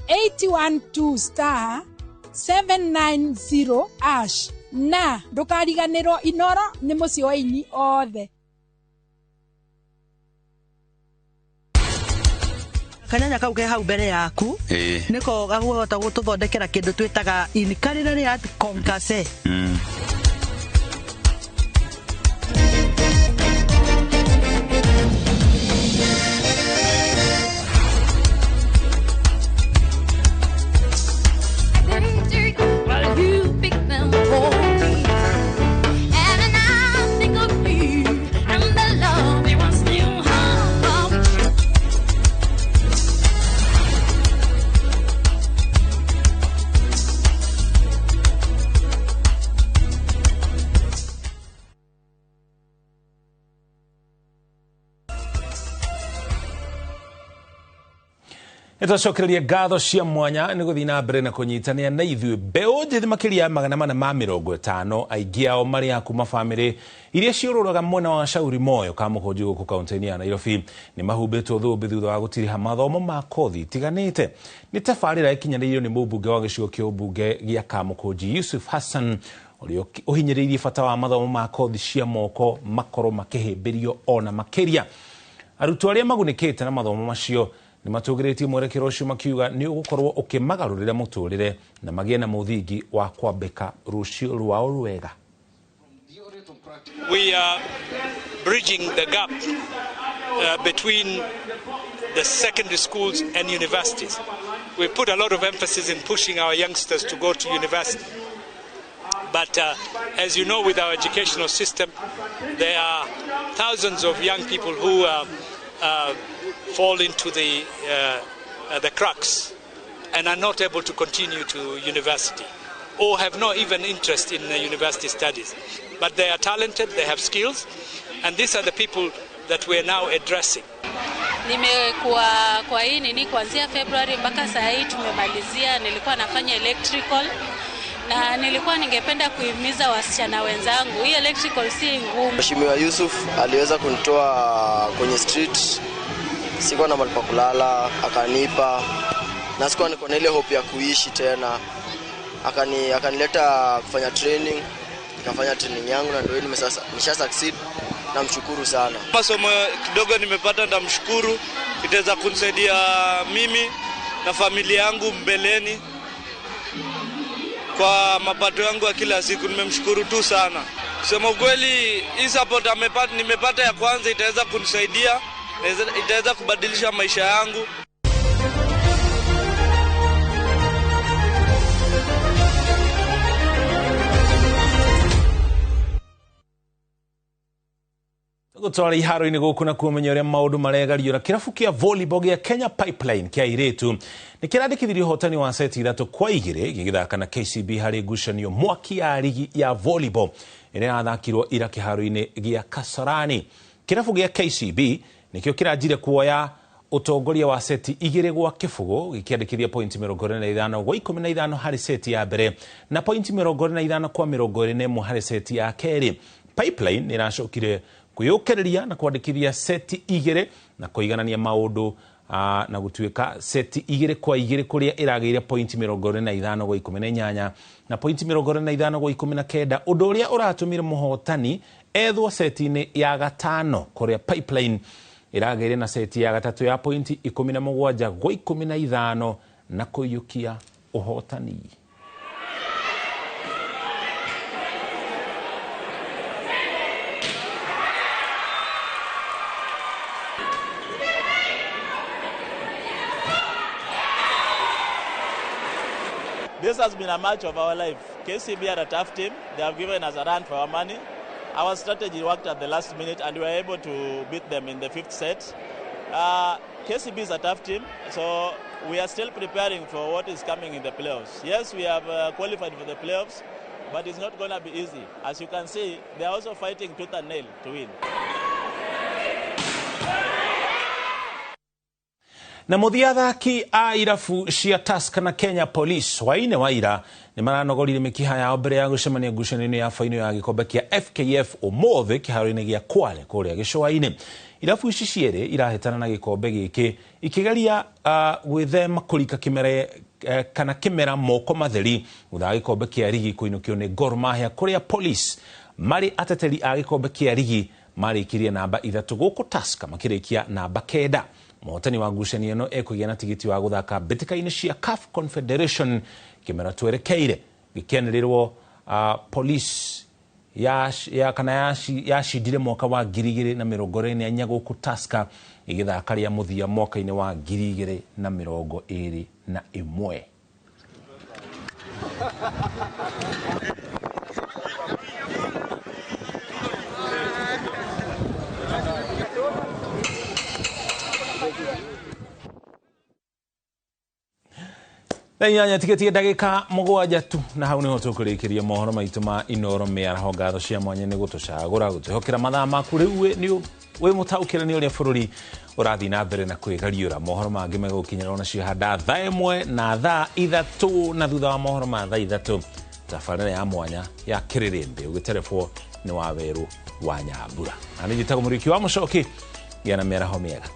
812 star 790 ash na ndukariganirwo Inoro ni mucio wa ini othe. Kanyanya kau ke hau mbere yaku niko gaguhota gututhondekera kindu twitaga incarnate art concasse. Etocokereria ngatho cia mwanya nĩ gũthiĩ na mbere na kũnyitania na ithuĩ mbeũ njĩthĩ makĩria magana mana ma 50 aingĩ ao marĩ a kuma bamĩrĩ iria ciũrũraga mwena wa Shauri Moyo Kamũkũnji gũkũ kaunti-inĩ ya Nairobi nĩ mahumbĩtwo thũmbĩ thutha wa gũtiriha mathomo ma kothi itiganĩte. Nĩ tabarĩra ĩkinyanĩirio nĩ mũmbunge wa gĩcigo kĩa ũmbunge gĩa Kamũkũnji Yusuf Hassan ũrĩa ũhinyĩrĩirie bata wa mathomo ma kothi cia moko makorwo makĩhĩmbĩrio ona makĩria. Arutwo arĩa magunĩkĩte na mathomo macio nĩ matũgĩrĩtie mwerekero ũcio makiuga nĩ ũgũkorwo ũkĩmagarũrĩra mũtũrĩre na magĩe na mũthingi wa kwambĩka rũciũ rwao rwega. We are bridging the gap between the secondary schools and universities. We put a lot of emphasis in pushing our youngsters to go to university. But as you know, with our educational system, there are thousands of young people who fall into the cracks and are not able to continue to university or have no even interest in university studies. But they are talented, they have skills, and these are the people that we are now addressing. Nimekuwa kwa hii nini kuanzia February mpaka saa hii tumemalizia. Nilikuwa nafanya electrical na nilikuwa ningependa kuhimiza wasichana wenzangu, hii electrical si ngumu. Mheshimiwa Yusuf aliweza kunitoa kwenye street, sikuwa na mahali pa kulala, akanipa na sikuwa niko na ile hope ya kuishi tena. Akanileta kufanya training, nikafanya training yangu na ndio nisha succeed. Namshukuru sana. Masomo kidogo nimepata, namshukuru. Itaweza kunisaidia mimi na familia yangu mbeleni kwa mapato yangu ya kila siku. Nimemshukuru tu sana. Kusema ukweli, hii support nimepata ya kwanza itaweza kunisaidia, itaweza kubadilisha maisha yangu. Gutwara iharo-ini guku na kumenya uria maundu maregariura kirabu kia volleyball gia Kenya Pipeline kia iritu ni kirandikithirio hotani wa seti 3-2 gigithaka na KCB hari ngucanio mwaki ya ligi ya volleyball iria yathakirwo ira kiharo-ini gia Kasarani. Kirabu gia KCB nikio kiranjire kuoya utongoria wa seti 2-0 gikiandikithia pointi 45 hari seti ya mbere na pointi 45 hari seti ya keri. Pipeline iracokire kuyukereria na kwandikithia seti 2 na kuiganania maundu na gutuika seti 2-2 kuria irageire pointi 45-18 na pointi 45-19 undu uria uratumire muhotani ethwo seti-ini ya gatano kuria Pipeline irageire na seti ya gatatu ya pointi 17-15 na kuyukia uhotani. This has been a match of our life. KCB are a tough team. They have given us a run for our money. Our strategy worked at the last minute and we were able to beat them in the 5th set. KCB is a tough team, so we are still preparing for what is coming in the playoffs. Yes, we have qualified for the playoffs, but it's not going to be easy. As you can see, they are also fighting tooth and nail to win. Na muthiathaki a irabu cia Tusker na Kenya Police waine waira ni maranogorire mikiha yao mbere ya gucemania ngucanio ya faino ya gikombe kia FKF umuthi kiharo-ini gia Kwale kuria gicua-ini. Irabu ici ciere irahetana na gikombe giki ikigeria gwithema kurika kana kimera moko matheri thutha gikombe kia ligi kuinukio ni Gor Mahia kuria Police mari ateteri a gikombe kia ligi marikirie namba 3 guku Tusker makirikia namba 9. Muhotani wa ngucanio ino ekugia na tigiti wa guthaka mbĩtĩka-inĩ cia CAF Confederation kimera twerekeire gĩkenerirwo Police yacindire mwaka wa 2024 guku Tusker igithaka ria muthia mwaka-inĩ wa 2021. Nyanya tigetie ndagika 7 tu na hau niho tukurikiria mohoro maitu ma Inoro miaraho ngatho cia mwanya ni gutucagura gutuhokera mathaa maku riu ni we mutaukira ni uria bururi urathi na mbere na kwigariura mohoro mangi megukinyira na cio handa thaa 1 na thaa 3 na thutha wa mohoro ma thaa 3 tabarĩra ya mwanya ya Kĩrĩrĩmbĩ ũgĩterefwo ni Waweru wa Nyambura ani jitago muriki wa mucoki yana miaraho miega.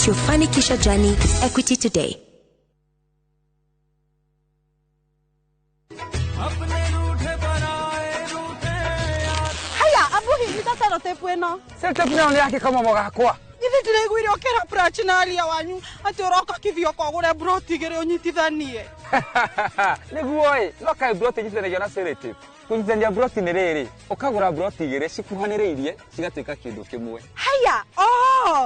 Your Fanikisha journey, Equity Today. Haya, abuhi, nitasaro tepu eno. Sel tepu nao yake kama mogakwa. Ithi ndireguire okera prachinaria wanyu ati uroka kivio kwa gure broti gere unyitithanie. Niguo no kai broti nyitithanagia na selective. Kunyitithania broti ni riri, ukagura broti gere cikuhaniriirie cigatuika kindu kimwe. Haya, oh